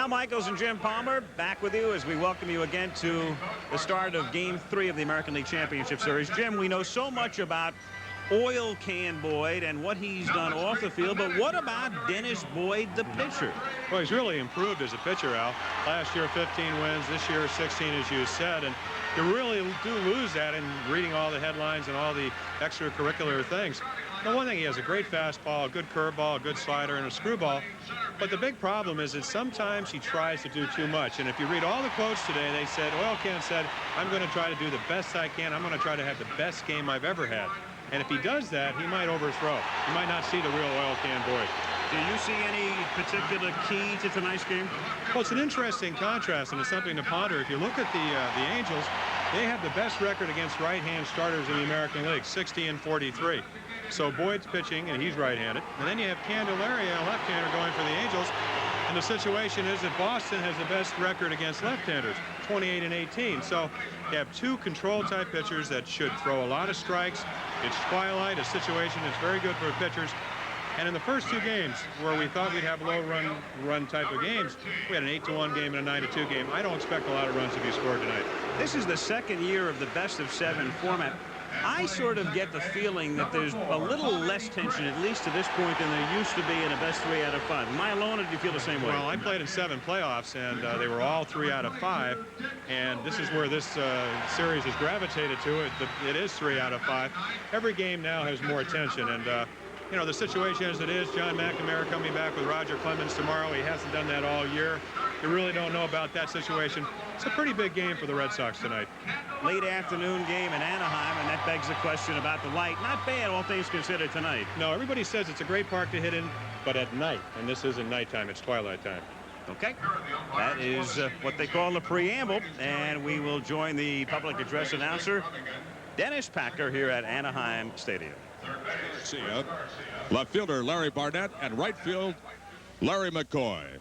Al Michaels and Jim Palmer back with you as we welcome you again to the start of Game 3 of the American League Championship Series. Jim, we know so much about Oil Can Boyd and what he's done off the field, but what about Dennis Boyd, the pitcher? Well, he's really improved as a pitcher, Al. Last year, 15 wins. This year, 16, as you said. And you really do lose that in reading all the headlines and all the extracurricular things. The one thing, he has a great fastball, a good curveball, a good slider, and a screwball. But the big problem is that sometimes he tries to do too much. And if you read all the quotes today, they said, Oil Can said, I'm going to try to do the best I can. I'm going to try to have the best game I've ever had. And if he does that, he might overthrow. You might not see the real Oil Can Boyd. Do you see any particular key to tonight's game? Well, it's an interesting contrast, and it's something to ponder. If you look at the Angels, they have the best record against right-hand starters in the American League, 60-43. So Boyd's pitching, and he's right-handed. And then you have Candelaria, a left-hander, going for the Angels. And the situation is that Boston has the best record against left-handers, 28-18. So you have two control-type pitchers that should throw a lot of strikes. It's twilight, a situation that's very good for pitchers. And in the first two games, where we thought we'd have low-run type of games, we had an 8-1 game and a 9-2 game. I don't expect a lot of runs to be scored tonight. This is the second year of the best-of-7 format. I sort of get the feeling that there's a little less tension, at least to this point, than there used to be in a best 3 out of 5. Am I alone, or do you feel the same way? Well, I played in 7 playoffs, and they were all 3 out of 5. And this is where this series has gravitated to. It is 3 out of 5. Every game now has more attention. And, you know, the situation as it is, John McNamara coming back with Roger Clemens tomorrow. He hasn't done that all year. You really don't know about that situation. It's a pretty big game for the Red Sox tonight. Late afternoon game in Anaheim, and that begs the question about the light. Not bad, all things considered, tonight. No, everybody says it's a great park to hit in, but at night. And this isn't nighttime, it's twilight time. Okay. That is what they call the preamble, and we will join the public address announcer, Dennis Packer, here at Anaheim Stadium. See ya. Left fielder Larry Barnett and right field Larry McCoy.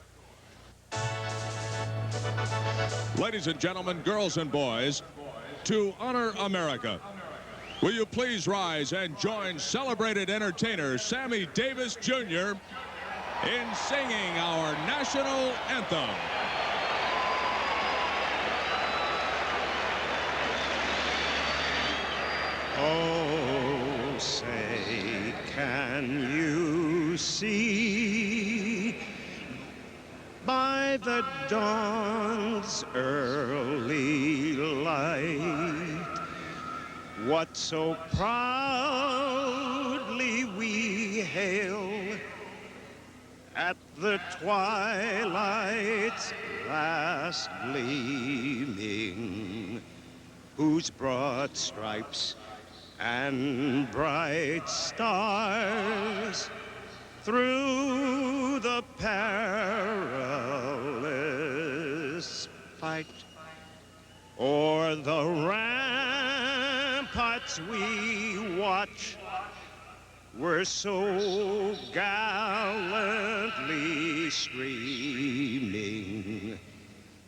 Ladies and gentlemen, girls and boys, to honor America, will you please rise and join celebrated entertainer Sammy Davis Jr. in singing our national anthem. Oh, say, can you see by the dawn's early light what so proudly we hail at the twilight's last gleaming, whose broad stripes and bright stars through the perilous fight o'er the ramparts we watch were so gallantly streaming,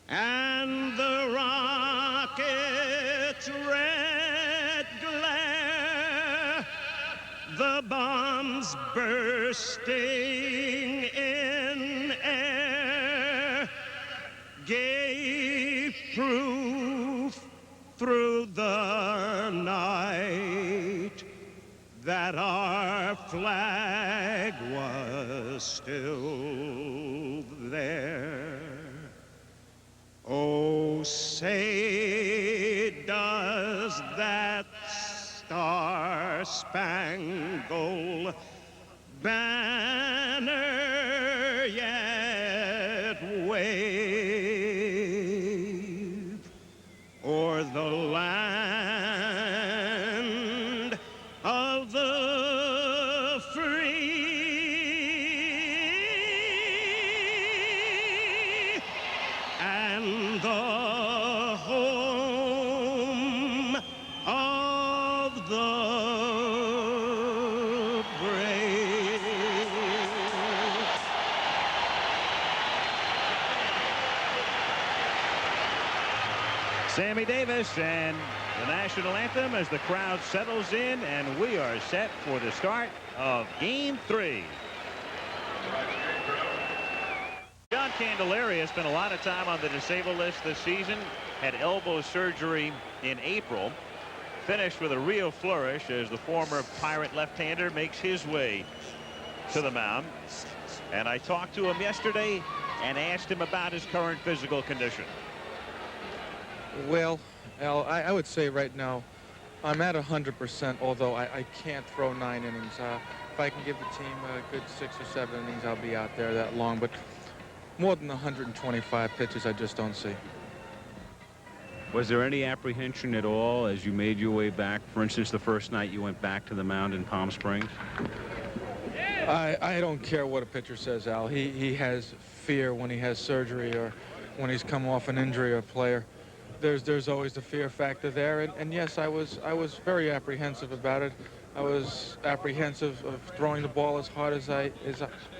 and the rocket's red glare, the bombs bursting in air, gave proof through the night that our flag was still there. Oh, say does that star-spangled banner yet wave o'er the land of the free and the home of the brave. Sammy Davis and the national anthem as the crowd settles in, and we are set for the start of Game 3. John Candelaria spent a lot of time on the disabled list this season. Had elbow surgery in April. Finished with a real flourish as the former Pirate left-hander makes his way to the mound. And I talked to him yesterday and asked him about his current physical condition. Well, Al, I would say right now I'm at 100%, although I can't throw 9 innings. If I can give the team a good 6 or 7 innings, I'll be out there that long. But more than 125 pitches, I just don't see. Was there any apprehension at all as you made your way back? For instance, the first night you went back to the mound in Palm Springs? I don't care what a pitcher says, Al. He has fear when he has surgery or when he's come off an injury or a player. There's always the fear factor there. And yes, I was very apprehensive about it. I was apprehensive of throwing the ball as hard as I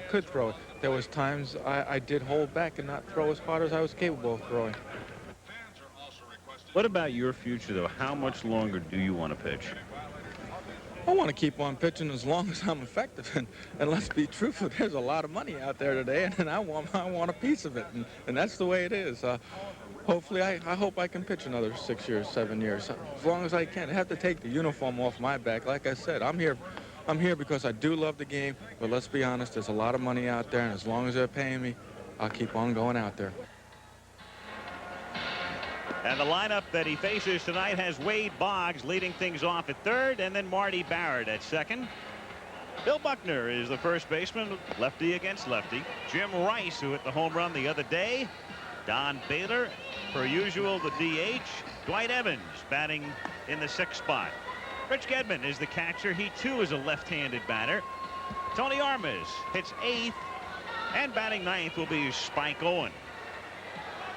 could throw it. There was times I did hold back and not throw as hard as I was capable of throwing. What about your future, though? How much longer do you want to pitch? I want to keep on pitching as long as I'm effective. And let's be truthful, there's a lot of money out there today, and I want a piece of it. And that's the way it is. Hopefully, I hope I can pitch another 6 years, 7 years, as long as I can. I have to take the uniform off my back. Like I said, I'm here because I do love the game, but let's be honest, there's a lot of money out there, and as long as they're paying me, I'll keep on going out there. And the lineup that he faces tonight has Wade Boggs leading things off at third, and then Marty Barrett at second. Bill Buckner is the first baseman, lefty against lefty. Jim Rice, who hit the home run the other day. Don Baylor, per usual, the DH. Dwight Evans batting in the 6th spot. Rich Gedman is the catcher. He, too, is a left-handed batter. Tony Armas hits 8th, and batting 9th will be Spike Owen.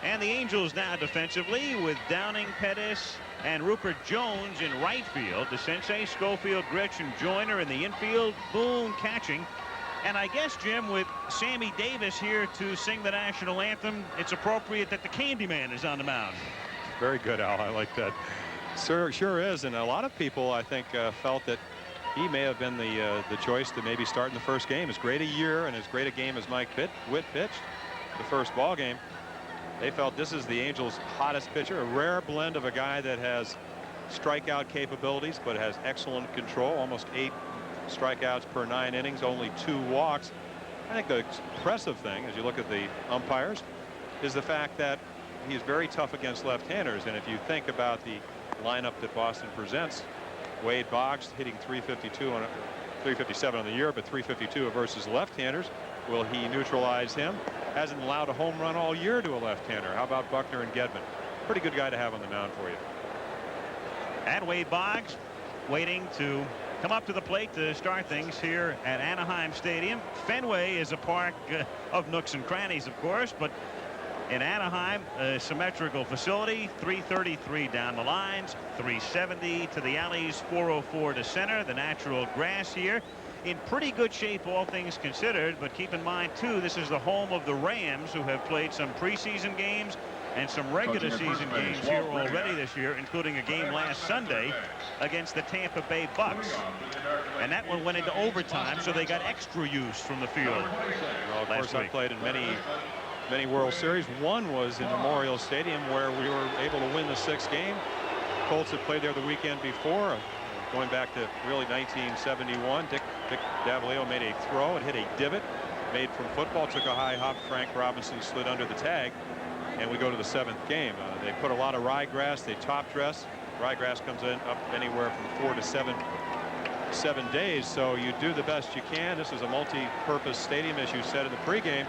And the Angels now defensively with Downing, Pettis, and Rupert Jones in right field. DeCinces, Schofield, Grich, and Joyner in the infield. Boone catching. And I guess, Jim, with Sammy Davis here to sing the national anthem, it's appropriate that the Candyman is on the mound. Very good, Al. I like that. Sure is. And a lot of people, I think, felt that he may have been the choice to maybe start in the first game. As great a year and as great a game as Mike Witt pitched the first ball game. They felt this is the Angels' hottest pitcher, a rare blend of a guy that has strikeout capabilities but has excellent control, almost 8 strikeouts per 9 innings, only 2 walks. I think the impressive thing, as you look at the umpires, is the fact that he's very tough against left-handers. And if you think about the lineup that Boston presents, Wade Boggs hitting 352 on 357 on the year, but 352 versus left-handers. Will he neutralize him? Hasn't allowed a home run all year to a left-hander. How about Buckner and Gedman? Pretty good guy to have on the mound for you. And Wade Boggs waiting to come up to the plate to start things here at Anaheim Stadium. Fenway is a park of nooks and crannies, of course, but in Anaheim, a symmetrical facility. 333 down the lines, 370 to the alleys, 404 to center. The natural grass here in pretty good shape, all things considered. But keep in mind, too, this is the home of the Rams, who have played some preseason games and some regular season games here already this year, including a game last Sunday against the Tampa Bay Bucks. And that one went into overtime, so they got extra use from the field. Well, of course, I played in many World Series. One was in Memorial Stadium, where we were able to win the 6th game. Colts had played there the weekend before, going back to really 1971. Dick Davaleo made a throw and hit a divot made from football, took a high hop. Frank Robinson slid under the tag, and we go to the 7th game. They put a lot of ryegrass. They top dress. Ryegrass comes in up anywhere from 4 to 7 days, so you do the best you can. This is a multi-purpose stadium, as you said in the pregame,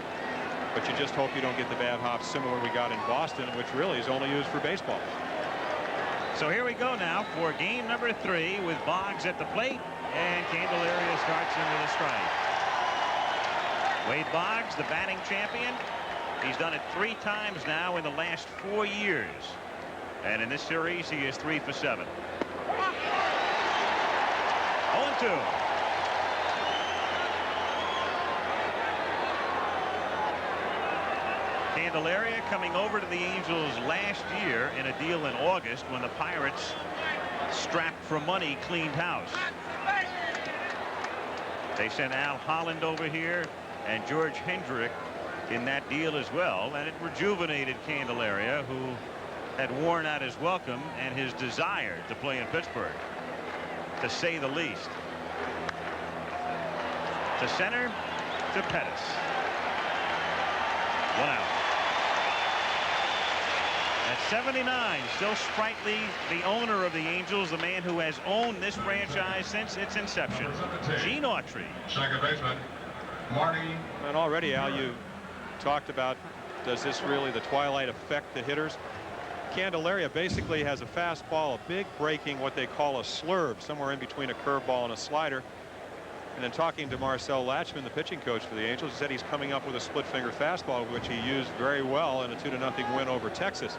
but you just hope you don't get the bad hops similar we got in Boston, which really is only used for baseball. So here we go now for game number 3 with Boggs at the plate, and Candelaria starts into the strike. Wade Boggs, the batting champion. He's done it 3 times now in the last 4 years. And in this series, he is 3 for 7. 0-2. Candelaria coming over to the Angels last year in a deal in August when the Pirates, strapped for money, cleaned house. They sent Al Holland over here and George Hendrick in that deal as well, and it rejuvenated Candelaria, who had worn out his welcome and his desire to play in Pittsburgh, to say the least. To center, to Pettis. 1 out. At 79, still sprightly, the owner of the Angels, the man who has owned this franchise since its inception, Gene Autry. Second baseman, Marty. And already, Al, you talked about, does this really, the twilight, affect the hitters? Candelaria basically has a fastball, a big breaking, what they call a slurve, somewhere in between a curveball and a slider. And then talking to Marcel Latchman, the pitching coach for the Angels, he said he's coming up with a split finger fastball, which he used very well in a 2-0 win over Texas.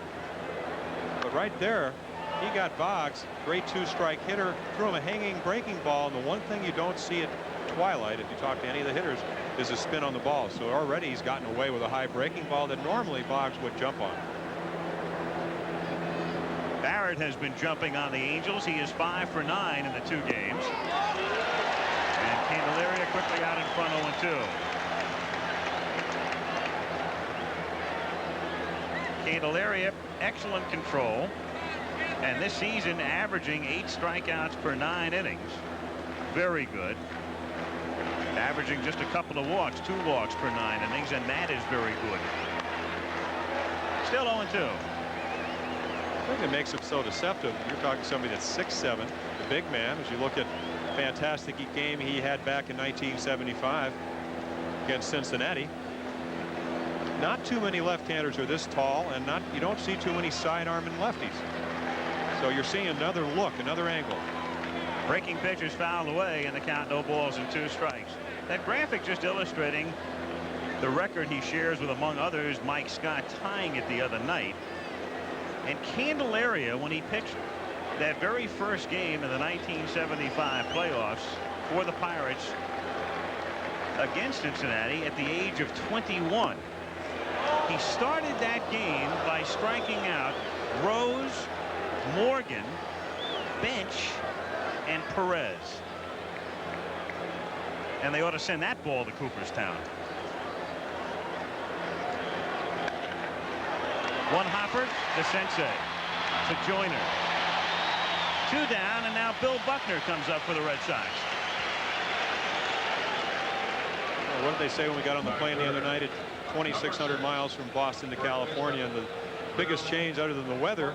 But right there, he got Boggs, great 2-strike hitter, threw him a hanging breaking ball. And the one thing you don't see at twilight, if you talk to any of the hitters, is a spin on the ball. So already he's gotten away with a high breaking ball that normally Boggs would jump on. Barrett has been jumping on the Angels. He is 5 for 9 in the 2 games. And Candelaria quickly out in front, 0-2. Candelaria, excellent control, and this season averaging 8 strikeouts per 9 innings. Very good. Averaging just a couple of walks, 2 walks per 9 innings, and that is very good. Still 0-2. I think it makes him so deceptive. You're talking somebody that's 6'7", the big man. As you look at fantastic game he had back in 1975 against Cincinnati. Not too many left-handers are this tall, and you don't see too many side-arming lefties. So you're seeing another look, another angle. Breaking pitch is fouled away, and the count, no balls and 2 strikes. That graphic just illustrating the record he shares with, among others, Mike Scott, tying it the other night. And Candelaria, when he pitched that very first game in the 1975 playoffs for the Pirates against Cincinnati at the age of 21, he started that game by striking out Rose, Morgan, Bench, and Perez. And they ought to send that ball to Cooperstown. One hopper to Sensei, to Joyner. 2 down, and now Bill Buckner comes up for the Red Sox. Well, what did they say when we got on the plane the other night at 2,600 miles from Boston to California? And the biggest change, other than the weather,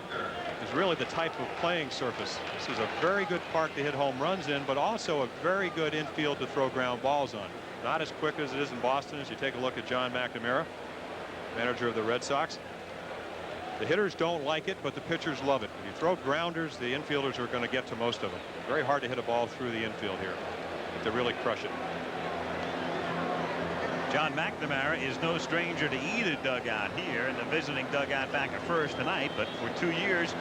is really the type of playing surface. This is a very good park to hit home runs in, but also a very good infield to throw ground balls on. Not as quick as it is in Boston. As you take a look at John McNamara, manager of the Red Sox. The hitters don't like it, but the pitchers love it. If you throw grounders, the infielders are going to get to most of them. Very hard to hit a ball through the infield here, but they really crush it. John McNamara is no stranger to either dugout here, and the visiting dugout back at first tonight, but for 2 years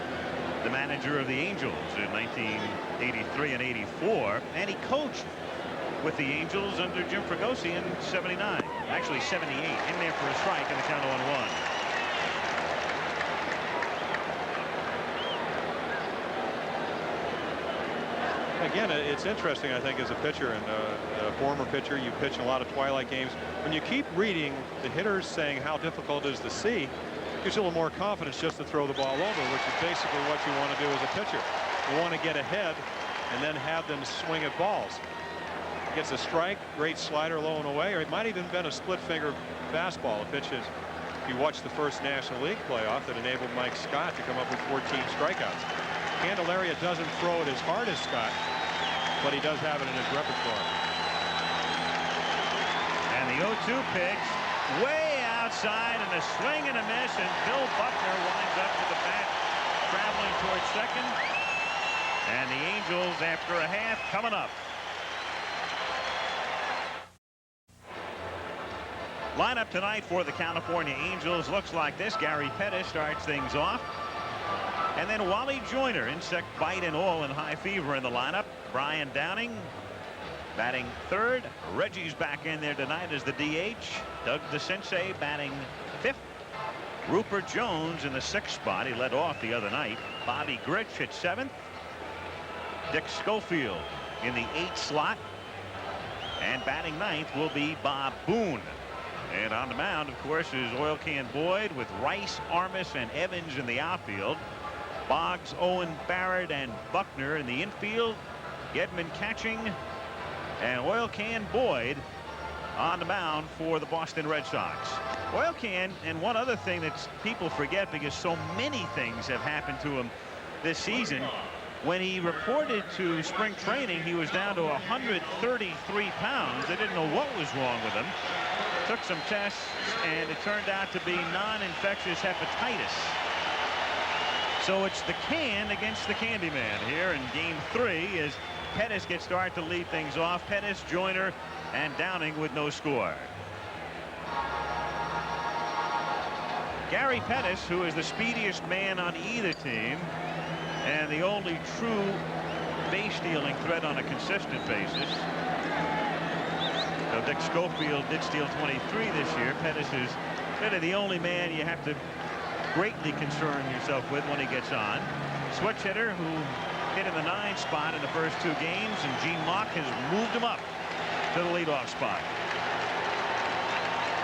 the manager of the Angels in 1983 and 84, and he coached with the Angels under Jim Fregosi in 79, actually 78, in there for a strike and the count 0-1. Again, it's interesting, I think, as a pitcher and a former pitcher. You pitch in a lot of twilight games. When you keep reading the hitters saying how difficult it is to see, it gives you a little more confidence just to throw the ball over, which is basically what you want to do as a pitcher. You want to get ahead and then have them swing at balls. Gets a strike, great slider low and away, or it might even been a split finger fastball. A pitch is, if you watch the first National League playoff, that enabled Mike Scott to come up with 14 strikeouts. Candelaria doesn't throw it as hard as Scott, but he does have it in his repertoire. And the 0-2 pitch way outside, and a swing and a miss, and Bill Buckner winds up to the bat, traveling towards second. And the Angels, after a half, coming up. Lineup tonight for the California Angels looks like this. Gary Pettis starts things off. And then Wally Joyner, insect bite and all, in high fever in the lineup. Brian Downing batting third. Reggie's back in there tonight as the DH. Doug DeCinces batting fifth. Rupert Jones in the 6th spot. He led off the other night. Bobby Grich at 7th. Dick Schofield in the 8th slot. And batting 9th will be Bob Boone. And on the mound, of course, is Oil Can Boyd with Rice, Armas, and Evans in the outfield. Boggs, Owen, Barrett, and Buckner in the infield. Gedman catching, and Oil Can Boyd on the mound for the Boston Red Sox. Oil Can, and one other thing that people forget because so many things have happened to him this season. When he reported to spring training, he was down to 133 pounds. They didn't know what was wrong with him. Took some tests, and it turned out to be non-infectious hepatitis. So it's the Can against the Candyman here in Game 3 as Pettis gets started to lead things off. Pettis, Joyner, and Downing with no score. Gary Pettis, who is the speediest man on either team and the only true base stealing threat on a consistent basis. So Dick Schofield did steal 23 this year. Pettis is really the only man you have to greatly concern yourself with when he gets on. Switch hitter who hit in the 9 spot in the first 2 games, and Gene Mauch has moved him up to the leadoff spot.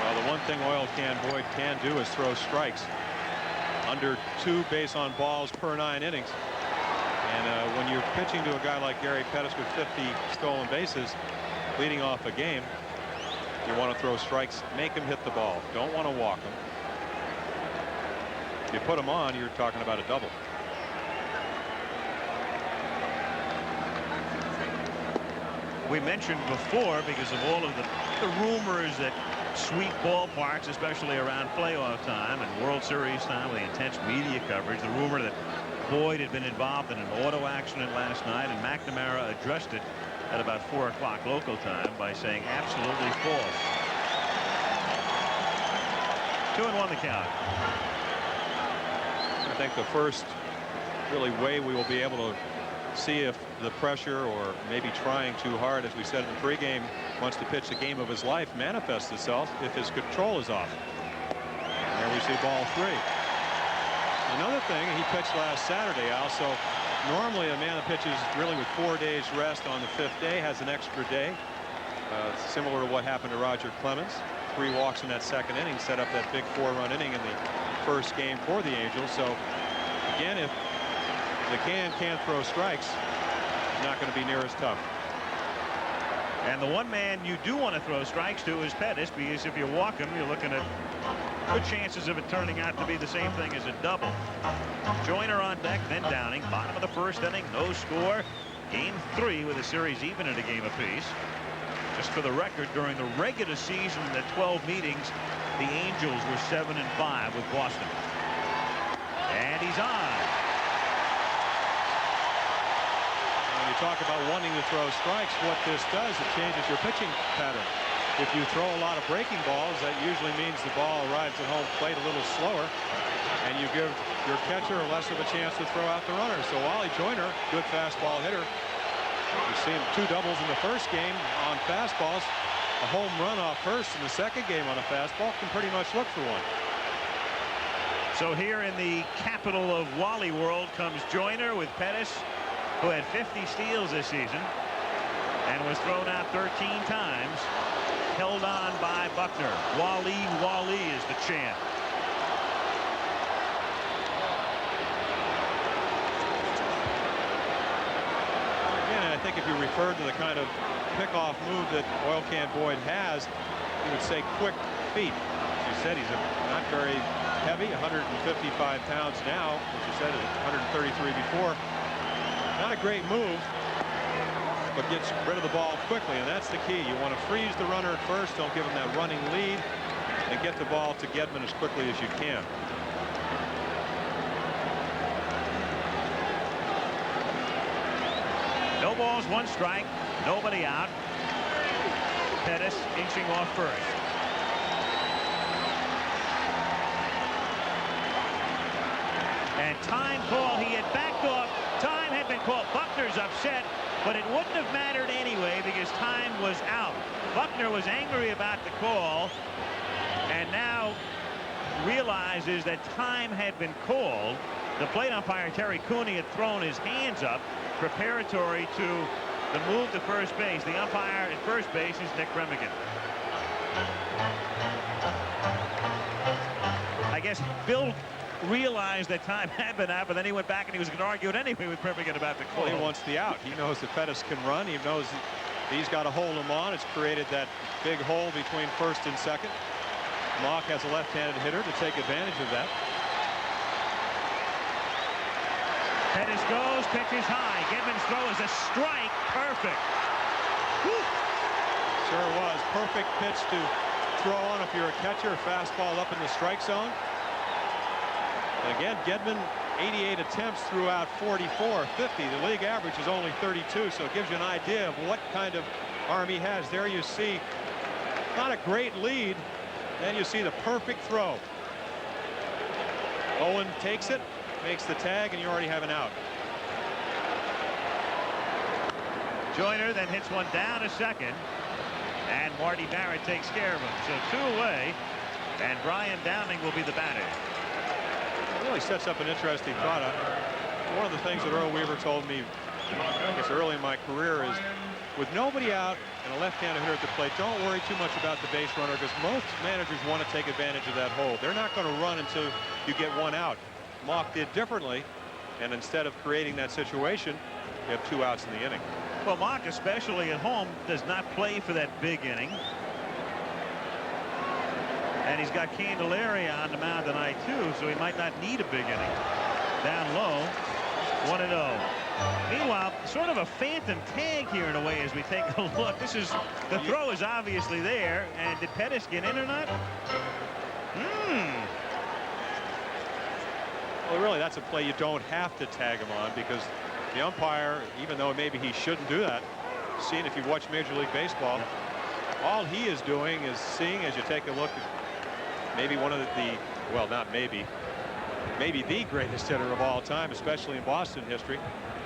Well, the one thing Oil Can Boyd can do is throw strikes. Under 2 base on balls per 9 innings. And when you're pitching to a guy like Gary Pettis with 50 stolen bases leading off a game, you want to throw strikes, make him hit the ball. Don't want to walk him. If you put him on, you're talking about a double. We mentioned before, because of all of the rumors that sweep ballparks, especially around playoff time and World Series time with the intense media coverage, the rumor that Boyd had been involved in an auto accident last night, and McNamara addressed it at about 4 o'clock local time by saying absolutely false. 2-1 the count. I think the first really way we will be able to see if the pressure, or maybe trying too hard, as we said in the pregame, wants to pitch the game of his life, manifests itself if his control is off. And there we see ball 3. Another thing, he pitched last Saturday, Al, so normally a man that pitches really with 4 days rest on the 5th day has an extra day, similar to what happened to Roger Clemens. 3 walks in that 2nd inning, set up that big 4-run inning in the first game for the Angels. So again, if the Can can't throw strikes, it's not going to be near as tough. And the one man you do want to throw strikes to is Pettis, because if you walk him, you're looking at good chances of it turning out to be the same thing as a double. Joyner on deck, then Downing. Bottom of the 1st inning, no score. Game 3 with a series even at a game apiece. Just for the record, during the regular season, the 12 meetings, the Angels were 7-5 with Boston. And he's on. When you talk about wanting to throw strikes, what this does, it changes your pitching pattern. If you throw a lot of breaking balls, that usually means the ball arrives at home plate a little slower, and you give your catcher less of a chance to throw out the runner. So Wally Joyner, good fastball hitter. You see him 2 doubles in the first game on fastballs. A home run off first in the 2nd game on a fastball. Can pretty much look for one. So here in the capital of Wally World comes Joyner with Pettis, who had 50 steals this season and was thrown out 13 times. Held on by Buckner. Wally, Wally is the chant. Again, I think if you referred to the kind of pickoff move that Oil Can Boyd has, you would say quick feet. As you said, he's not very heavy, 155 pounds now, as you said, 133 before. Not a great move, but gets rid of the ball quickly, and that's the key. You want to freeze the runner at first, don't give him that running lead, and get the ball to Gedman as quickly as you can. No balls, 1 strike, nobody out. Pettis inching off first. And time call. He had backed off. Time had been called. Buckner's upset, but it wouldn't have mattered anyway because time was out. Buckner was angry about the call and now realizes that time had been called. The plate umpire, Terry Cooney, had thrown his hands up preparatory to the move to first base. The umpire at first base is Dick Remigan. guess Bill realized that time had been out, but then he went back and he was going to argue it anyway with Perpignan about the call. Well, he wants the out. He knows that Pettis can run. He knows he's got to hold him on. It's created that big hole between first and second. Mock has a left-handed hitter to take advantage of that. Pettis goes, pitches high. Gidman's throw is a strike. Perfect. Woo. Sure was. Perfect pitch to throw on if you're a catcher. Fastball up in the strike zone. And again, Gedman, 88 attempts throughout 44, 50. The league average is only 32, so it gives you an idea of what kind of arm he has. There you see not a great lead. Then you see the perfect throw. Owen takes it, makes the tag, and you already have an out. Joyner then hits one down to second, and Marty Barrett takes care of him. So 2 away, and Brian Downing will be the batter. It really sets up an interesting thought. One of the things that Earl Weaver told me, I guess early in my career, is with nobody out and a left-handed hitter at the plate, don't worry too much about the base runner, because most managers want to take advantage of that hole. They're not going to run until you get one out. Mock did differently, and instead of creating that situation, you have 2 outs in the inning. Well, Mock, especially at home, does not play for that big inning. And he's got Candelaria on the mound tonight, too, so he might not need a big inning. Down low, 1-0. Meanwhile, sort of a phantom tag here in a way as we take a look. The throw is obviously there, and did Pettis get in or not? Well, really, that's a play you don't have to tag him on, because the umpire, even though maybe he shouldn't do that, seeing if you watch Major League Baseball, all he is doing is seeing, as you take a look at maybe one of the, well, not maybe the greatest hitter of all time, especially in Boston history,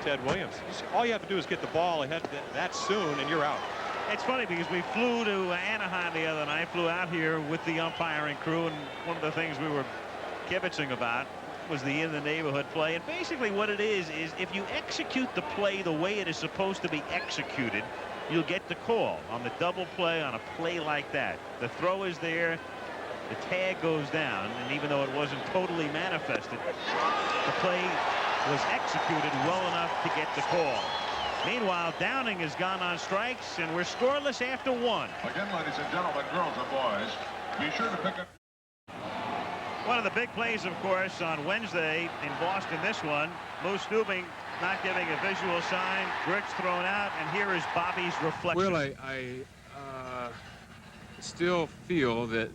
Ted Williams. All you have to do is get the ball ahead that soon, and you're out. It's funny because we flew to Anaheim the other night, flew out here with the umpiring crew, and one of the things we were kibitzing about was the in the neighborhood play. And basically what it is if you execute the play the way it is supposed to be executed, you'll get the call on the double play on a play like that. The throw is there, the tag goes down, and even though it wasn't totally manifested, the play was executed well enough to get the call. Meanwhile, Downing has gone on strikes, and we're scoreless after 1. Again, ladies and gentlemen, girls and boys, be sure to pick up. One of the big plays, of course, on Wednesday in Boston, this one, Moose Stubing not giving a visual sign, Grich thrown out, and here is Bobby's reflection. Well, I still feel that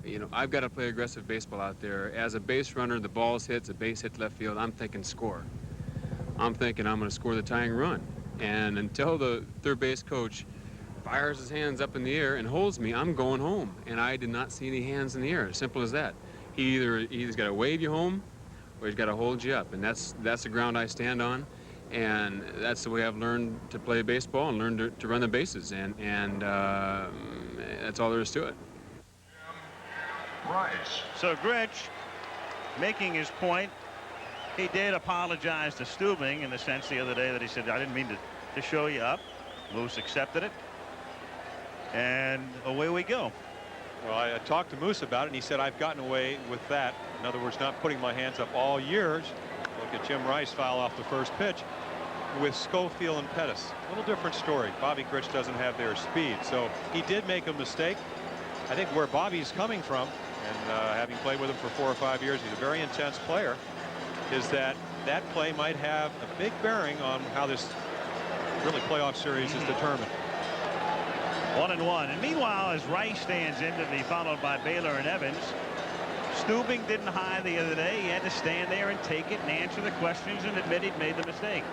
you know, I've got to play aggressive baseball out there. As a base runner, the ball's hits, a base hit left field, I'm thinking score. I'm thinking I'm going to score the tying run. And until the third base coach fires his hands up in the air and holds me, I'm going home. And I did not see any hands in the air. Simple as that. He's got to wave you home, or he's got to hold you up. And that's the ground I stand on. And that's the way I've learned to play baseball and learned to run the bases. And that's all there is to it. Rice. So Grich making his point. He did apologize to Stubing in the sense the other day that he said, I didn't mean to show you up. Moose accepted it. And away we go. Well, I talked to Moose about it, and he said, I've gotten away with that. In other words, not putting my hands up all year. Look at Jim Rice foul off the first pitch with Schofield and Pettis. A little different story. Bobby Grich doesn't have their speed, so he did make a mistake. I think where Bobby's coming from, and having played with him for 4 or 5 years, he's a very intense player, is that play might have a big bearing on how this really playoff series is determined. 1-1. And meanwhile, as Rice stands in to be followed by Baylor and Evans, Stubing didn't hide the other day. He had to stand there and take it and answer the questions and admit he'd made the mistake.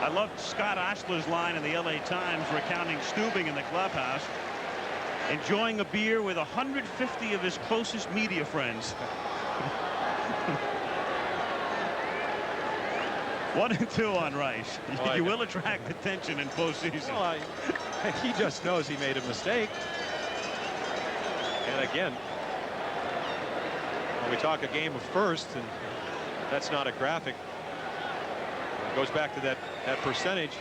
I loved Scott Ostler's line in the LA Times recounting Stubing in the clubhouse enjoying a beer with 150 of his closest media friends. 1-2 on Rice. Well, you will attract attention in postseason. Well, he just knows he made a mistake. And again, when we talk a game of first, and that's not a graphic, it goes back to that percentage.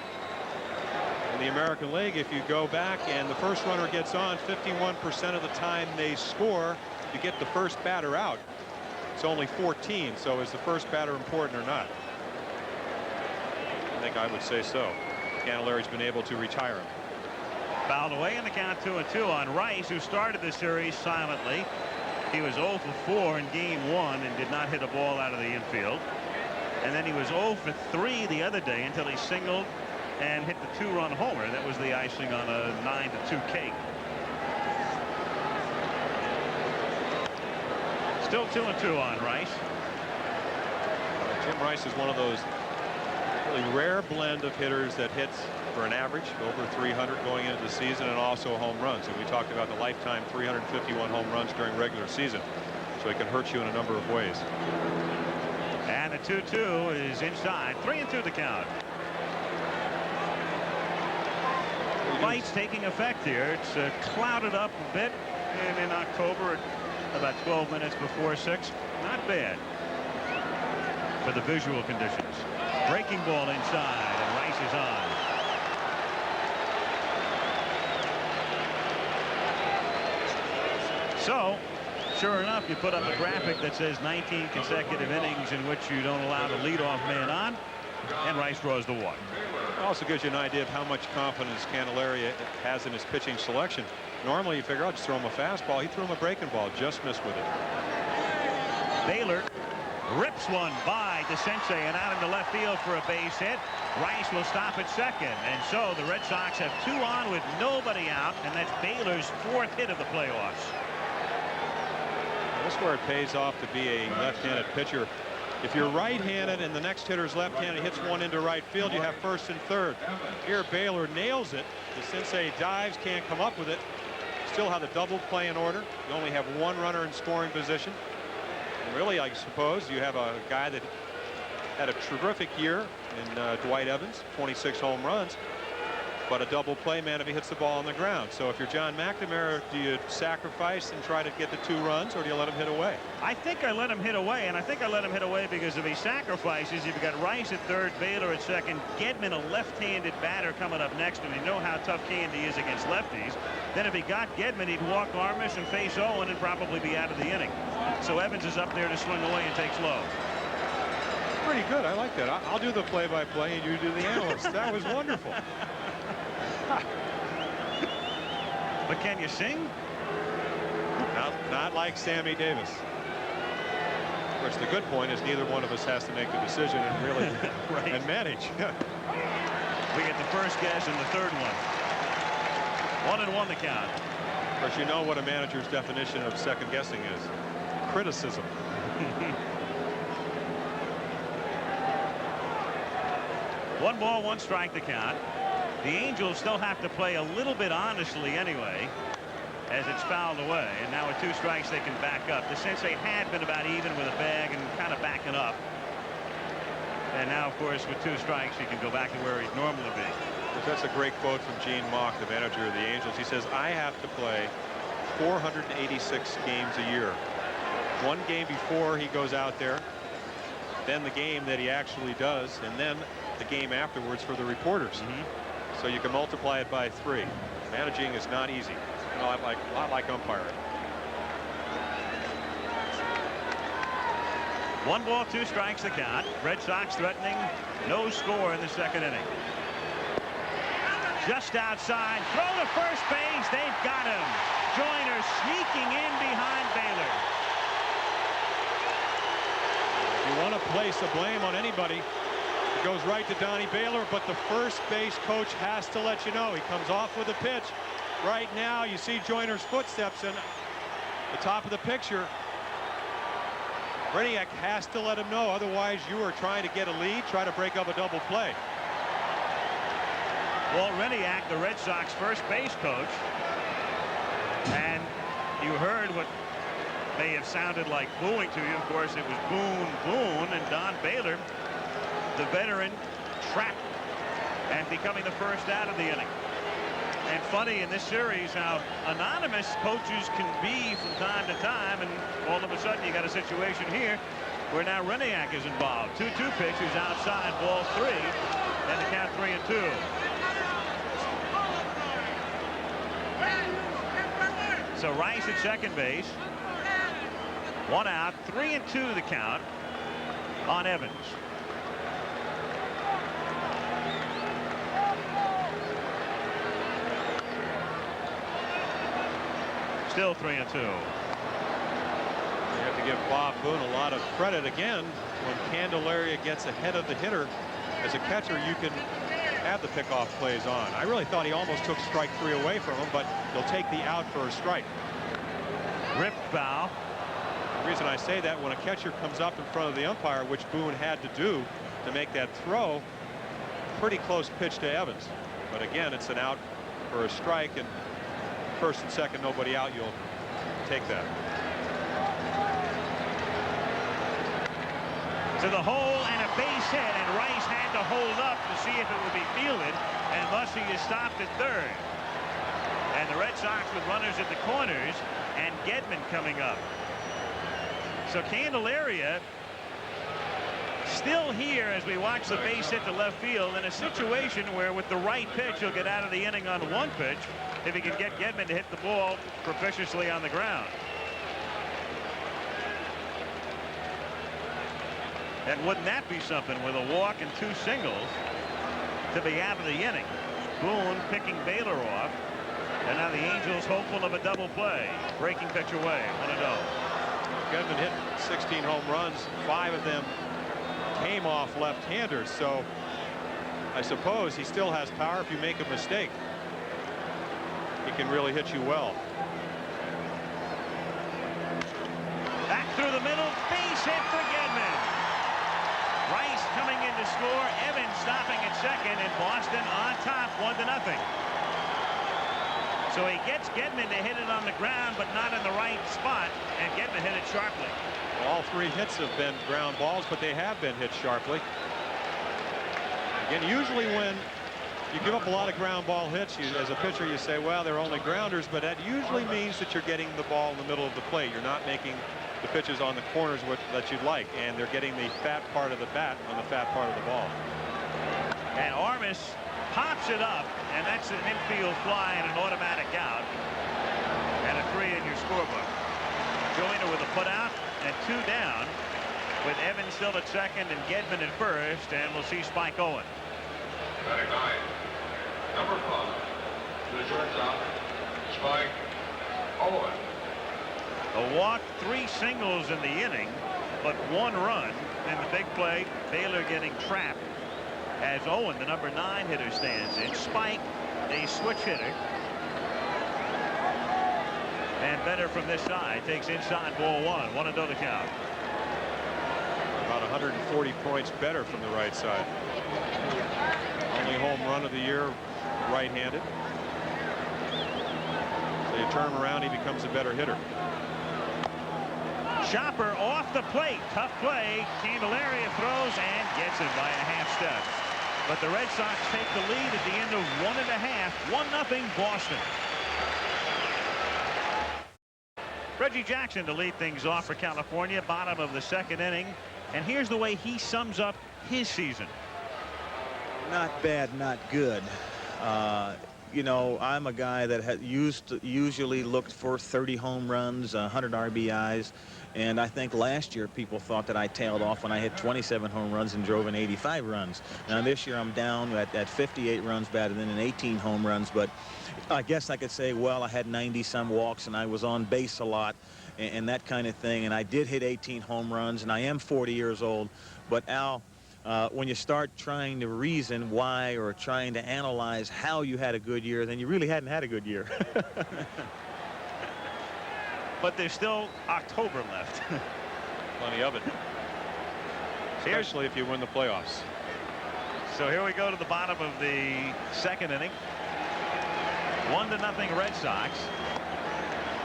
In the American League, if you go back and the first runner gets on, 51% of the time they score, you get the first batter out. It's only 14, so is the first batter important or not? I think I would say so. Candelary's been able to retire him. Fouled away in the count 2-2 on Rice, who started the series silently. He was 0 for 4 in game 1 and did not hit a ball out of the infield. And then he was 0 for 3 the other day until he singled and hit the 2-run homer. That was the icing on a 9-2 cake. Still 2-2 on Rice. Jim Rice is one of those really rare blend of hitters that hits for an average over 300 going into the season and also home runs. And we talked about the lifetime 351 home runs during regular season. So he can hurt you in a number of ways. And the 2-2 is inside. 3-2 the count. Light's taking effect here. It's clouded up a bit in October at about 12 minutes before 6. Not bad for the visual conditions. Breaking ball inside, and Rice is on. So, sure enough, you put up a graphic that says 19 consecutive innings in which you don't allow the leadoff man on, and Rice draws the walk. It also gives you an idea of how much confidence Candelaria has in his pitching selection. Normally, you figure, I'll just throw him a fastball. He threw him a breaking ball, just missed with it. Baylor rips one by DeCinces and out into left field for a base hit. Rice will stop at second, and so the Red Sox have 2 on with nobody out, and that's Baylor's 4th hit of the playoffs. This is where it pays off to be a left-handed pitcher. If you're right-handed and the next hitter's left-handed, hits one into right field, you have first and third. Here Baylor nails it. DeCinces dives, can't come up with it. Still have the double play in order. You only have 1 runner in scoring position. And really, I suppose you have a guy that had a terrific year in Dwight Evans, 26 home runs, but a double play man if he hits the ball on the ground. So if you're John McNamara, do you sacrifice and try to get the 2 runs, or do you let him hit away? I think I let him hit away, and I think I let him hit away because if he sacrifices, you've got Rice at third, Baylor at second, Gedman, a left-handed batter, coming up next, and you know how tough Candy is against lefties. Then if he got Gedman, he'd walk Armish and face Owen and probably be out of the inning. So Evans is up there to swing away and takes low. Pretty good. I like that. I'll do the play-by-play and you do the analyst. That was wonderful. But can you sing? Not like Sammy Davis. Of course, the good point is neither one of us has to make the decision and really right. and manage. We get the first guess and the third one. 1-1 the count. Of course, you know what a manager's definition of second guessing is. Criticism. 1 ball, 1 strike the count. The Angels still have to play a little bit honestly anyway, as it's fouled away, and now with 2 strikes they can back up. DeCinces had been about even with a bag and kind of backing up, and now of course with 2 strikes he can go back to where he'd normally be. That's a great quote from Gene Mauch, the manager of the Angels. He says, I have to play 486 games a year. 1 game before he goes out there, then the game that he actually does, and then the game afterwards for the reporters. So you can multiply it by 3. Managing is not easy. A lot like umpiring. 1 ball, 2 strikes the count. Red Sox threatening no score in the 2nd inning. Just outside, throw to first base. They've got him. Joyner sneaking in behind Baylor. If you want to place the blame on anybody, it goes right to Donnie Baylor, but the first base coach has to let you know. He comes off with a pitch. Right now, you see Joyner's footsteps in the top of the picture. Breniak has to let him know, otherwise you are trying to get a lead, try to break up a double play. Walt Reniak, the Red Sox first base coach, and you heard what may have sounded like booing to you. Of course, it was Boone, Boone, and Don Baylor, the veteran, trapped and becoming the first out of the inning. And funny in this series how anonymous coaches can be from time to time, and all of a sudden you got a situation here where now Reniak is involved. 2-2 pitches outside, ball 3, and the count 3-2. So Rice at second base. 1 out, 3-2 the count on Evans. Still 3-2. You have to give Bob Boone a lot of credit again. When Candelaria gets ahead of the hitter, as a catcher, you can have the pickoff plays on. I really thought he almost took strike 3 away from him, but he'll take the out for a strike. Ripped foul. The reason I say that, when a catcher comes up in front of the umpire, which Boone had to do to make that throw, pretty close pitch to Evans. But again, it's an out for a strike, and first and second, nobody out, you'll take that. To the hole and a base hit, and Rice had to hold up to see if it would be fielded, and thus he is stopped at third. And the Red Sox with runners at the corners, and Gedman coming up. So Candelaria still here as we watch the base hit to left field in a situation where with the right pitch he'll get out of the inning on 1 pitch if he can get Gedman to hit the ball proficiously on the ground. And wouldn't that be something with a walk and 2 singles to be out of the inning? Boone picking Baylor off, and now the Angels hopeful of a double play. Breaking pitch away, 1-0. Gedman hit 16 home runs. 5 of them came off left-handers, so I suppose he still has power. If you make a mistake, he can really hit you well. Back through the middle, base hit for Gedman. Rice coming in to score. Evans stopping at second, and Boston on top, 1-0. So he gets Gedman to hit it on the ground, but not in the right spot, and Gedman hit it sharply. All 3 hits have been ground balls, but they have been hit sharply. Again, usually when you give up a lot of ground ball hits, as a pitcher, you say, well, they're only grounders, but that usually means that you're getting the ball in the middle of the plate. You're not making the pitches on the corners that you'd like, and they're getting the fat part of the bat on the fat part of the ball. And Armas pops it up, and that's an infield fly and an automatic out, and a 3 in your scorebook. Joyner with a putout and 2 down, with Evans still at second and Gedman at first, and we'll see Spike Owen. Batting 9, number 5, the shortstop, Spike Owen. A walk, 3 singles in the inning, but 1 run in the big play. Baylor getting trapped as Owen, the number 9 hitter, stands in. Spike, a switch hitter. And better from this side, takes inside, ball 1. 1-0 the count. About 140 points better from the right side. Only home run of the year, right-handed. So you turn him around, he becomes a better hitter. Chopper off the plate. Tough play. Candelaria throws and gets it by a half step. But the Red Sox take the lead at the end of 1.5. 1-0 Boston. Reggie Jackson to lead things off for California, bottom of the 2nd inning. And here's the way he sums up his season. Not bad, not good. You know, I'm a guy that usually looked for 30 home runs, 100 RBIs. And I think last year people thought that I tailed off when I hit 27 home runs and drove in 85 runs. Now this year I'm down at 58 runs batted in and 18 home runs. But I guess I could say, well, I had 90-some walks and I was on base a lot and that kind of thing. And I did hit 18 home runs, and I am 40 years old. But Al, when you start trying to reason why or trying to analyze how you had a good year, then you really hadn't had a good year. But there's still October left. Plenty of it. Especially if you win the playoffs. So here we go to the bottom of the 2nd inning. 1-0 Red Sox.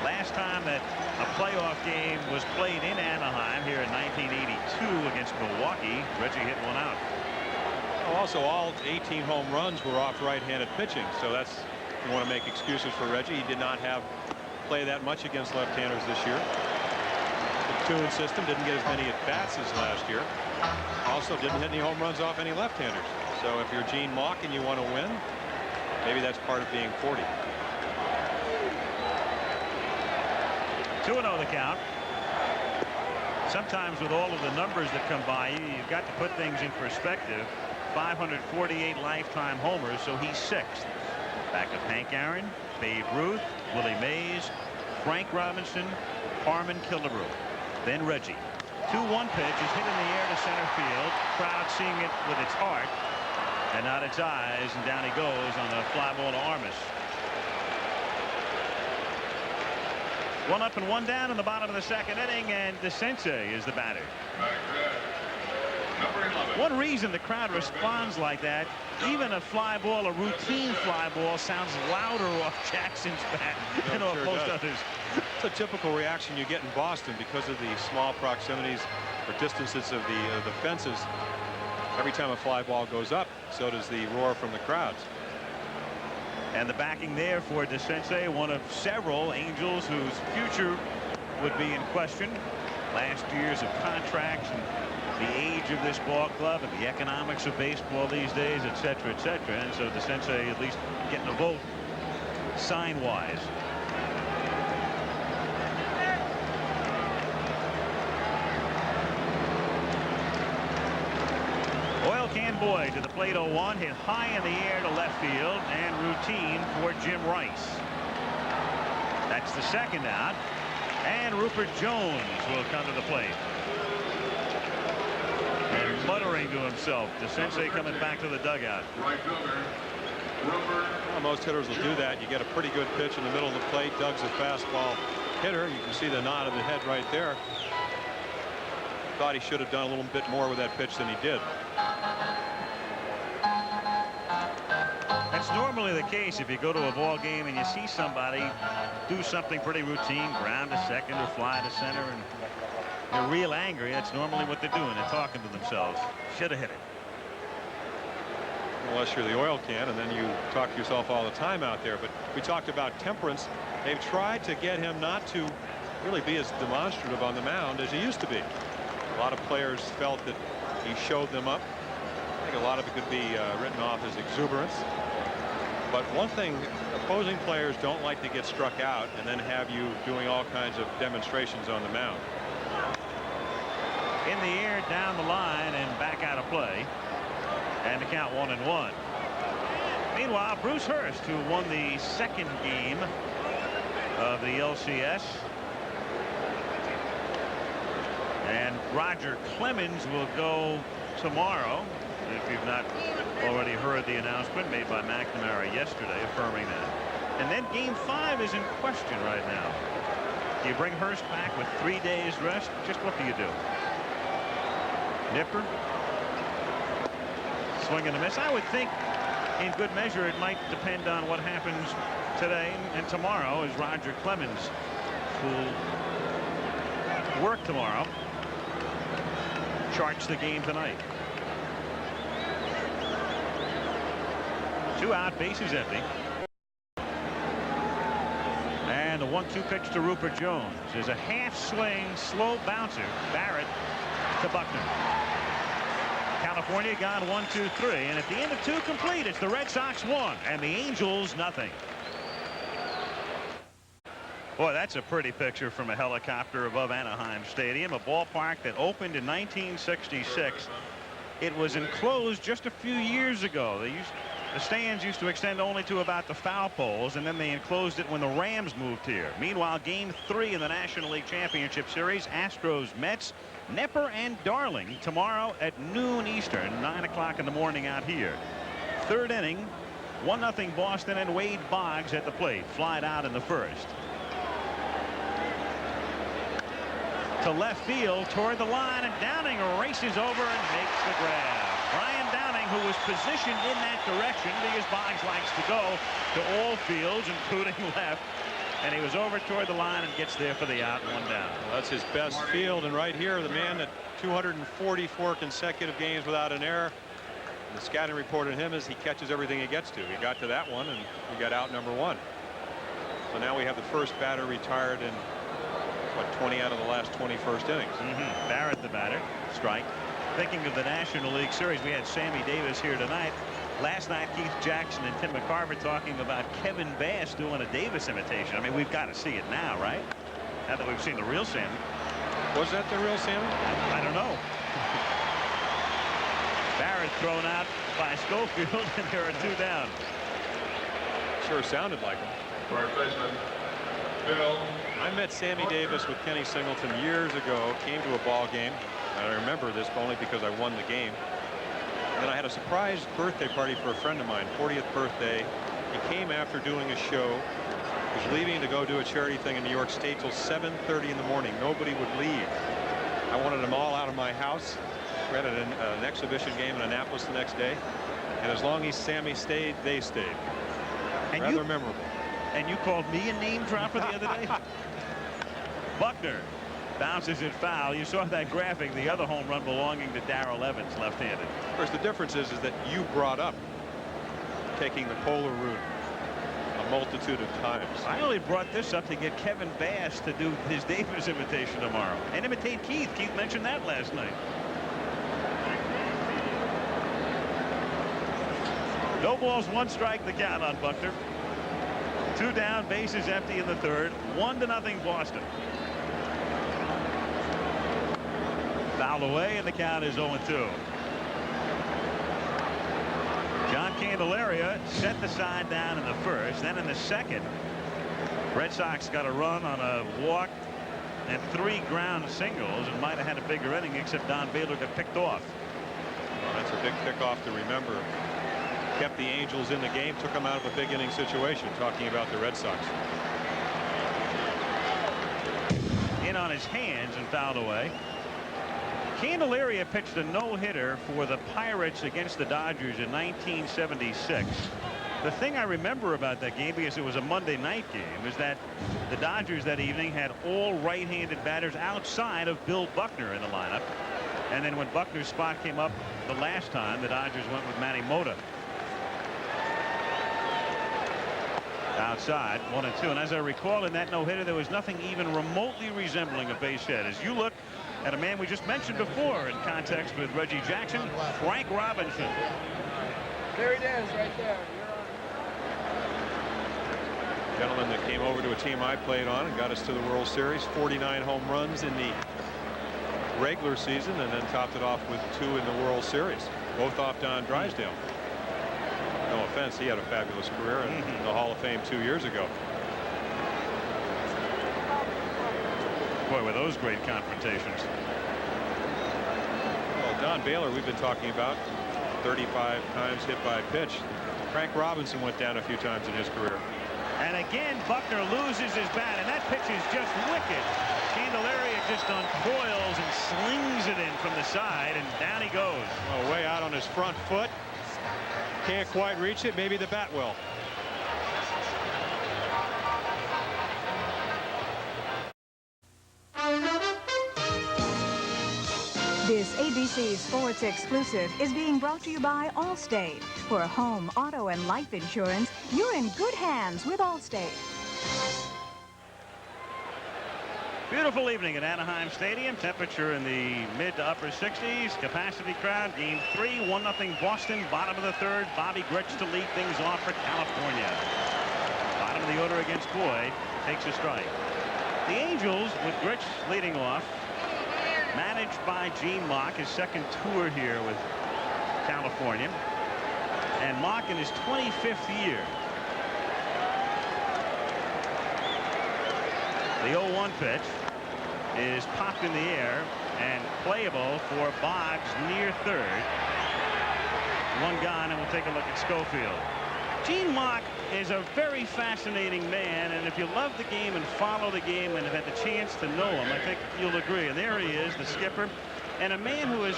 Last time that a playoff game was played in Anaheim here in 1982 against Milwaukee, Reggie hit 1 out. Also, all 18 home runs were off right-handed pitching. So that's, you want to make excuses for Reggie. He did not play that much against left-handers this year. The tune system didn't get as many at-bats as last year. Also didn't hit any home runs off any left-handers. So if you're Gene Mauch and you want to win, maybe that's part of being 40. 2-0 the count. Sometimes with all of the numbers that come by you, you've got to put things in perspective. 548 lifetime homers, so he's 6th. Back of Hank Aaron, Babe Ruth, Willie Mays, Frank Robinson, Harmon Killebrew. Then Reggie. 2-1 pitch is hit in the air to center field. Crowd seeing it with its heart and not its eyes, and down he goes on a fly ball to Armas. 1 up and 1 down in the bottom of the 2nd inning, and DeCinces is the batter. One reason the crowd responds like that, even a fly ball, a routine fly ball, sounds louder off Jackson's bat than off most others. It's a typical reaction you get in Boston because of the small proximities or distances of the fences. Every time a fly ball goes up, so does the roar from the crowds. And the backing there for DeCinces, one of several Angels whose future would be in question. Last years of contracts and the age of this ball club and the economics of baseball these days, etc., etc. And so DeCinces at least getting a vote sign-wise. Oil Can Boyd to the plate. 0-1, hit high in the air to left field, and routine for Jim Rice. That's the 2nd out, and Rupert Jones will come to the plate. And muttering to himself, DeCinces coming back to the dugout. Well, most hitters will do that. You get a pretty good pitch in the middle of the plate. Doug's a fastball hitter. You can see the nod of the head right there. Thought he should have done a little bit more with that pitch than he did. That's normally the case if you go to a ball game and you see somebody do something pretty routine, ground to second or fly to center, and they're real angry. That's normally what they're doing. They're talking to themselves. Should have hit it. Unless you're the Oil Can, and then you talk to yourself all the time out there. But we talked about temperance. They've tried to get him not to really be as demonstrative on the mound as he used to be. A lot of players felt that he showed them up. I think a lot of it could be written off as exuberance. But one thing, opposing players don't like to get struck out and then have you doing all kinds of demonstrations on the mound. In the air, down the line, and back out of play. And the count 1-1. Meanwhile, Bruce Hurst, who won the 2nd game of the LCS, and Roger Clemens will go tomorrow, if you've not already heard the announcement made by McNamara yesterday affirming that. And then game 5 is in question right now. Do you bring Hurst back with 3 days rest? Just what do you do? Nipper? Swing and a miss. I would think in good measure it might depend on what happens today and tomorrow, as Roger Clemens will work tomorrow. Charts the game tonight. 2 out, bases empty. And the 1-2 pitch to Rupert Jones is a half swing, slow bouncer. Barrett to Buckner. California gone 1-2-3, and at the end of 2 complete, it's the Red Sox 1 and the Angels nothing. Boy, that's a pretty picture from a helicopter above Anaheim Stadium, a ballpark that opened in 1966. It was enclosed just a few years ago. The stands used to extend only to about the foul poles, and then they enclosed it when the Rams moved here. Meanwhile, game 3 in the National League Championship Series, Astros Mets, Nepper and Darling tomorrow at noon Eastern, 9 o'clock in the morning out here. 3rd inning, 1-0 Boston, and Wade Boggs at the plate. Flied out in the 1st. To left field toward the line, and Downing races over and makes the grab. Brian Downing, who was positioned in that direction because Boggs likes to go to all fields, including left. And he was over toward the line and gets there for the out, 1 down. Well, that's his best field, and right here, the man that 244 consecutive games without an error. The scouting report on him is he catches everything he gets to. He got to that one, and he got out number 1. So now we have the first batter retired in, what, 20 out of the last 21st innings. Barrett, the batter, strike. Thinking of the National League Series, we had Sammy Davis here tonight. Last night, Keith Jackson and Tim McCarver talking about Kevin Bass doing a Davis imitation. I mean, we've got to see it now, right? Now that we've seen the real Sammy. Was that the real Sammy? I don't know. Barrett thrown out by Schofield, and there are 2 down. Sure sounded like him. First baseman, Bill. I met Sammy Davis with Kenny Singleton years ago, came to a ball game. And I remember this only because I won the game. And then I had a surprise birthday party for a friend of mine, 40th birthday. He came after doing a show. He was leaving to go do a charity thing in New York State till 7:30 in the morning. Nobody would leave. I wanted them all out of my house. We had an exhibition game in Annapolis the next day. And as long as Sammy stayed, they stayed. And rather memorable. And you called me a name dropper the other day? Buckner bounces it foul. You saw that graphic, the other home run belonging to Darrell Evans, left-handed. Of course, the difference is that you brought up taking the polar route a multitude of times. I only brought this up to get Kevin Bass to do his Davis imitation tomorrow and imitate Keith. Keith mentioned that last night. No balls, 1 strike, the count on Buckner. 2 down, bases empty in the 3rd. 1-0 Boston. Fouled away, and the count is 0-2. John Candelaria set the side down in the 1st. Then in the 2nd, Red Sox got a run on a walk and 3 ground singles and might have had a bigger inning, except Don Baylor got picked off. Well, that's a big pickoff to remember. Kept the Angels in the game, took them out of a big inning situation, talking about the Red Sox. In on his hands and fouled away. Candelaria pitched a no-hitter for the Pirates against the Dodgers in 1976. The thing I remember about that game, because it was a Monday night game, is that the Dodgers that evening had all right-handed batters outside of Bill Buckner in the lineup. And then when Buckner's spot came up the last time, the Dodgers went with Manny Mota. Outside, 1-2. And as I recall, in that no-hitter, there was nothing even remotely resembling a base hit. As you look at a man we just mentioned before in context with Reggie Jackson, Frank Robinson. There he is, right there. Gentleman that came over to a team I played on and got us to the World Series. 49 home runs in the regular season, and then topped it off with 2 in the World Series, both off Don Drysdale. No offense, he had a fabulous career in the Hall of Fame 2 years ago. Boy, were those great confrontations. Well, Don Baylor, we've been talking about 35 times hit by pitch. Frank Robinson went down a few times in his career. And again, Buckner loses his bat, and that pitch is just wicked. Candelaria just uncoils and slings it in from the side, and down he goes. Oh, way out on his front foot. Can't quite reach it. Maybe the bat will. This ABC Sports exclusive is being brought to you by Allstate. For home, auto, and life insurance, you're in good hands with Allstate. Beautiful evening at Anaheim Stadium. Temperature in the mid to upper 60s. Capacity crowd. Game 3, 1-0 Boston. Bottom of the 3rd. Bobby Grich to lead things off for California. Bottom of the order against Boyd. Takes a strike. The Angels, with Grich leading off, managed by Gene Mock, his 2nd tour here with California. And Mock in his 25th year. The 0-1 pitch is popped in the air and playable for Boggs near 3rd. 1 gone, and we'll take a look at Schofield. Gene Mock is a very fascinating man, and if you love the game and follow the game and have had the chance to know him, I think you'll agree. And there he is, the skipper, and a man who has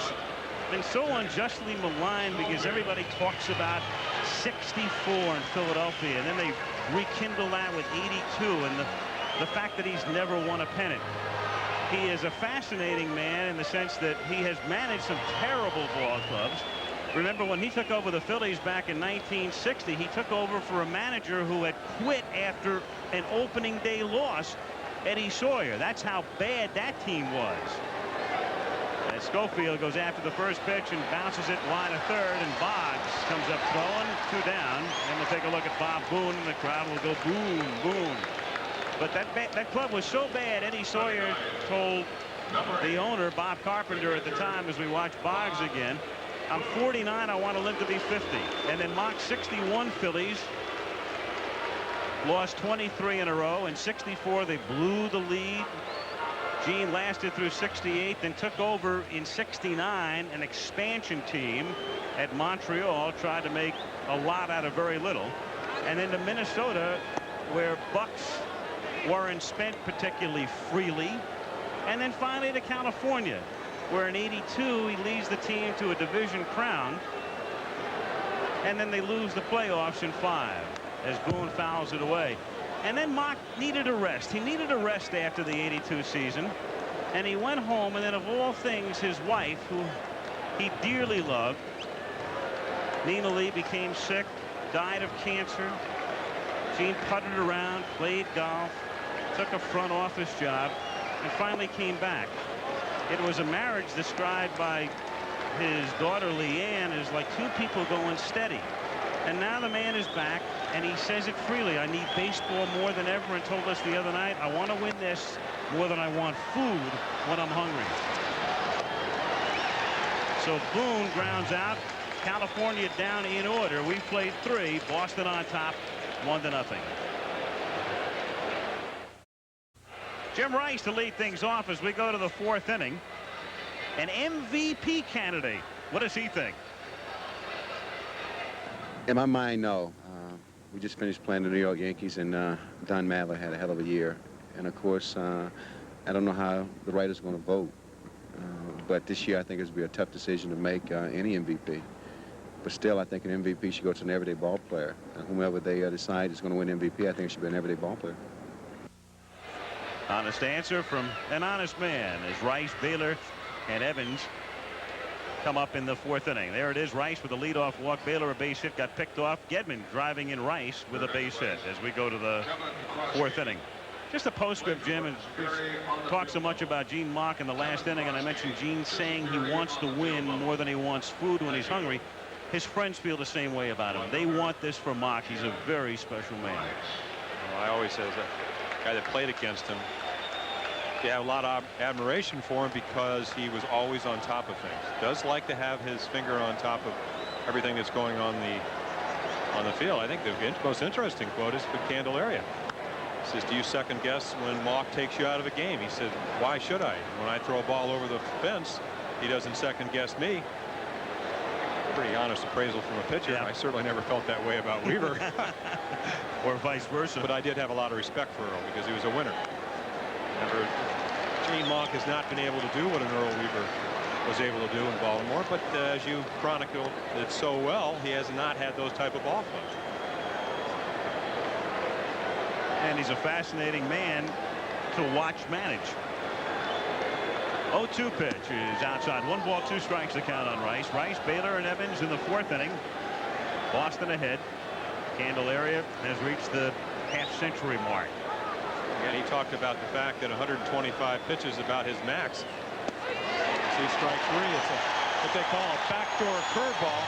been so unjustly maligned because everybody talks about 64 in Philadelphia, and then they rekindle that with 82 and the fact that he's never won a pennant. He is a fascinating man in the sense that he has managed some terrible ball clubs. Remember when he took over the Phillies back in 1960, he took over for a manager who had quit after an opening day loss, Eddie Sawyer. That's how bad that team was. As Schofield goes after the first pitch and bounces it wide of 3rd, and Boggs comes up throwing, 2 down. And we'll take a look at Bob Boone, and the crowd will go boom, boom. But that club was so bad, Eddie Sawyer told the owner, Bob Carpenter, at the time, as we watched Boggs again, I'm 49, I want to live to be 50. And then Mock's 61 Phillies lost 23 in a row. In 64, they blew the lead. Gene lasted through 68, then took over in 69. An expansion team at Montreal tried to make a lot out of very little. And then to Minnesota, where bucks weren't spent particularly freely. And then finally to California, where in 82 he leads the team to a division crown. And then they lose the playoffs in 5 as Boone fouls it away. And then Mock needed a rest. He needed a rest after the 82 season. And he went home, and then of all things, his wife, who he dearly loved, Nina Lee, became sick, died of cancer. Gene putted around, played golf, took a front office job, and finally came back. It was a marriage described by his daughter Leanne as like two people going steady. And now the man is back, and he says it freely. I need baseball more than ever, and told us the other night, I want to win this more than I want food when I'm hungry. So Boone grounds out. California down in order. We played 3. Boston on top, 1-0. Jim Rice to lead things off as we go to the 4th inning. An MVP candidate. What does he think? In my mind, no. We just finished playing the New York Yankees, and Don Mather had a hell of a year. And of course, I don't know how the writers are going to vote. But this year, I think it's going to be a tough decision to make any MVP. But still, I think an MVP should go to an everyday ball player. And whomever they decide is going to win MVP, I think it should be an everyday ball player. Honest answer from an honest man as Rice, Baylor, and Evans come up in the 4th inning. There it is. Rice with a leadoff walk. Baylor a base hit, got picked off. Gedman driving in Rice with a base hit as we go to the 4th inning. Just a postscript, Jim, and talked so much about Gene Mock in the last inning, and I mentioned Gene saying he wants to win more than he wants food when he's hungry. His friends feel the same way about him. They want this for Mock. He's a very special man. Well, I always say that guy that played against him, you have a lot of admiration for him because he was always on top of things. Does like to have his finger on top of everything that's going on the field. I think the most interesting quote is for Candelaria. He says, do you second guess when Mock takes you out of a game? He said, why should I? When I throw a ball over the fence, he doesn't second guess me. Pretty honest appraisal from a pitcher. Yeah. I certainly never felt that way about Weaver. Or vice versa. But I did have a lot of respect for Earl because he was a winner. Gene Mock has not been able to do what an Earl Weaver was able to do in Baltimore, but as you chronicled it so well, he has not had those type of ball clubs. And he's a fascinating man to watch manage. 0-2 pitch is outside. 1 ball, 2 strikes to count on Rice. Rice, Baylor, and Evans in the 4th inning. Boston ahead. Candelaria has reached the half-century mark. And he talked about the fact that 125 pitches about his max. See strike 3. It's what they call a backdoor curveball.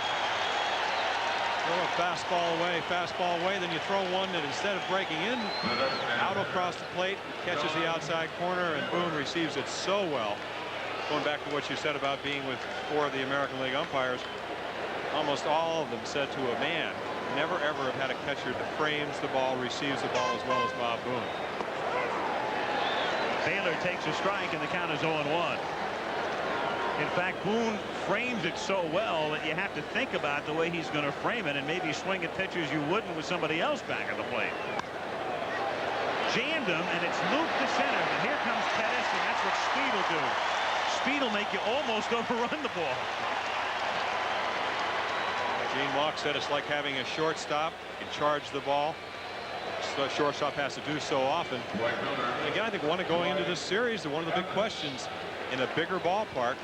Throw a fastball away, then you throw one that instead of breaking in, out across the plate, catches the outside corner, and Boone receives it so well. Going back to what you said about being with 4 of the American League umpires, almost all of them said to a man, never ever have had a catcher that frames the ball, receives the ball as well as Bob Boone. Baylor takes a strike, and the count is 0-1. In fact, Boone frames it so well that you have to think about the way he's going to frame it and maybe swing at pitches you wouldn't with somebody else back at the plate. Jammed him, and it's looped to center. And here comes Pettis, and that's what speed will do. Speed will make you almost overrun the ball. Gene Mock said it's like having a shortstop. You can charge the ball. So shortstop has to do so often. Again, I think one of going into this series, one of the big questions in a bigger ballpark.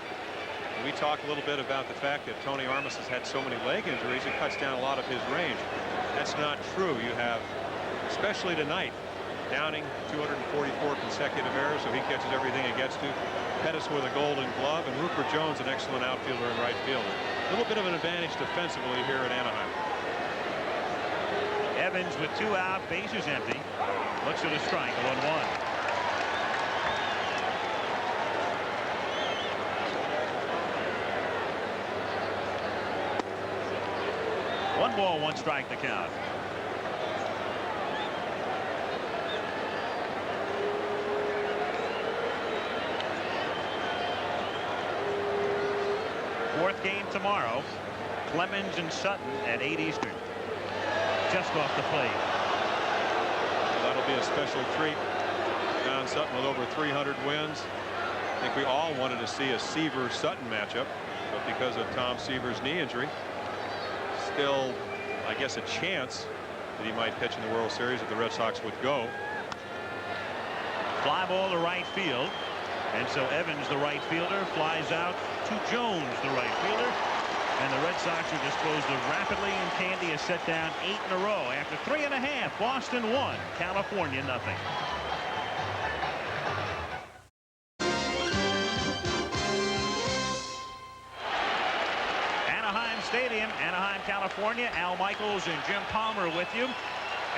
We talk a little bit about the fact that Tony Armas has had so many leg injuries, it cuts down a lot of his range. That's not true. You have, especially tonight, Downing 244 consecutive errors, so he catches everything he gets to. Pettis with a Golden Glove, and Rupert Jones, an excellent outfielder in right field. A little bit of an advantage defensively here at Anaheim. Evans with 2 out, bases empty. Looks at a strike, 1-1. One ball, 1 strike the count. Fourth game tomorrow. Clemens and Sutton at 8 Eastern. Just off the plate. That'll be a special treat. Don Sutton with over 300 wins. I think we all wanted to see a Seaver-Sutton matchup, but because of Tom Seaver's knee injury, still, I guess, a chance that he might pitch in the World Series if the Red Sox would go. Fly ball to right field. And so Evans, the right fielder, flies out to Jones, the right fielder. And the Red Sox are disposed of rapidly, and Candy is set down 8 in a row. After 3.5, Boston 1, California nothing. Anaheim Stadium, Anaheim, California. Al Michaels and Jim Palmer with you.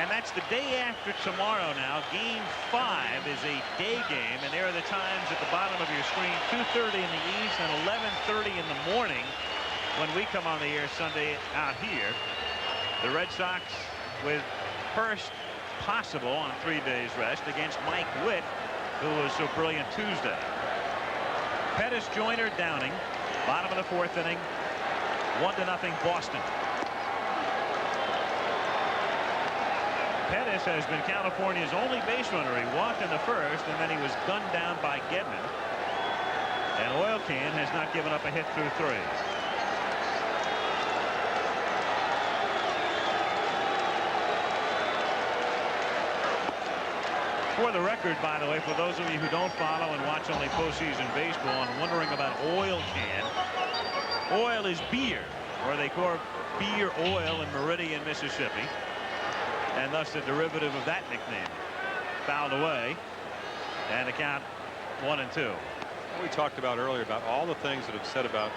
And that's the day after tomorrow now. Game 5 is a day game, and there are the times at the bottom of your screen, 2:30 in the east and 11:30 in the morning when we come on the air Sunday out here. The Red Sox with first possible on 3 days rest against Mike Witt, who was so brilliant Tuesday. Pettis, Joyner, Downing, bottom of the 4th inning, 1-0 Boston. Pettis has been California's only base runner. He walked in the 1st, and then he was gunned down by Gedman. And Oil Can has not given up a hit through 3. For the record, by the way, for those of you who don't follow and watch only postseason baseball and wondering about Oil Can, oil is beer, or they call beer oil in Meridian, Mississippi. And thus the derivative of that nickname. Fouled away, and the count 1-2. We talked about earlier about all the things that have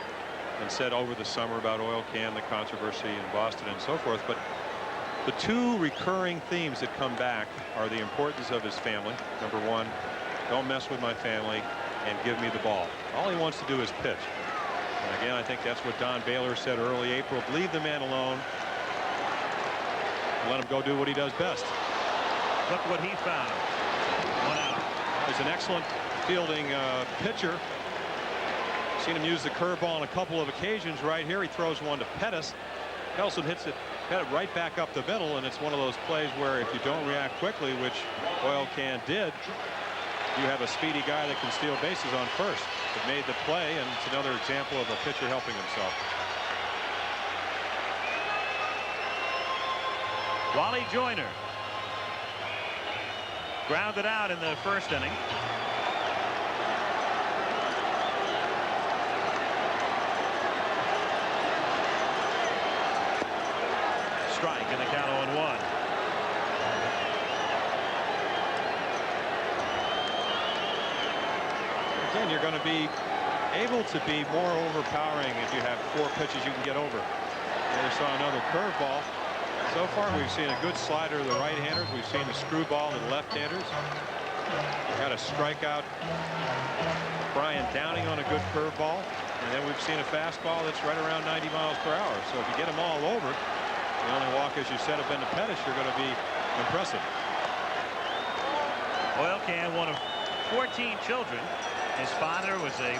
been said over the summer about Oil Can, the controversy in Boston and so forth, but the 2 recurring themes that come back are the importance of his family. Number 1, don't mess with my family and give me the ball. All he wants to do is pitch. And again, I think that's what Don Baylor said early April. Leave the man alone. Let him go do what he does best. Look what he found. 1 out. He's an excellent fielding pitcher. Seen him use the curveball on a couple of occasions. Right here, he throws one to Pettis. Kelson hits it right back up the middle, and it's one of those plays where if you don't react quickly, which Oil Can did, you have a speedy guy that can steal bases on first. It made the play, and it's another example of a pitcher helping himself. Wally Joyner grounded out in the 1st inning. Strike, and the count 0-1. Again, you're going to be able to be more overpowering if you have 4 pitches you can get over. There we saw another curveball. So far, we've seen a good slider to the right-handers. We've seen the screwball to the left-handers. Got a strikeout. Brian Downing on a good curveball. And then we've seen a fastball that's right around 90 miles per hour. So if you get them all over, the only walk, as you said, have been to Pettis, you're going to be impressive. Oil Can, one of 14 children. His father was a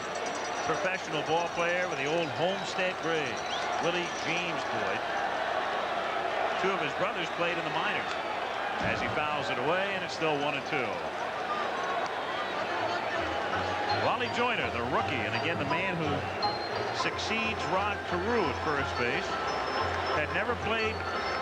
professional ball player with the old Homestead Braves. Willie James Boyd. 2 of his brothers played in the minors. As he fouls it away, and it's still 1-2. Wally Joyner, the rookie, and again the man who succeeds Rod Carew at first base, had never played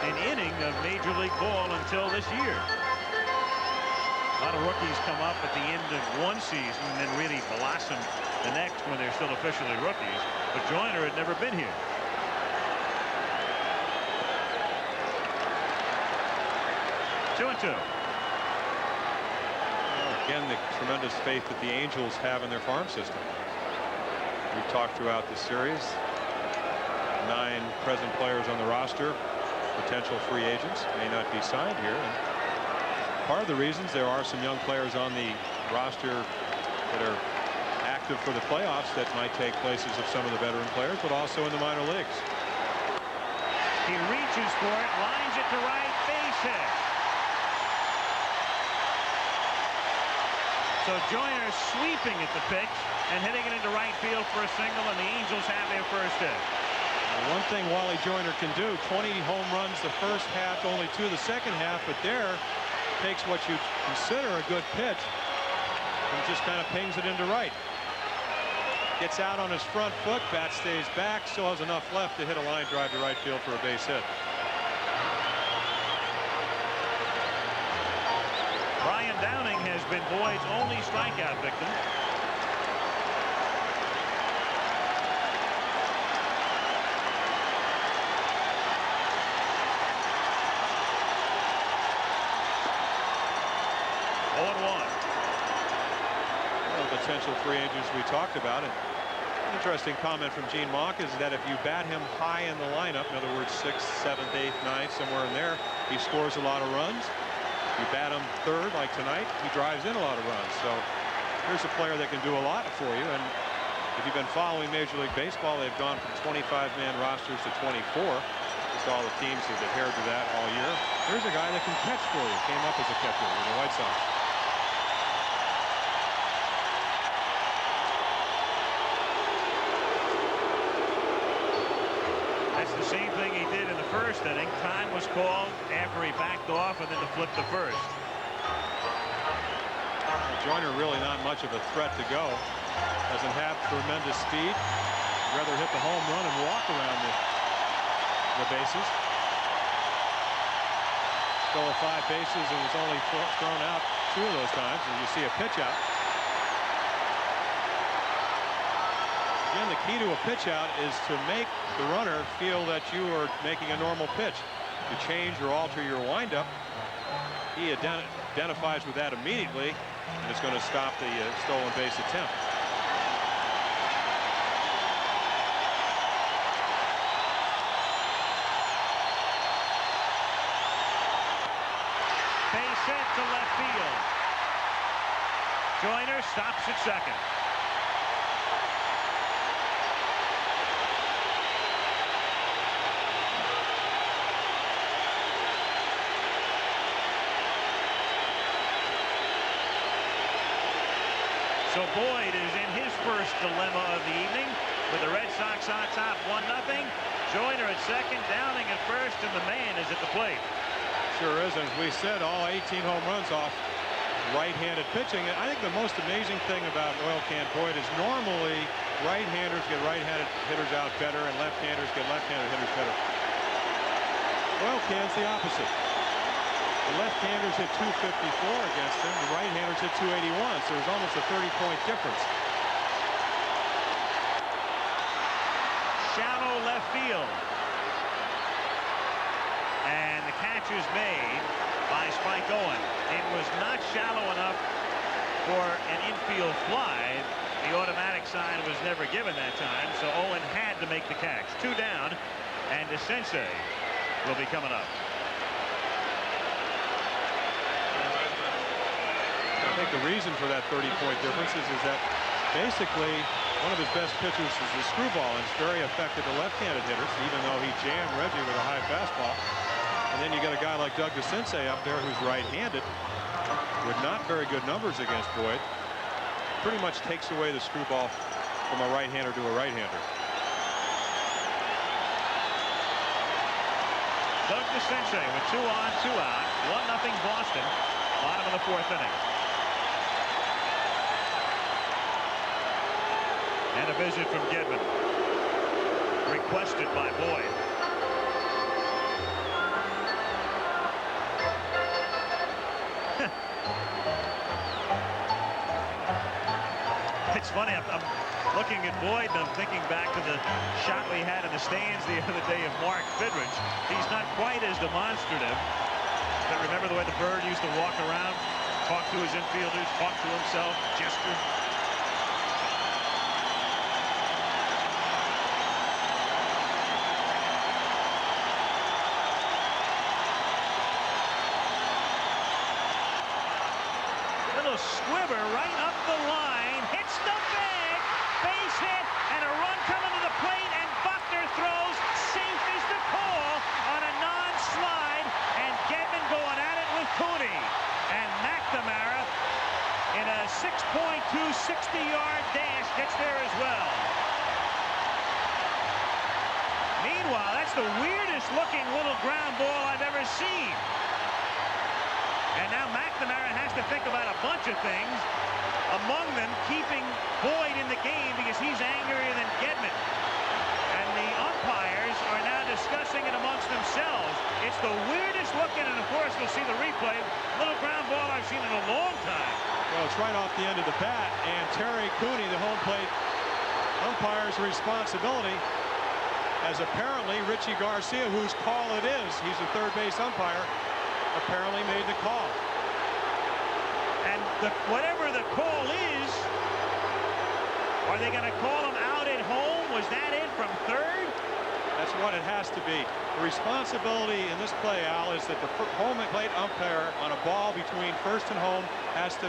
an inning of Major League ball until this year. A lot of rookies come up at the end of one season and then really blossom the next when they're still officially rookies. But Joyner had never been here. Well, again, the tremendous faith that the Angels have in their farm system. We've talked throughout the series. 9 present players on the roster. potential free agents may not be signed here. And part of the reasons there are some young players on the roster that are active for the playoffs that might take places of some of the veteran players, but also in the minor leagues. He reaches for it, lines it to right, base hit. So Joyner sweeping at the pitch and hitting it into right field for a single, and the Angels have their first hit. One thing Wally Joyner can do, 20 home runs the first half, only 2 the second half, but there takes what you consider a good pitch and just kind of pings it into right. Gets out on his front foot, bat stays back, still has enough left to hit a line drive to right field for a base hit. Brian Downing has been Boyd's only strikeout victim. Potential free agents we talked about. And an interesting comment from Gene Mauch is that if you bat him high in the lineup, in other words 6th, 7th, 8th, 9th, somewhere in there, he scores a lot of runs. You bat him 3rd like tonight, he drives in a lot of runs. So here's a player that can do a lot for you. And if you've been following Major League Baseball, they've gone from 25-man rosters to 24. Just all the teams have adhered to that all year. Here's a guy that can catch for you. Came up as a catcher with the White Sox. Same thing he did in the first inning. Time was called after he backed off and then to flip the first. Joyner really not much of a threat to go. Doesn't have tremendous speed. Rather hit the home run and walk around the bases. Stole 5 bases and was only thrown out 2 of those times. And you see a pitch out. Again, the key to a pitch out is to make the runner feel that you are making a normal pitch. To change or alter your windup, he identifies with that immediately, and it's going to stop the stolen base attempt. Base hit to left field. Joyner stops at second. So Boyd is in his first dilemma of the evening with the Red Sox on top 1-0. Joyner at second, Downing at first, and the man is at the plate. Sure is, and as we said, all 18 home runs off right-handed pitching. And I think the most amazing thing about Oil Can Boyd is normally right-handers get right-handed hitters out better and left-handers get left-handed hitters better. Oil Can's the opposite. The left-handers hit 254 against him. The right-handers hit 281. So there's almost a 30-point difference. Shallow left field. And the catch is made by Spike Owen. It was not shallow enough for an infield fly. The automatic sign was never given that time, so Owen had to make the catch. 2 down, and DeSensei will be coming up. I think the reason for that 30-point difference is that basically one of his best pitchers is the screwball, and it's very effective to left-handed hitters, even though he jammed Reggie with a high fastball. And then you got a guy like Doug DeSensei up there who's right-handed with not very good numbers against Boyd. Pretty much takes away the screwball from a right-hander to a right-hander. Doug DeSensei with 2 on, 2 out. 1-0 Boston. Bottom of the 4th inning. And a visit from Gedman. Requested by Boyd. It's funny, I'm looking at Boyd and I'm thinking back to the shot we had in the stands the other day of Mark Fidrich. He's not quite as demonstrative. But remember the way the Bird used to walk around, talk to his infielders, talk to himself, gesture? 60-yard dash gets there as well. Meanwhile, that's the weirdest looking little ground ball I've ever seen. And now McNamara has to think about a bunch of things, among them keeping Boyd in the game because he's angrier than Gedman. And the umpires are now discussing it amongst themselves. It's the weirdest looking, and of course we'll see the replay. Little ground ball I've seen in a long time. Well, it's right off the end of the bat, and Terry Cooney, the home plate umpire's responsibility, as apparently Richie Garcia, whose call it is, he's the third base umpire, apparently made the call. And whatever the call is, are they going to call him out at home? Was that it from third? That's what it has to be. The responsibility in this play, Al, is that the home plate umpire on a ball between first and home has to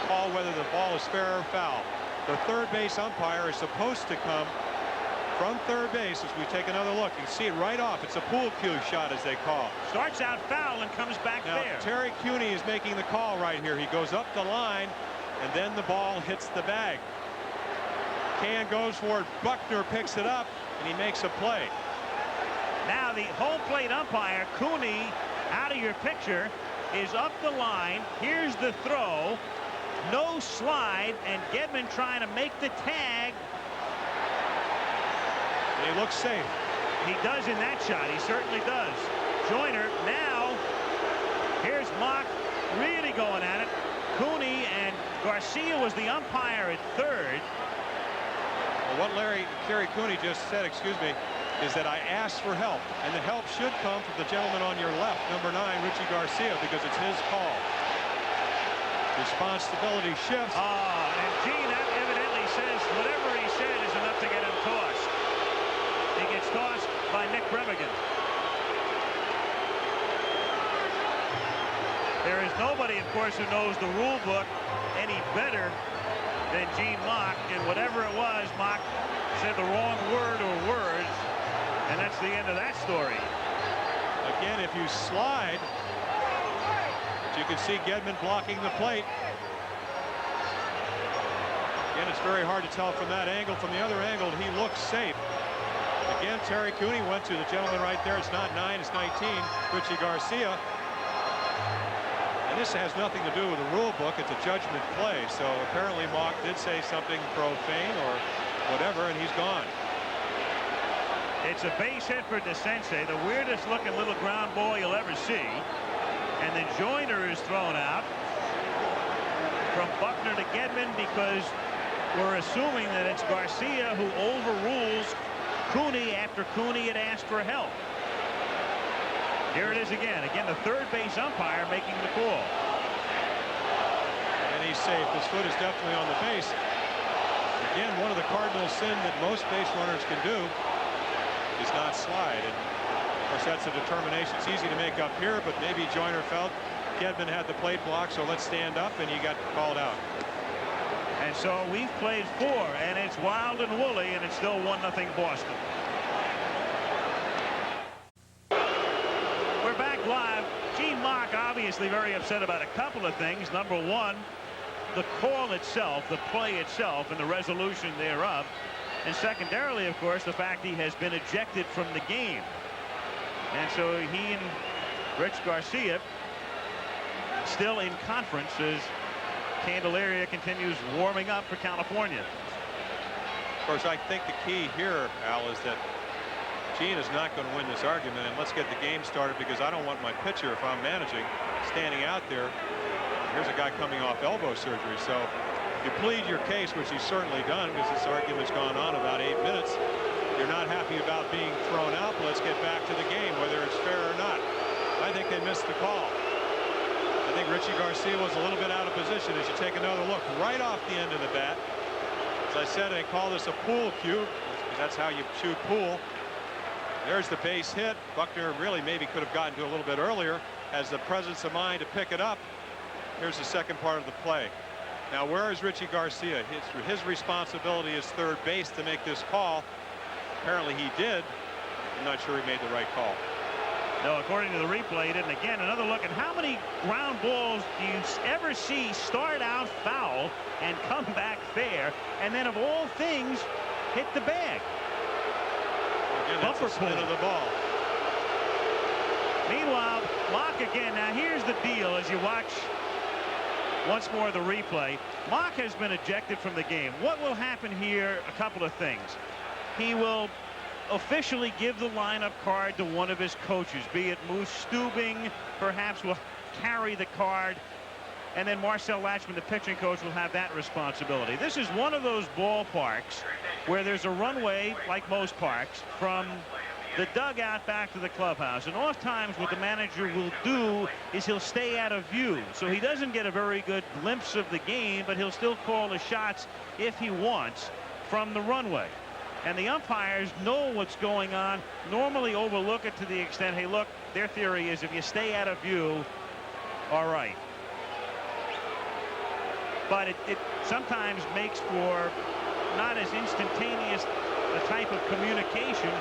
call whether the ball is fair or foul. The third base umpire is supposed to come from third base. As we take another look, you can see it right off. It's a pool cue shot, as they call. Starts out foul and comes back now, there. Terry Cooney is making the call right here. He goes up the line, and then the ball hits the bag. Can goes for it. Buckner picks it up, and he makes a play. Now the home plate umpire, Cooney, out of your picture, is up the line. Here's the throw. No slide, and Gedman trying to make the tag. He looks safe. He does in that shot. He certainly does. Joyner now. Here's Mock really going at it. Cooney and Garcia was the umpire at third. Well, what Terry Cooney just said, excuse me, is that I asked for help, and the help should come from the gentleman on your left, number 9, Richie Garcia, because it's his call. Responsibility shifts. And Gene evidently says whatever he said is enough to get him tossed. He gets tossed by Nick Bremigan. There is nobody, of course, who knows the rule book any better than Gene Mock, and whatever it was, Mock said the wrong word or words, and that's the end of that story. Again, if you slide, you can see Gedman blocking the plate. Again, it's very hard to tell from that angle. From the other angle, he looks safe. Again, Terry Cooney went to the gentleman right there. It's not 9, it's 19, Richie Garcia. And this has nothing to do with the rule book. It's a judgment play. So apparently Mock did say something profane or whatever, and he's gone. It's a base hit for DeSensei, the weirdest looking little ground ball you'll ever see. And then Joyner is thrown out from Buckner to Gedman because we're assuming that it's Garcia who overrules Cooney after Cooney had asked for help. Here it is again. Again, the third base umpire making the call. And he's safe. His foot is definitely on the base. Again, one of the cardinal sin that most base runners can do is not slide. And of course, that's a determination. It's easy to make up here, but maybe Joyner felt Gedman had the plate block, so let's stand up, and he got called out. And so we've played 4, and it's wild and woolly, and it's still 1-0 Boston. We're back live. Gene Mock obviously very upset about a couple of things. Number one, the call itself, the play itself, and the resolution thereof. And secondarily, of course, the fact he has been ejected from the game. And so he and Rich Garcia still in conference as Candelaria continues warming up for California. Of course, I think the key here, Al, is that Gene is not going to win this argument, and let's get the game started, because I don't want my pitcher, if I'm managing, standing out there. Here's a guy coming off elbow surgery. So you plead your case, which he's certainly done, because this argument's gone on about 8 minutes. You're not happy about being thrown out, but let's get back to the game, whether it's fair or not. I think they missed the call. I think Richie Garcia was a little bit out of position. As you take another look right off the end of the bat, as I said, they call this a pool cue, because that's how you shoot pool. There's the base hit. Buckner really maybe could have gotten to a little bit earlier, has the presence of mind to pick it up. Here's the second part of the play. Now, where is Richie Garcia? His responsibility is third base to make this call. Apparently he did. I'm not sure he made the right call. No, according to the replay, and again, another look at how many ground balls do you ever see start out foul and come back fair, and then of all things, hit the bag. Again, that's a spin of the ball. Meanwhile, Mock again. Now here's the deal as you watch once more the replay. Mock has been ejected from the game. What will happen here? A couple of things. He will officially give the lineup card to one of his coaches, be it Moose Stubing, perhaps will carry the card, and then Marcel Latchman, the pitching coach, will have that responsibility. This is one of those ballparks where there's a runway, like most parks, from the dugout back to the clubhouse, and oftentimes what the manager will do is he'll stay out of view, so he doesn't get a very good glimpse of the game, but he'll still call the shots if he wants from the runway. And the umpires know what's going on, normally overlook it to the extent, hey, look, their theory is if you stay out of view, all right. But it sometimes makes for not as instantaneous a type of communication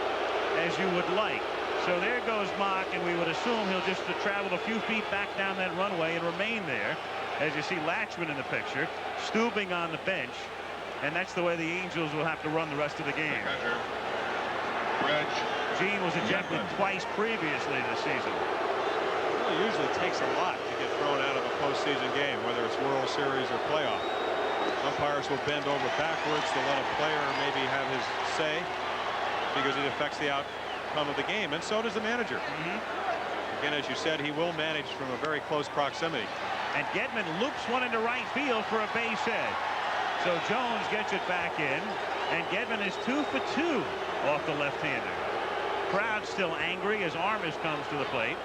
as you would like. So there goes Mock, and we would assume he'll just travel a few feet back down that runway and remain there. As you see Latchman in the picture, Stubing on the bench. And that's the way the Angels will have to run the rest of the game. Gene was ejected twice previously this season. Well, it usually takes a lot to get thrown out of a postseason game, whether it's World Series or playoff. Umpires will bend over backwards to let a player maybe have his say because it affects the outcome of the game, and so does the manager. Again, as you said, he will manage from a very close proximity. And Gedman loops one into right field for a base hit. So Jones gets it back in, and Gedman is 2 for 2 off the left-hander. Crowd still angry as Armas comes to the plate.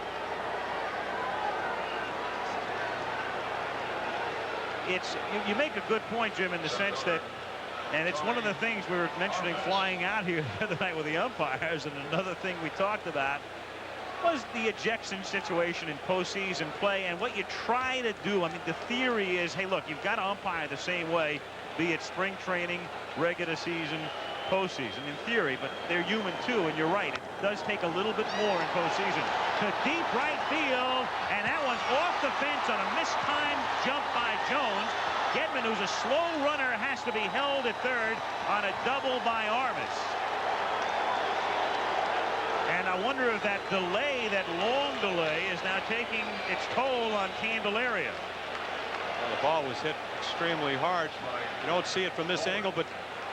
You make a good point, Jim, in the sense that, and it's one of the things we were mentioning flying out here the other night with the umpires, and another thing we talked about was the ejection situation in postseason play, and what you try to do. I mean, the theory is, hey, look, you've got to umpire the same way, be it spring training, regular season, postseason, in theory, but they're human too, and you're right, it does take a little bit more in postseason. To deep right field, and that one's off the fence on a mistimed jump by Jones. Gedman, who's a slow runner, has to be held at third on a double by Armas. And I wonder if that delay, that long delay, is now taking its toll on Candelaria. Well, the ball was hit extremely hard. You don't see it from this angle, but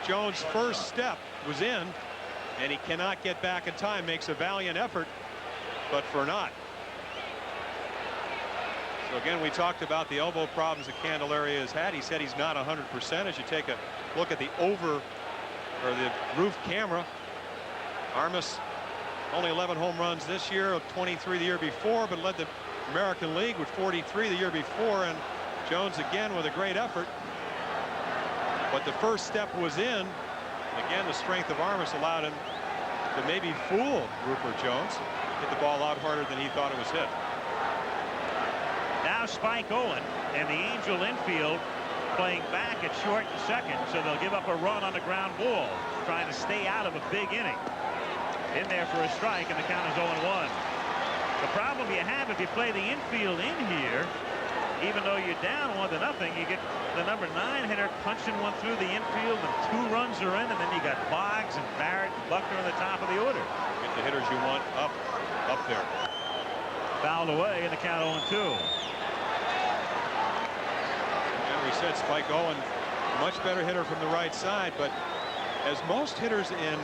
Jones' first step was in, and he cannot get back in time. Makes a valiant effort, but for naught. So again, we talked about the elbow problems that Candelaria has had. He said he's not 100%. As you take a look at the the roof camera, Armas only 11 home runs this year, 23 the year before, but led the American League with 43 the year before. And Jones again with a great effort, but the first step was in. Again, the strength of Armas allowed him to maybe fool Rupert Jones, hit the ball out harder than he thought it was hit. Now Spike Owen and the Angel infield playing back at short and second, so they'll give up a run on the ground ball, trying to stay out of a big inning. In there for a strike, and the count is 0-1. The problem you have if you play the infield in here, even though you're down 1-0, you get the number 9 hitter punching one through the infield, and 2 runs are in, and then you got Boggs and Barrett and Buckner on the top of the order. Get the hitters you want up there. Fouled away, and the count 0-2. And we said Spike Owen, much better hitter from the right side, but as most hitters in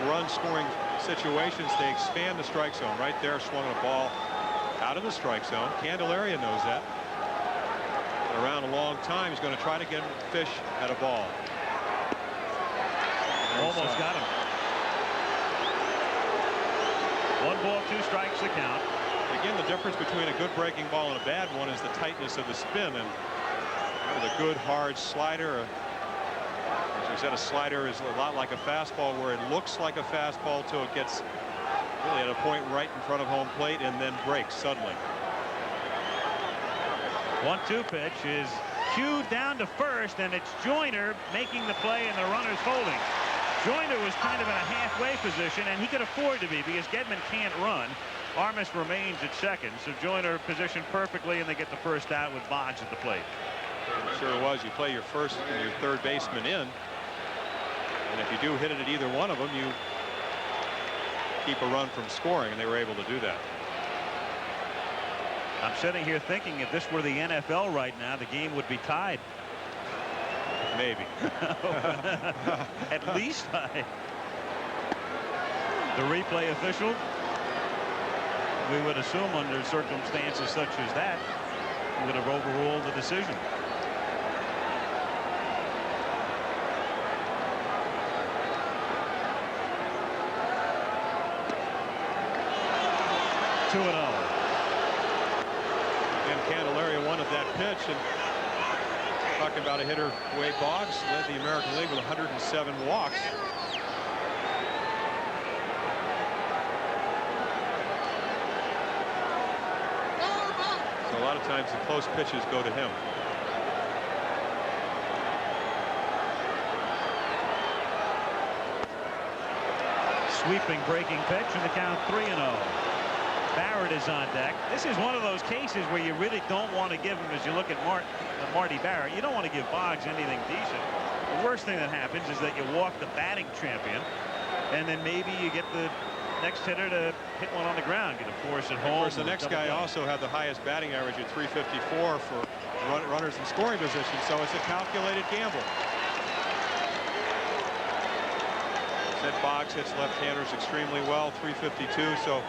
run scoring situations, they expand the strike zone. Right there, swung a ball out of the strike zone. Candelaria knows that. Been around a long time. He's going to try to get fish at a ball. Almost got him. 1 ball, 2 strikes the count. Again, the difference between a good breaking ball and a bad one is the tightness of the spin. And with a good hard slider, as we said, a slider is a lot like a fastball, where it looks like a fastball till it gets really at a point right in front of home plate and then breaks suddenly. 1-2 pitch is cued down to first, and it's Joyner making the play, and the runner's holding. Joyner was kind of in a halfway position, and he could afford to be because Gedman can't run. Armas remains at second, so Joyner positioned perfectly, and they get the first out with Boggs at the plate. Sure was. You play your first and your third baseman in, and if you do hit it at either one of them, you keep a run from scoring, and they were able to do that. I'm sitting here thinking if this were the NFL right now, the game would be tied. Maybe. At least tied. The replay official, we would assume under circumstances such as that, would have overruled the decision. And Candelaria wanted that pitch, and talking about a hitter, Wade Boggs led the American League with 107 walks. So a lot of times the close pitches go to him. Sweeping breaking pitch, and the count 3-0. Barrett is on deck. This is one of those cases where you really don't want to give him, as you look at Marty Barrett, you don't want to give Boggs anything decent. The worst thing that happens is that you walk the batting champion, and then maybe you get the next hitter to hit one on the ground, get a force at home. Of course, the next guy also had the highest batting average at 354 for runners in scoring position, so it's a calculated gamble. Said Boggs hits left-handers extremely well, 352, so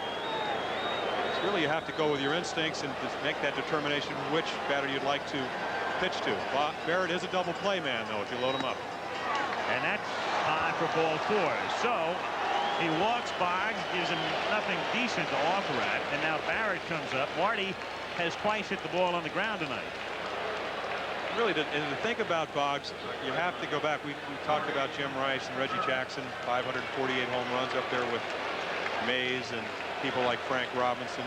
really you have to go with your instincts and just make that determination which batter you'd like to pitch to. Barrett is a double play man, though, if you load him up. And that's high for ball 4. So he walks Boggs, gives him nothing decent to offer at, and now Barrett comes up. Marty has twice hit the ball on the ground tonight. Really, to think about Boggs, you have to go back. We talked about Jim Rice and Reggie Jackson, 548 home runs up there with Mays and people like Frank Robinson.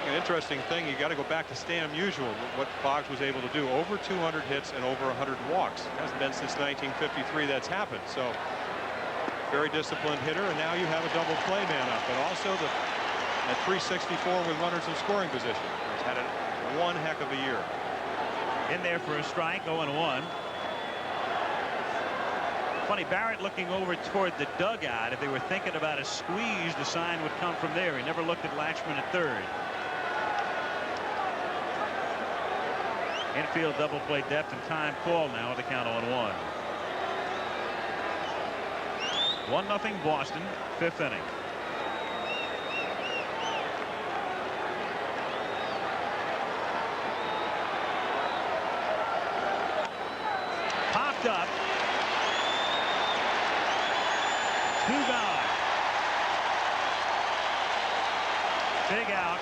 An interesting thing, you got to go back to Stan Musial, what Boggs was able to do. Over 200 hits and over 100 walks. It hasn't been since 1953 that's happened. So very disciplined hitter, and now you have a double play man up, but also at 364 with runners in scoring position. He's had one heck of a year. In there for a strike, 0-1. Funny, Barrett looking over toward the dugout. If they were thinking about a squeeze, the sign would come from there. He never looked at Latchman at third. Infield double play depth and time call now with the count 0-1. 1-0 Boston, 5th inning. Popped up. 2 gone. Big out.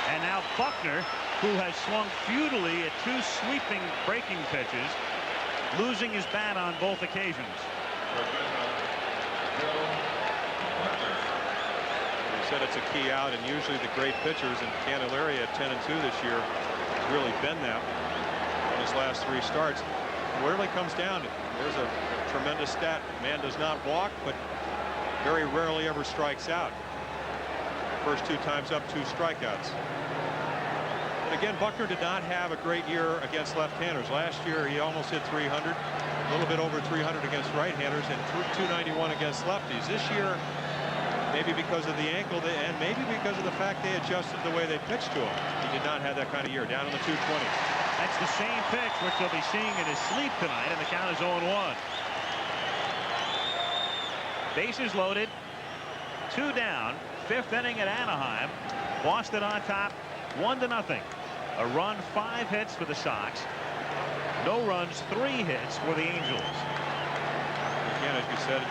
And now Buckner, who has swung futilely at 2 sweeping breaking pitches, losing his bat on both occasions. He said it's a key out, and usually the great pitchers, and Candelaria at 10-2 this year has really been that in his last 3 starts. It really comes down to, there's a tremendous stat. Man does not walk, but very rarely ever strikes out. First 2 times up, 2 strikeouts. But again, Buckner did not have a great year against left-handers. Last year he almost hit 300, a little bit over 300 against right-handers, and 291 against lefties. This year, maybe because of the ankle, and maybe because of the fact they adjusted the way they pitched to him, he did not have that kind of year. Down in the 220. That's the same pitch which he'll be seeing in his sleep tonight, and the count is 0-1. Bases loaded, 2 down, 5th inning at Anaheim. Boston on top, 1-0. A run, 5 hits for the Sox. No runs, 3 hits for the Angels. Again, as you said,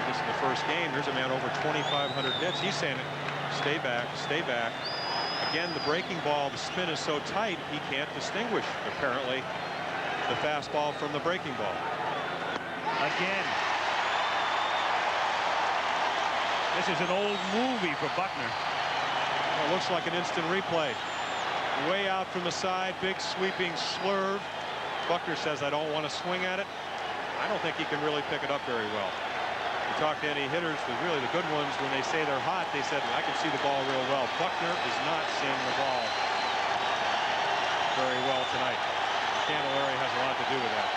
this is the first game. There's a man over 2,500 hits. He's saying, stay back, stay back. Again, the breaking ball, the spin is so tight, he can't distinguish, apparently, the fastball from the breaking ball. Again. This is an old movie for Buckner. Well, it looks like an instant replay. Way out from the side, big sweeping slurve. Buckner says, I don't want to swing at it. I don't think he can really pick it up very well. You talk to any hitters, really the good ones, when they say they're hot, they said, I can see the ball real well. Buckner is not seeing the ball very well tonight. Candelaria has a lot to do with that.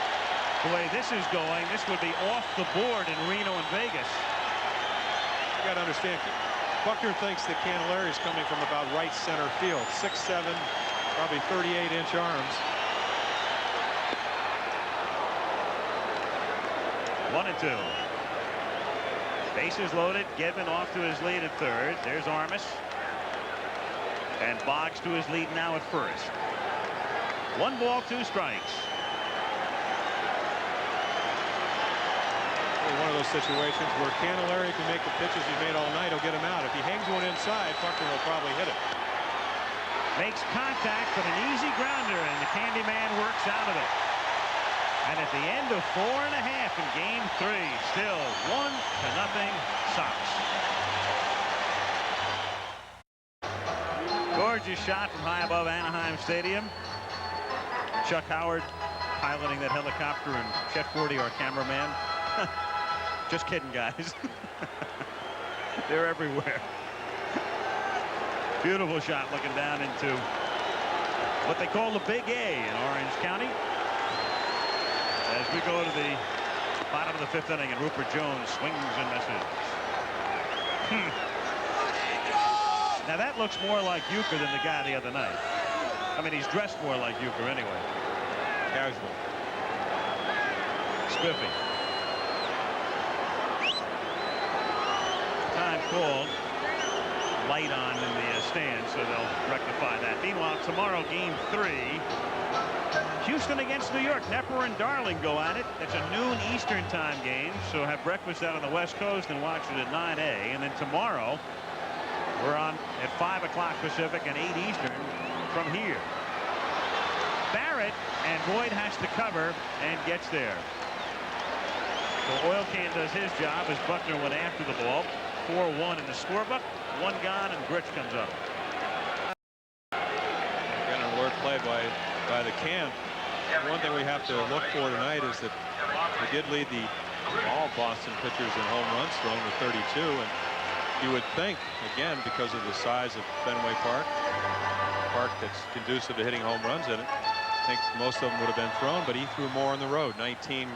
The way this is going, this would be off the board in Reno and Vegas. You got to understand, Buckner thinks that Candelaria is coming from about right center field. 6'7", probably 38-inch arms. 1-2. Bases loaded. Gedman off to his lead at third. There's Armas. And Boggs to his lead now at first. 1 ball, 2 strikes. One of those situations where Candelaria can make the pitches he's made all night. He'll get him out. If he hangs one inside, Buckner will probably hit it. Makes contact, but an easy grounder, and the Candyman works out of it. And at the end of 4.5 in Game 3, still 1-0 Sox. Gorgeous shot from high above Anaheim Stadium. Chuck Howard piloting that helicopter, and Chet Forty, our cameraman. Just kidding, guys. They're everywhere. Beautiful shot looking down into what they call the Big A in Orange County. As we go to the bottom of the 5th inning, and Rupert Jones swings and misses. Now that looks more like Euchre than the guy the other night. I mean, he's dressed more like Euchre anyway. Casual. Spiffy. Time called. Light on in the stands, so they'll rectify that. Meanwhile, tomorrow, Game 3. Houston against New York. Nepper and Darling go at it. It's a noon Eastern time game, so have breakfast out on the West Coast and watch it at 9 a. And then tomorrow, we're on at 5 o'clock Pacific and 8 Eastern from here. Barrett, and Boyd has to cover and gets there. So Oil Can does his job as Buckner went after the ball. 4-1 in the scorebook. 1 gone, and Grich comes up. Again, an alert play by the Can. One thing we have to look for tonight is that we did lead all Boston pitchers in home runs thrown with 32, and you would think, again, because of the size of Fenway Park, a park that's conducive to hitting home runs in it, I think most of them would have been thrown, but he threw more on the road, 19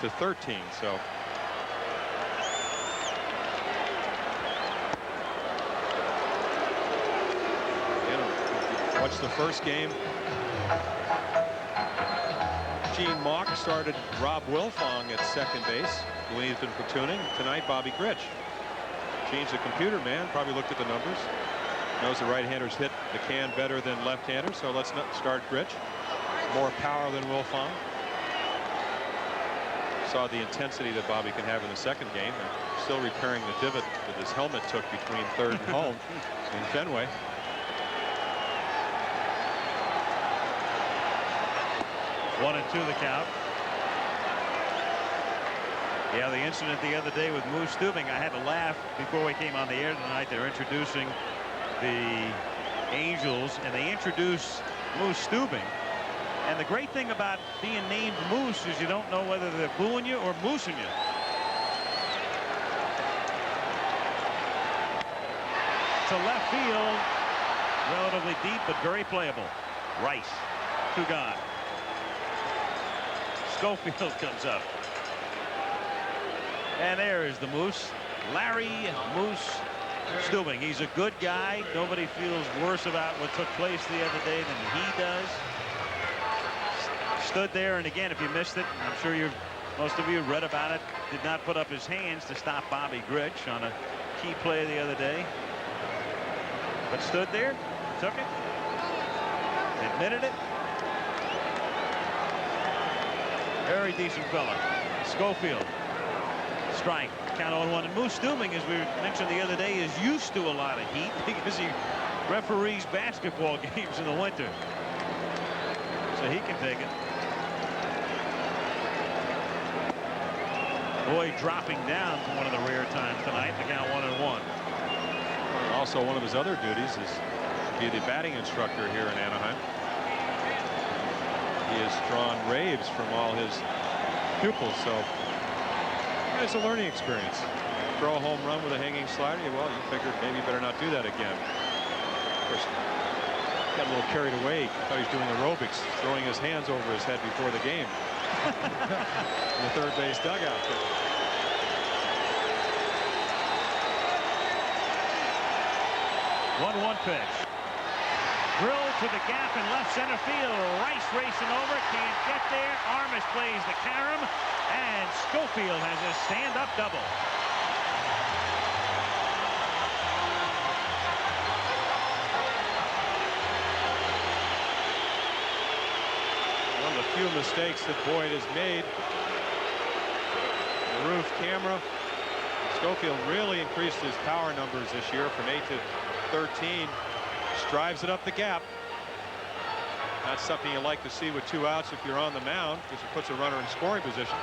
to 13. So watch the first game. Gene Mauch started Rob Wilfong at second base when he's been platooning. Tonight, Bobby Grich. Gene's a computer man, probably looked at the numbers. Knows the right-handers hit the can better than left-handers, so let's not start Grich. More power than Wilfong. Saw the intensity that Bobby can have in the second game. And still repairing the divot that his helmet took between third and home in Fenway. One and 2 the count. Yeah, the incident the other day with Moose Stubing, I had to laugh before we came on the air tonight. They're introducing the Angels, and they introduce Moose Stubing. And the great thing about being named Moose is you don't know whether they're booing you or moosing you. To left field, relatively deep, but very playable. Rice, 2 gone. Schofield comes up. And there is the Moose. Larry Moose Stubing. He's a good guy. Nobody feels worse about what took place the other day than he does. Stood there, and again, if you missed it, I'm sure most of you read about it, did not put up his hands to stop Bobby Grich on a key play the other day. But stood there, took it, admitted it. Very decent fella. Schofield. Strike. Count 0-1. And Moose Stubing, as we mentioned the other day, is used to a lot of heat because he referees basketball games in the winter. So he can take it. Boyd dropping down for one of the rare times tonight to count 1-1. Also, one of his other duties is to be the batting instructor here in Anaheim. He has drawn raves from all his pupils, so It's a learning experience. Throw a home run with a hanging slider. Well, you figured maybe you better not do that again. Of course, got a little carried away. Thought he was doing aerobics, throwing his hands over his head before the game. In the third base dugout. 1-1 pitch. Drilled to the gap in left center field. Rice racing over, can't get there. Armas plays the carom, and Schofield has a stand-up double. One of the few mistakes that Boyd has made. The roof camera. Schofield really increased his power numbers this year from 8 to 13. Drives it up the gap. That's something you like to see with 2 outs if you're on the mound, because it puts a runner in scoring position.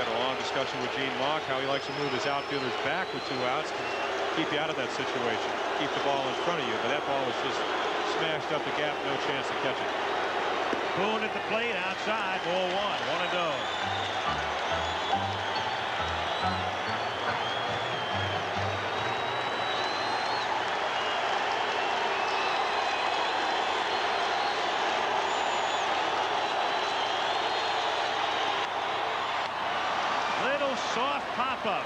Got a long discussion with Gene Mauch how he likes to move his outfielders back with 2 outs to keep you out of that situation, keep the ball in front of you. But that ball was just smashed up the gap, no chance to catch it. Boone at the plate, outside, ball 1, 1 to go. Soft pop-up.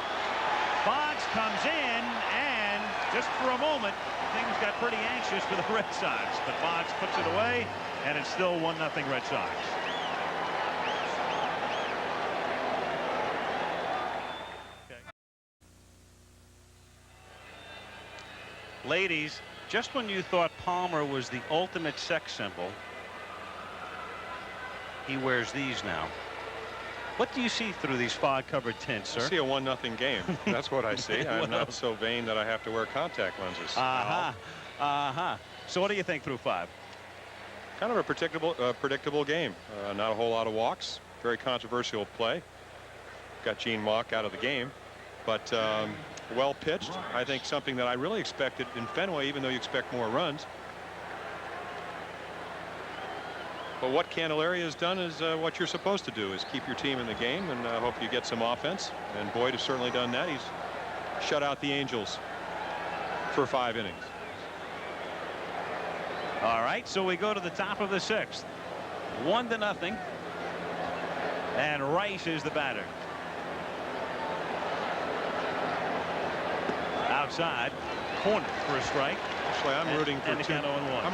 Boggs comes in, and just for a moment, things got pretty anxious for the Red Sox. But Boggs puts it away, and it's still 1-0 Red Sox. Okay. Ladies, just when you thought Palmer was the ultimate sex symbol, he wears these now. What do you see through these fog-covered tints, sir? I see a 1-0 game. That's what I see. I'm not so vain that I have to wear contact lenses. So what do you think through 5? Kind of a predictable game. Not a whole lot of walks. Very controversial play. Got Gene Mauch out of the game. But well pitched. I think something that I really expected in Fenway, even though you expect more runs. But what Candelaria has done is what you're supposed to do, is keep your team in the game and hope you get some offense. And Boyd has certainly done that. He's shut out the Angels for 5 innings. All right, so we go to the top of the 6th. 1-0. And Rice is the batter. Outside, corner for a strike. Actually, I'm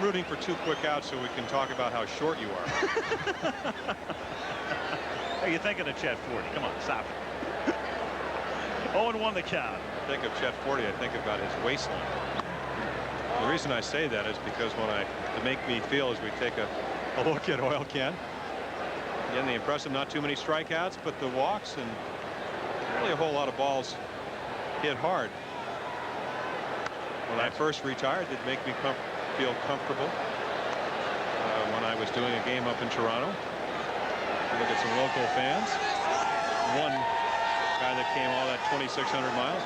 rooting for 2 quick outs so we can talk about how short you are. Hey, you're thinking of Chet 40. Come on, stop it. 0-1 the count. I think of Chet 40, I think about his waistline. The reason I say that is because to make me feel as we take a look at Oil Can. Again, the impressive, not too many strikeouts, but the walks and really a whole lot of balls hit hard. When I first retired, it made me feel comfortable when I was doing a game up in Toronto. Look at some local fans. One guy that came all that 2,600 miles.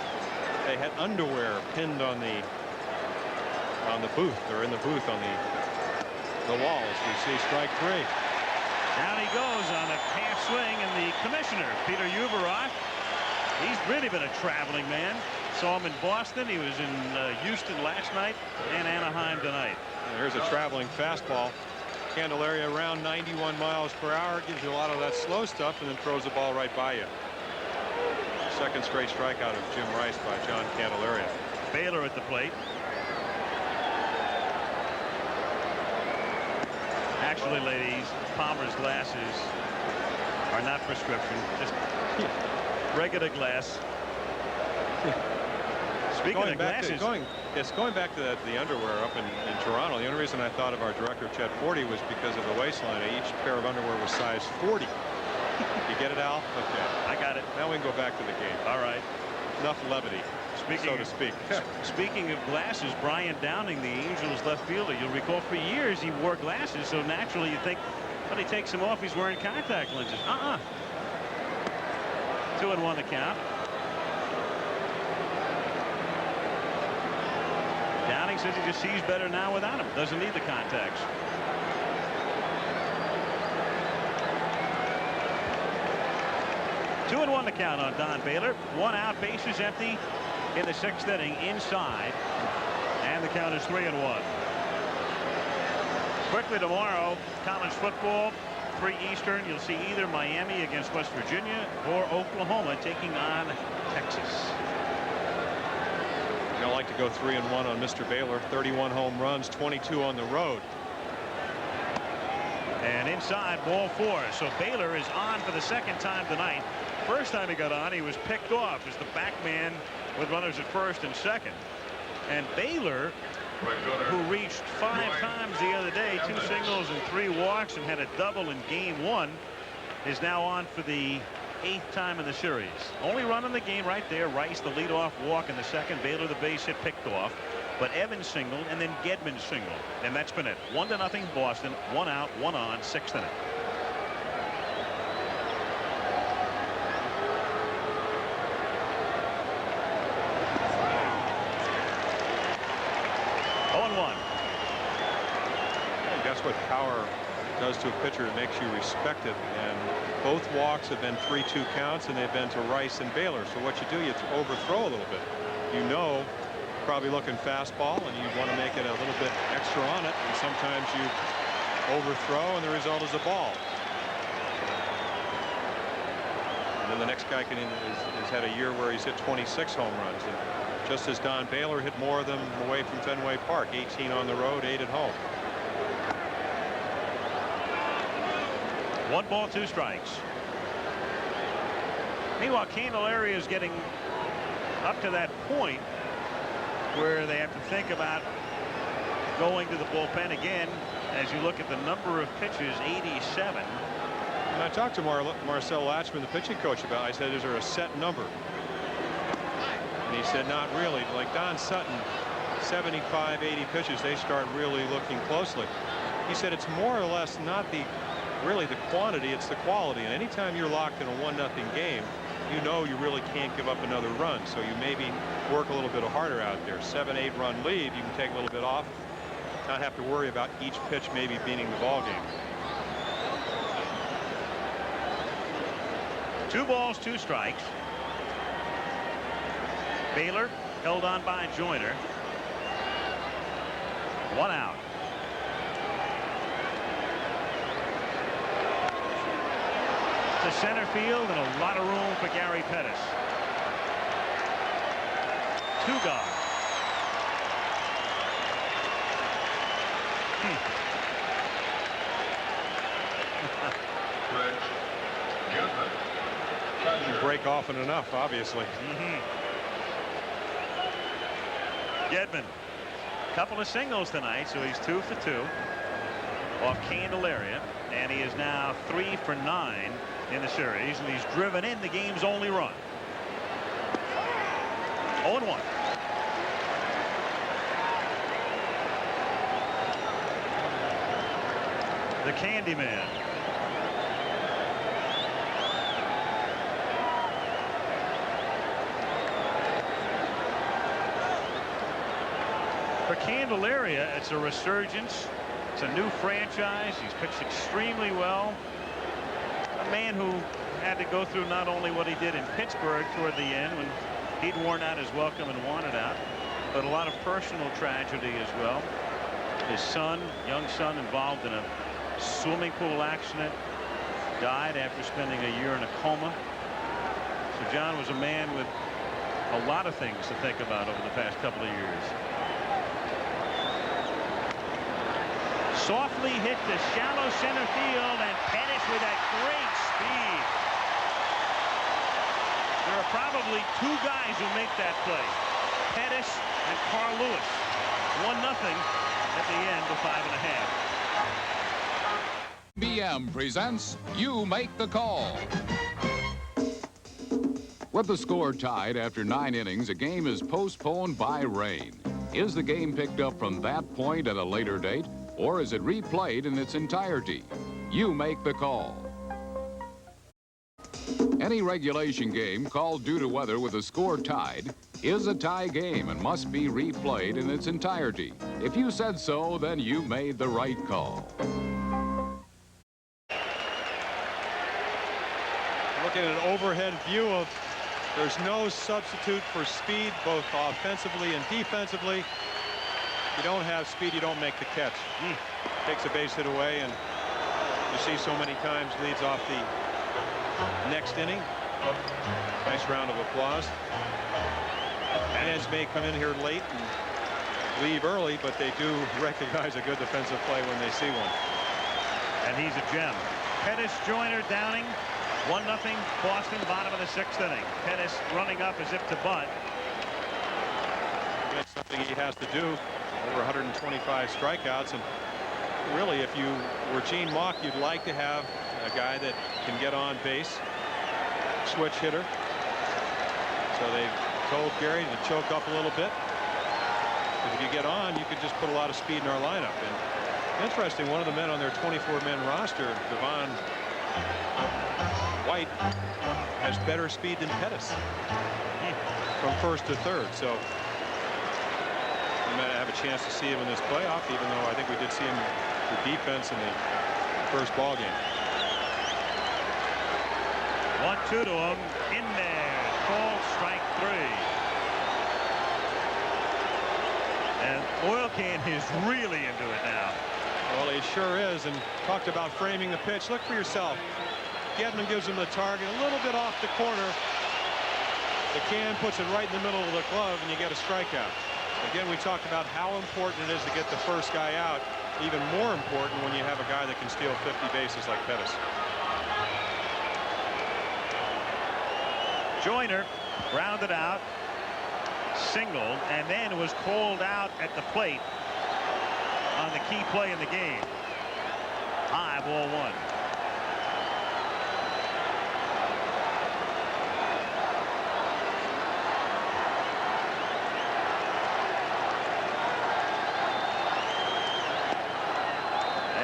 They had underwear pinned on the booth, or in the booth on the wall, as we see strike 3. Down he goes on a half swing, and the commissioner, Peter Uberroth, he's really been a traveling man. Saw him in Boston. He was in Houston last night and Anaheim tonight. And here's a traveling fastball. Candelaria around 91 miles per hour, gives you a lot of that slow stuff, and then throws the ball right by you. Second straight strikeout of Jim Rice by John Candelaria. Baylor at the plate. Actually, ladies, Palmer's glasses are not prescription, just regular glass. Speaking of glasses, going back to the underwear up in Toronto, the only reason I thought of our director Chet 40 was because of the waistline. Each pair of underwear was size 40. You get it, Al? Okay, I got it. Now we can go back to the game. All right. Enough levity, so to speak. Speaking of glasses, Brian Downing, the Angels left fielder, you'll recall for years he wore glasses, so naturally you think, well, he takes them off, he's wearing contact lenses. 2-1 the count. Downing says he just sees better now without him. Doesn't need the contacts. 2-1 to count on Don Baylor. 1 out, bases empty in the 6th inning inside. And the count is 3-1. Quickly tomorrow, college football, 3 Eastern. You'll see either Miami against West Virginia or Oklahoma taking on Texas. I like to go 3-1 on Mr. Baylor. 31 home runs, 22 on the road. And inside, ball 4. So Baylor is on for the 2nd time tonight. First time he got on, he was picked off as the back man with runners at 1st and 2nd. And Baylor, who reached 5 times the other day, 2 singles and 3 walks, and had a double in game 1, is now on for the 8th time in the series. Only run in the game right there. Rice, the leadoff walk in the 2nd. Baylor, the base hit picked off. But Evans singled, and then Gedman singled. And that's been it. 1-0 Boston. 1 out, 1 on, 6th inning. That's what power does to a pitcher. It makes you respect it. And both walks have been 3-2 counts, and they've been to Rice and Baylor. So what you do, you overthrow a little bit. You know, probably looking fastball, and you want to make it a little bit extra on it. And sometimes you overthrow, and the result is a ball. And then the next guy has had a year where he's hit 26 home runs. And just as Don Baylor hit more of them away from Fenway Park, 18 on the road, 8 at home. 1 ball, 2 strikes. Meanwhile, Candelaria is getting up to that point where they have to think about going to the bullpen again. As you look at the number of pitches, 87. And I talked to Marcel Latchman, the pitching coach, about it. I said, is there a set number? And he said, not really. Like Don Sutton, 75, 80 pitches, they start really looking closely. He said it's more or less not really the quantity, it's the quality. And anytime you're locked in a 1-0 game, you know you really can't give up another run. So you maybe work a little bit harder out there. 7-8 run lead, you can take a little bit off, not have to worry about each pitch maybe beating the ball game. 2 balls, 2 strikes. Baylor held on by Joyner. 1 out. To center field, and a lot of room for Gary Pettis. 2 gone. Break often enough, obviously. Gedman, couple of singles tonight, so he's 2 for 2 off Candelaria, and he is now 3 for 9 in the series, and he's driven in the game's only run. 0-1. The Candyman. For Candelaria, it's a resurgence. It's a new franchise. He's pitched extremely well. A man who had to go through not only what he did in Pittsburgh toward the end when he'd worn out his welcome and wanted out, but a lot of personal tragedy as well. His son, young son, involved in a swimming pool accident, died after spending a year in a coma. So John was a man with a lot of things to think about over the past couple of years. Softly hit to shallow center field, and Pettis with that great speed. There are probably 2 guys who make that play. Pettis and Carl Lewis. 1-0 at the end of 5½. GM presents You Make the Call. With the score tied after 9 innings, a game is postponed by rain. Is the game picked up from that point at a later date, or is it replayed in its entirety? You make the call. Any regulation game called due to weather with a score tied is a tie game and must be replayed in its entirety. If you said so, then you made the right call. Looking at an overhead view of, there's no substitute for speed, both offensively and defensively. If you don't have speed, you don't make the catch. Takes a base hit away, and you see so many times leads off the next inning. Nice round of applause. Fans may come in here late and leave early, but they do recognize a good defensive play when they see one. And he's a gem. Pettis, Joyner, Downing. 1-0 Boston, bottom of the 6th inning. Pettis running up as if to bunt. That's something he has to do. Over 125 strikeouts, and really, if you were Gene Mauch, you'd like to have a guy that can get on base, switch hitter. So they told Gary to choke up a little bit. If you get on, you could just put a lot of speed in our lineup. And interesting, one of the men on their 24-man roster, Devon White, has better speed than Pettis from first to third. So we might have a chance to see him in this playoff, even though I think we did see him for defense in the first ball game. 1-2 to him. In there. Called strike 3. And Oil Can is really into it now. Well, he sure is, and talked about framing the pitch. Look for yourself. Gedman gives him the target a little bit off the corner. The Can puts it right in the middle of the glove, and you get a strikeout. Again, we talked about how important it is to get the first guy out. Even more important when you have a guy that can steal 50 bases like Pettis. Joyner grounded out, singled, and then was called out at the plate on the key play in the game. High, ball 1.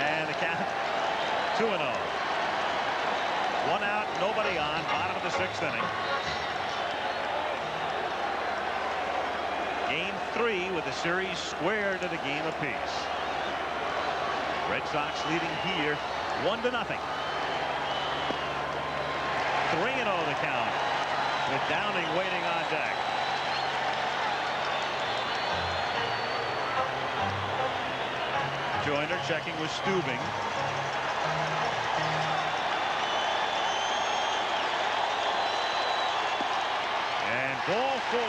And the count 2-0. 1 out, nobody on, bottom of the 6th inning. Game 3 with the series squared at a game apiece. Red Sox leading here 1-0. 3-0 the count, with Downing waiting on deck. Joyner checking with Stubing. And ball 4.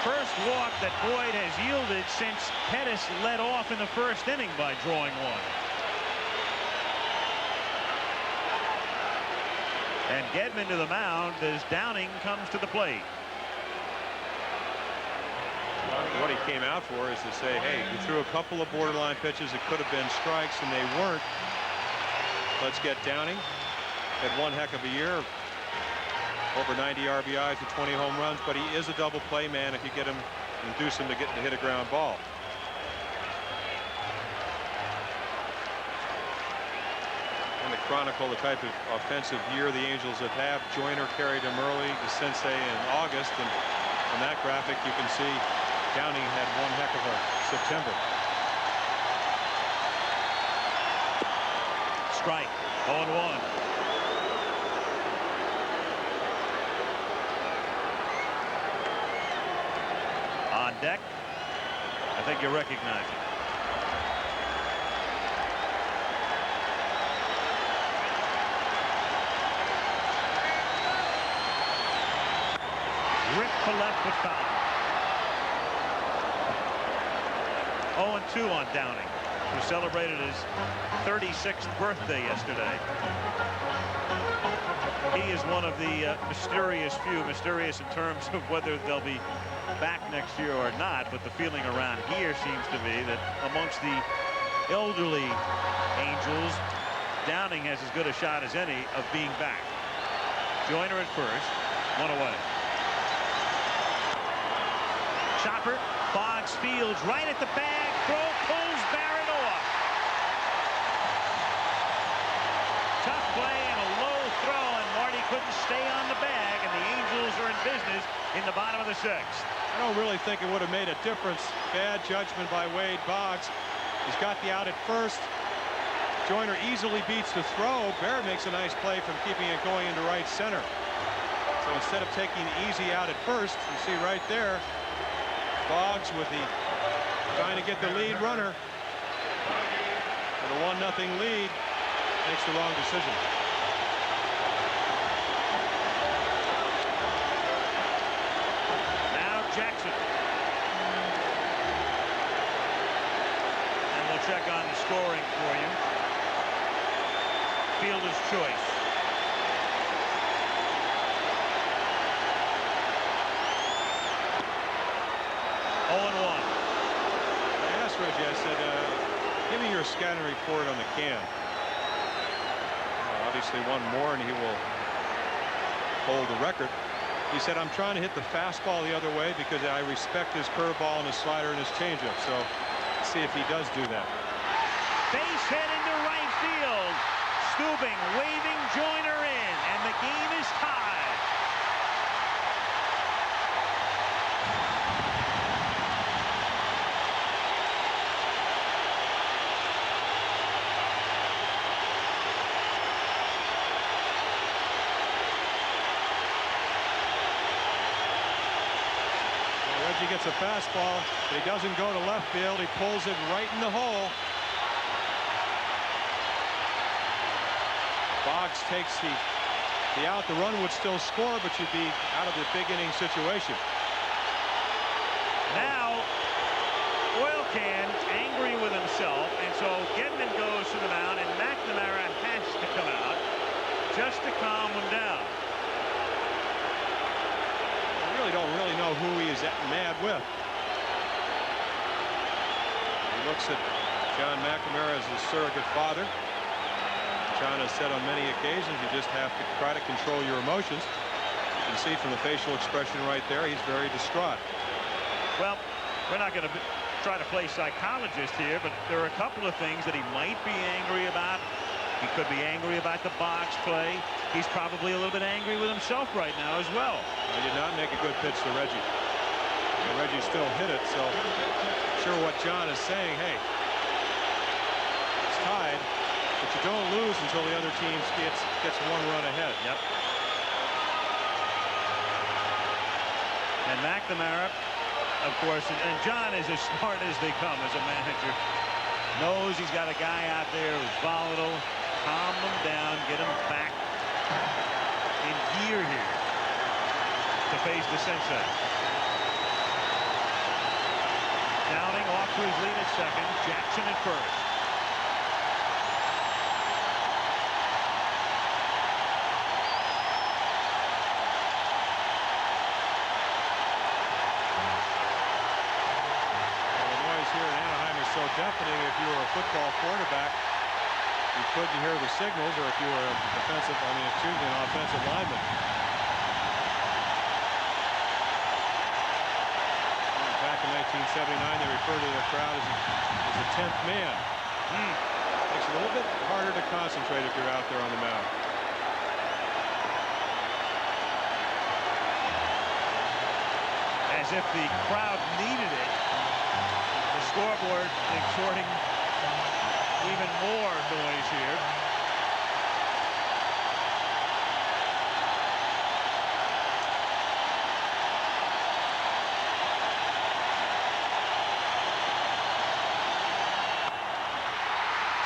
First walk that Boyd has yielded since Pettis led off in the first inning by drawing 1. And Gedman to the mound as Downing comes to the plate. What he came out for is to say, hey, you threw a couple of borderline pitches that could have been strikes, and they weren't. Let's get Downing. Had one heck of a year. Over 90 RBIs and 20 home runs, but he is a double play man if you get him, induce him to hit a ground ball. And to chronicle the type of offensive year the Angels have had, Joyner carried him early to Sensei in August, and on that graphic you can see Downing had one heck of a September. Strike, 0-1. On deck, I think you recognize it. Ripped to left with foul. 0-2 on Downing, who celebrated his 36th birthday yesterday. He is one of the mysterious few, mysterious in terms of whether they'll be back next year or not, but the feeling around here seems to be that amongst the elderly Angels, Downing has as good a shot as any of being back. Joyner at first, 1 away. Chopper, Boggs fields right at the bag, throw, pulls Barrett off. Tough play and a low throw, and Marty couldn't stay on the bag, and the Angels are in business in the bottom of the 6th. I don't really think it would have made a difference. Bad judgment by Wade Boggs. He's got the out at first. Joyner easily beats the throw. Baird makes a nice play from keeping it going into right center. So instead of taking easy out at first, you see right there, Boggs with the trying to get the lead runner. With a 1-0 lead, makes the wrong decision. Now Jackson. And we'll check on the scoring for you. Fielder's choice. Reggie, I said, give me your scouting report on the can. Obviously one more and he will hold the record. He said, I'm trying to hit the fastball the other way because I respect his curveball and his slider and his changeup. So let's see if he does do that. Base hit into right field. Stooping, waving Joyner in, and the game is tied. He gets a fastball, but he doesn't go to left field. He pulls it right in the hole. Boggs takes the out. The run would still score, but you'd be out of the big inning situation. Now, Oil Can angry with himself, and so Gedman goes to the mound, and McNamara has to come out just to calm him down. Don't really know who he is mad with. He looks at John McNamara as his surrogate father. John has said on many occasions you just have to try to control your emotions. You can see from the facial expression right there he's very distraught. Well, we're not going to try to play psychologist here, but there are a couple of things that he might be angry about. He could be angry about the box play. He's probably a little bit angry with himself right now as well. He did not make a good pitch to Reggie. And Reggie still hit it, so I'm sure what John is saying, hey, it's tied, but you don't lose until the other team gets one run ahead. Yep. And McNamara, of course, and John is as smart as they come as a manager. Knows he's got a guy out there who's volatile. Calm them down, get them back in gear here to face the Sensei. Downing off to his lead at second. Jackson at first. The noise here in Anaheim is so deafening. If you were a football quarterback, you couldn't hear the signals, or if you were an offensive lineman. Back in 1979, they referred to the crowd as the 10th man. Makes it a little bit harder to concentrate if you're out there on the mound. As if the crowd needed it. The scoreboard exhorting even more noise here.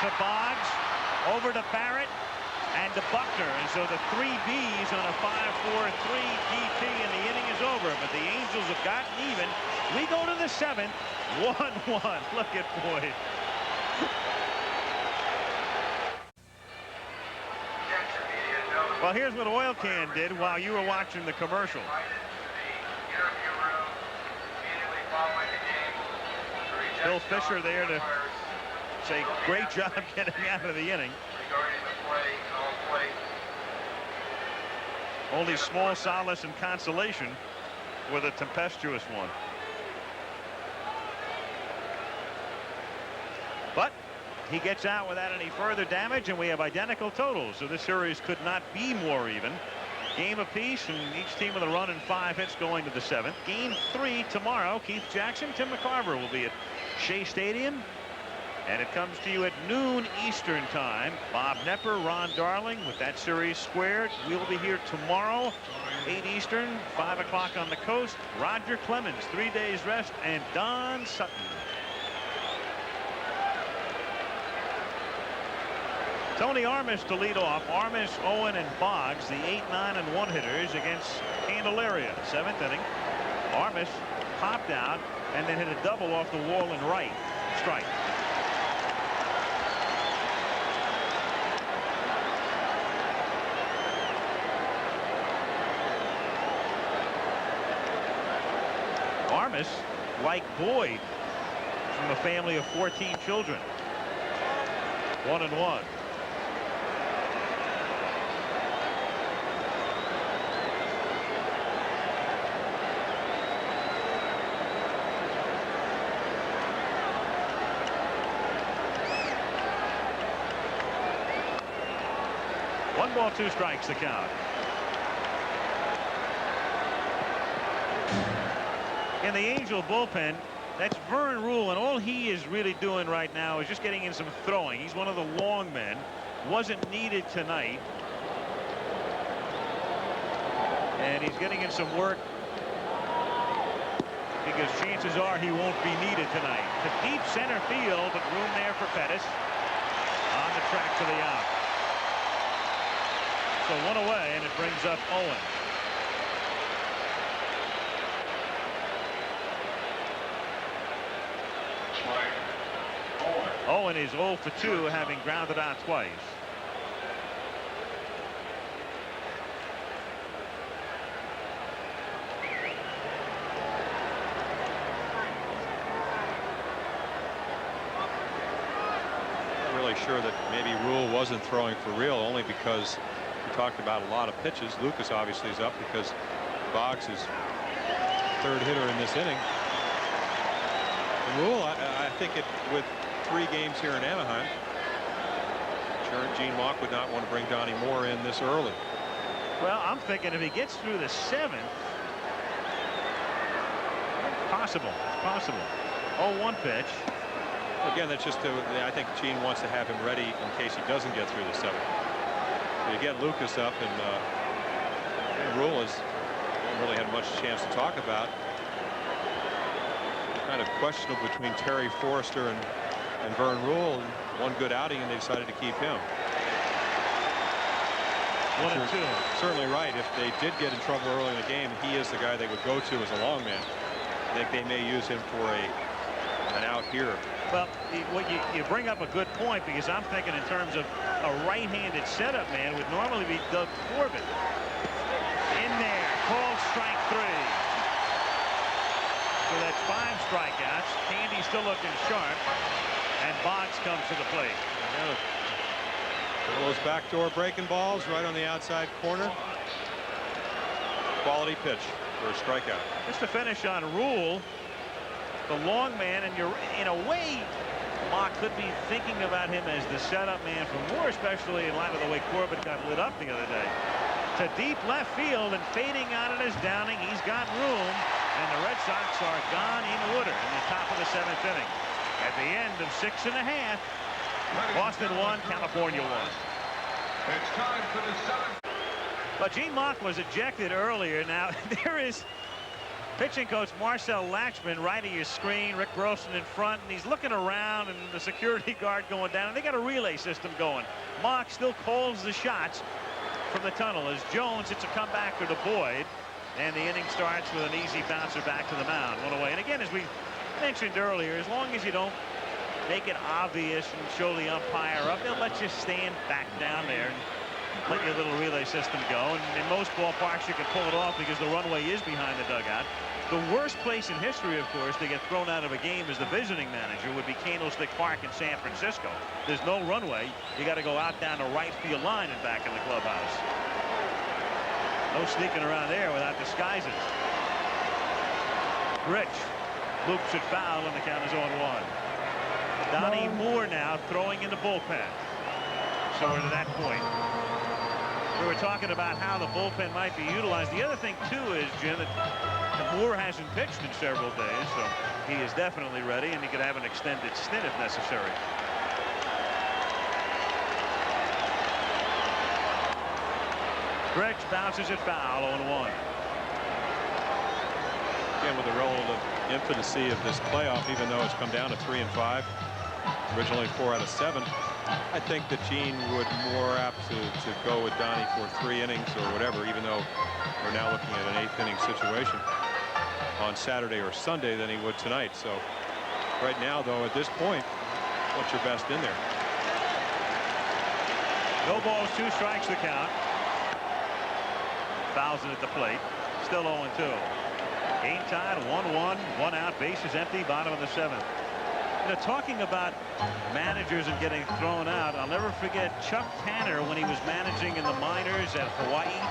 To Boggs, over to Barrett, and to Buckner. And so the 3 Bs on a 5-4-3 DP, and the inning is over. But the Angels have gotten even. We go to the 7th, 1-1. Look at Boyd. Well, here's what Oil Can did while you were watching the commercial. Bill Fisher there to say, great job getting out of the inning. Only small solace and consolation with a tempestuous one. But he gets out without any further damage, and we have identical totals, so this series could not be more even. Game apiece, and each team with a run and 5 hits going to the 7th. Game 3 tomorrow. Keith Jackson, Tim McCarver will be at Shea Stadium. And it comes to you at noon Eastern time. Bob Nepper, Ron Darling with that series squared. We'll be here tomorrow, 8 Eastern, 5 o'clock on the coast. Roger Clemens, 3 days rest, and Don Sutton. Tony Armas to lead off. Armas, Owen, and Boggs, the 8, 9, and 1 hitters against Candelaria. 7th inning. Armas popped out and then hit a double off the wall and right. Strike. Armas, like Boyd, from a family of 14 children. 1-1. One ball, 2 strikes the count. In the Angel bullpen, that's Vern Rule, and all he is really doing right now is just getting in some throwing. He's one of the long men. Wasn't needed tonight. And he's getting in some work because chances are he won't be needed tonight. To deep center field, but room there for Pettis. On the track to the out. So 1 away, and it brings up Owen. Owen is 0 for 2, having grounded out twice. I'm really sure that maybe Rule wasn't throwing for real, only because we talked about a lot of pitches. Lucas obviously is up because Boggs is 3rd hitter in this inning. And Rule, I think with 3 games here in Anaheim, sure Gene Mauch would not want to bring Donnie Moore in this early. Well, I'm thinking if he gets through the 7th, possible. 0-1 pitch. Again, that's just I think Gene wants to have him ready in case he doesn't get through the 7th. So you get Lucas up, and Rule has really had much chance to talk about. Kind of questionable between Terry Forrester and Vern Rule, and one good outing, and they decided to keep him. 1-2. Certainly right. If they did get in trouble early in the game, he is the guy they would go to as a long man. I think they may use him for an out here. Well, you bring up a good point, because I'm thinking in terms of a right-handed setup man would normally be Doug Corbin. In there, called strike 3. So that's 5 strikeouts. Candy still looking sharp, and Boggs comes to the plate. Those backdoor breaking balls right on the outside corner. Quality pitch for a strikeout. Just to finish on Rule, the long man, and you're in a way, Mauch could be thinking about him as the setup man for Moore, especially in light of the way Corbin got lit up the other day. To deep left field, and fading on it is Downing. He's got room, and the Red Sox are gone in order in the top of the 7th inning. At the end of 6 1/2, Boston 1, California 1. It's time for the 7th. But Gene Mauch was ejected earlier. Now there is pitching coach Marcel Laxman right at your screen. Rick Burleson in front, and he's looking around, and the security guard going down, and they got a relay system going. Mauch still calls the shots from the tunnel as Jones hits a comebacker to Boyd, and the inning starts with an easy bouncer back to the mound. 1 away. And again, as we mentioned earlier, as long as you don't make it obvious and show the umpire up, they'll let you stand back down there and let your little relay system go. And in most ballparks you can pull it off because the runway is behind the dugout. The worst place in history, of course, to get thrown out of a game as the visiting manager would be Candlestick Park in San Francisco. There's no runway. You got to go out down the right field line and back in the clubhouse. No sneaking around there without disguises. Rich loops it foul, and the count is 0-1. Donnie Moore now throwing in the bullpen. So we're to that point. We were talking about how the bullpen might be utilized. The other thing, too, is, Jim, that Moore hasn't pitched in several days, so he is definitely ready, and he could have an extended stint if necessary. Gretsch bounces it foul, 0-1. Again, with the relative infancy of this playoff, even though it's come down to 3 and 5, originally 4 out of 7, I think that Gene would more apt to go with Donnie for 3 innings or whatever, even though we're now looking at an 8th inning situation on Saturday or Sunday than he would tonight. So right now, though, at this point, what's your best in there? No balls, 2 strikes the count. Fouls it at the plate. Still 0-2. Game tied, 1-1, 1 out, bases empty, bottom of the 7th. You know, talking about managers and getting thrown out, I'll never forget Chuck Tanner when he was managing in the minors at Hawaii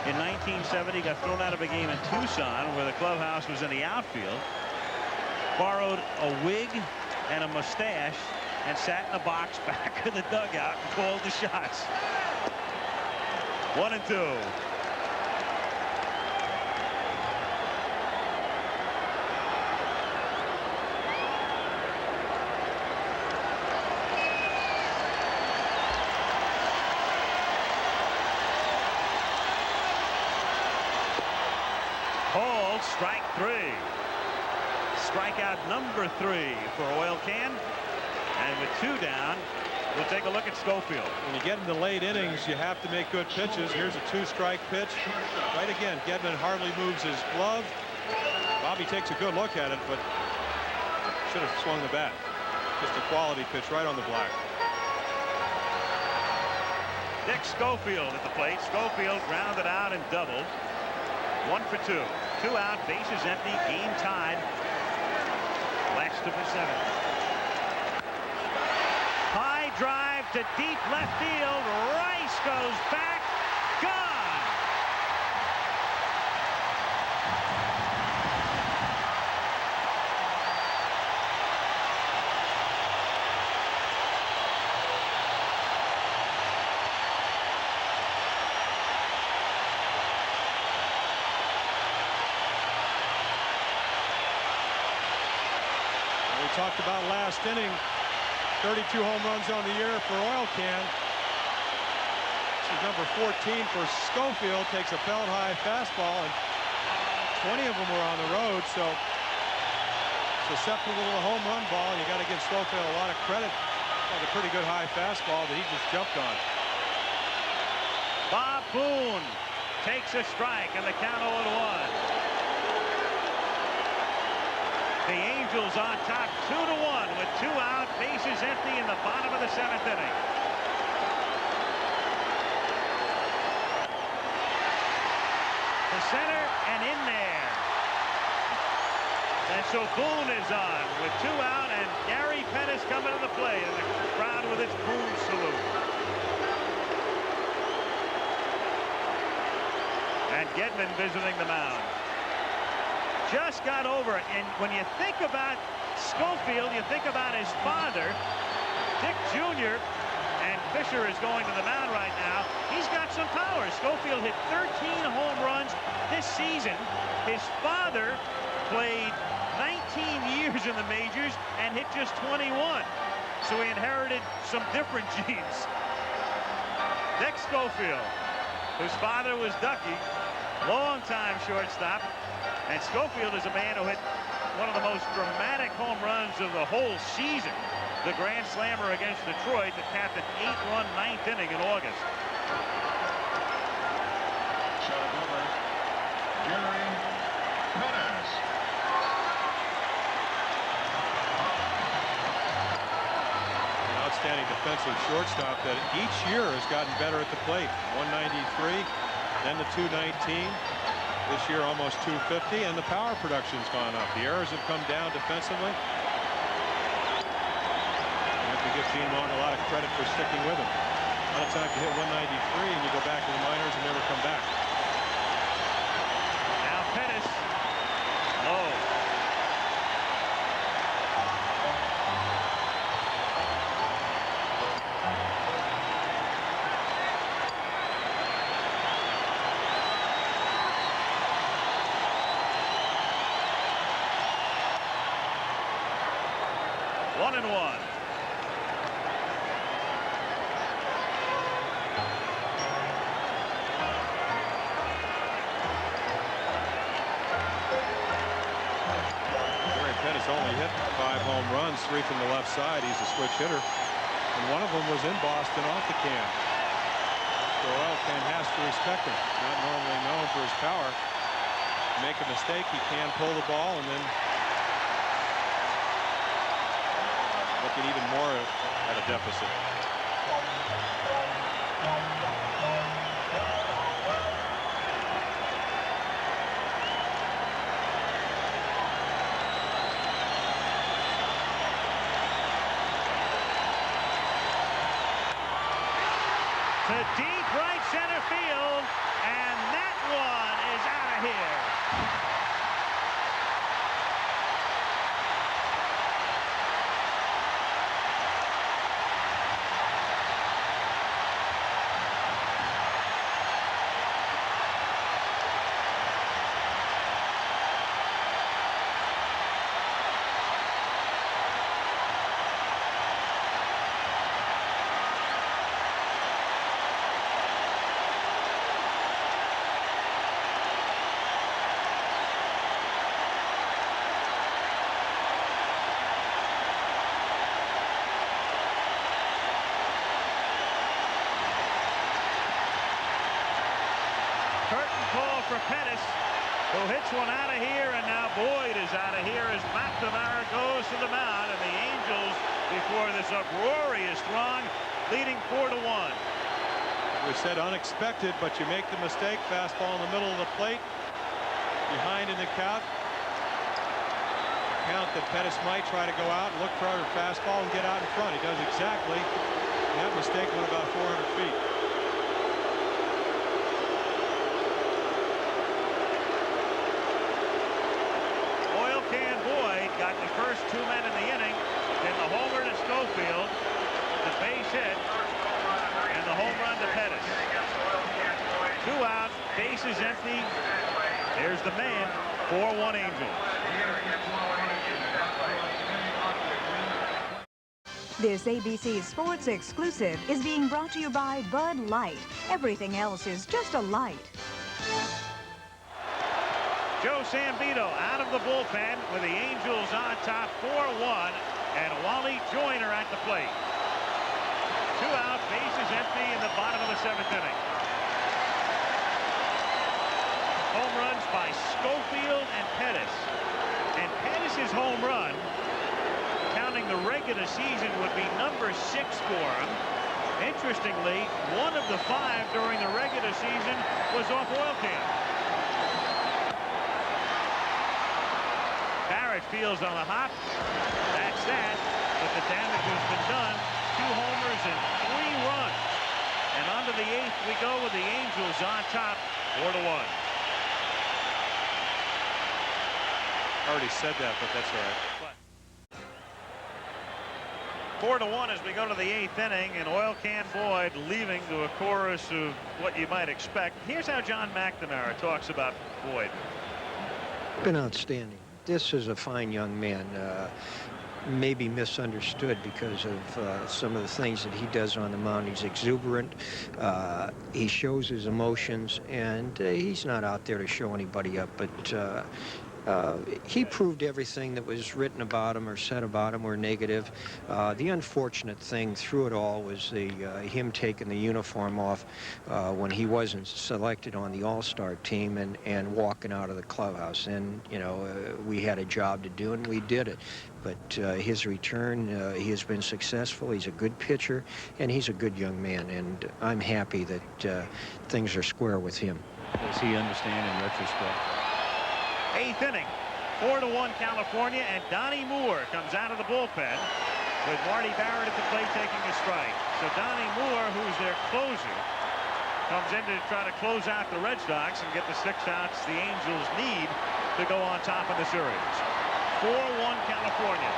in 1970. Got thrown out of a game in Tucson where the clubhouse was in the outfield. Borrowed a wig and a mustache and sat in the box back of the dugout and called the shots. 1-2. Strike 3. Strikeout number 3 for Oil Can. And with 2 down, we'll take a look at Schofield. When you get into late innings, you have to make good pitches. Here's a 2-strike pitch. Right again, Gedman hardly moves his glove. Bobby takes a good look at it, but should have swung the bat. Just a quality pitch right on the black. Dick Schofield at the plate. Schofield grounded out and doubled. 1 for 2. 2 out, bases empty, game tied. Last of the 7th. High drive to deep left field. Rice goes back. Gone. Talked about last inning, 32 home runs on the year for Oil Can. This is number 14 for Schofield. Takes a pelt high fastball, and 20 of them were on the road, so susceptible to a home run ball. You got to give Schofield a lot of credit on the pretty good high fastball that he just jumped on. Bob Boone takes a strike, and the count 0-1. The Angels on top 2-1 with 2 out, bases empty in the bottom of the 7th inning. To center and in there. And so Boone is on with 2 out, and Gary Pettis coming to the plate, and the crowd with its Boone salute. And Gedman visiting the mound. Just got over it, and when you think about Schofield, you think about his father, Dick Jr., and Fisher is going to the mound right now. He's got some power. Schofield hit 13 home runs this season. His father played 19 years in the majors and hit just 21. So he inherited some different genes. Dick Schofield, whose father was Ducky, long-time shortstop. And Schofield is a man who hit one of the most dramatic home runs of the whole season. The grand slammer against Detroit that capped an 8-run 9th inning in August. Shot over, Gary Pettis. An outstanding defensive shortstop that each year has gotten better at the plate. 193, then the 219. This year almost 250, and the power production's gone up. The errors have come down defensively. You have to give Gene Martin a lot of credit for sticking with him. A lot of times you hit 193 and you go back to the minors and never come back. Now Pettis, low. 7-1. Pettis only hit 5 home runs, 3 from the left side. He's a switch hitter, and one of them was in Boston off the can. So Oil Can has to respect him. Not normally known for his power. Make a mistake, he can pull the ball and then looking even more at a deficit. To deep right center field, and that one is out of here. Curtain call for Pettis, who hits one out of here, and now Boyd is out of here as McNamara goes to the mound, and the Angels, before this uproarious throng, leading 4-1. We said unexpected, but you make the mistake. Fastball in the middle of the plate, behind in the count. Count that Pettis might try to go out and look for a fastball and get out in front. He does exactly. That mistake went about 400 feet. Got the first 2 men in the inning, then the homer to Schofield, the base hit, and the home run to Pettis. 2 out, bases empty. There's the man. 4-1 Angels. This ABC Sports exclusive is being brought to you by Bud Light. Everything else is just a light. Joe Sambito out of the bullpen with the Angels on top 4-1, and Wally Joyner at the plate. 2 out, bases empty in the bottom of the 7th inning. Home runs by Schofield and Pettis. And Pettis' home run, counting the regular season, would be number 6 for him. Interestingly, 1 of the 5 during the regular season was off Oil Can. Barrett fields on the hop. That's that. But the damage has been done. 2 homers and 3 runs. And on to the 8th we go with the Angels on top 4-1. I already said that, but that's all right. 4-1 as we go to the 8th inning, and Oil Can Boyd leaving to a chorus of what you might expect. Here's how John McNamara talks about Boyd. Been outstanding. This is a fine young man, maybe misunderstood because of some of the things that he does on the mound. He's exuberant. He shows his emotions, and he's not out there to show anybody up, but he proved everything that was written about him or said about him were negative. The unfortunate thing through it all was him taking the uniform off when he wasn't selected on the All-Star team and walking out of the clubhouse. And, you know, we had a job to do, and we did it. But his return, he has been successful. He's a good pitcher, and he's a good young man. And I'm happy that things are square with him. Does he understand in retrospect? 8th inning, 4-1 California, and Donnie Moore comes out of the bullpen with Marty Barrett at the plate taking a strike. So Donnie Moore, who's their closer, comes in to try to close out the Red Sox and get the 6 outs the Angels need to go on top of the series. 4-1 California.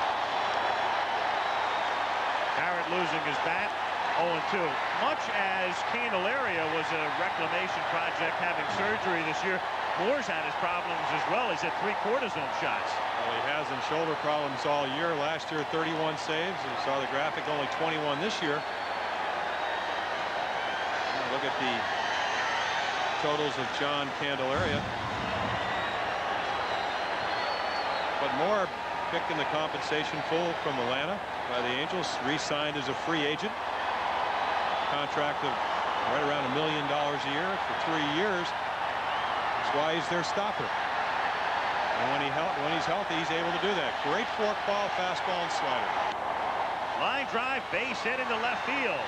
Barrett losing his bat, 0-2. Much as Candelaria was a reclamation project having surgery this year, Moore's had his problems as well. He's at 3/4 zone shots. Well, he has in shoulder problems all year. Last year, 31 saves. You saw the graphic, only 21 this year. Look at the totals of John Candelaria. But Moore picked in the compensation pool from Atlanta by the Angels, re-signed as a free agent. Contract of right around $1 million a year for 3 years. That's why he's their stopper. And when he's healthy, he's able to do that. Great forkball, fastball, and slider. Line drive, base hit into left field.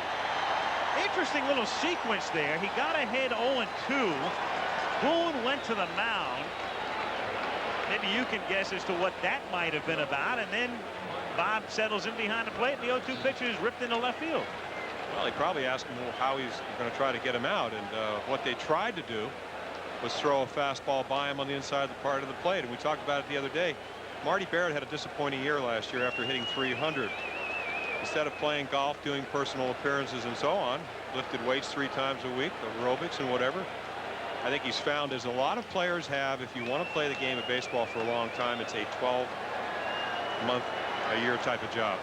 Interesting little sequence there. He got ahead 0-2. Boone went to the mound. Maybe you can guess as to what that might have been about. And then Bob settles in behind the plate. And the 0-2 pitcher is ripped into left field. Well, he probably asked him how he's going to try to get him out. And what they tried to do was throw a fastball by him on the inside part of the plate. And we talked about it the other day. Marty Barrett had a disappointing year last year after hitting 300. Instead of playing golf, doing personal appearances and so on, lifted weights 3 times a week, aerobics and whatever. I think he's found, as a lot of players have, if you want to play the game of baseball for a long time, it's a 12-month-a-year type of job.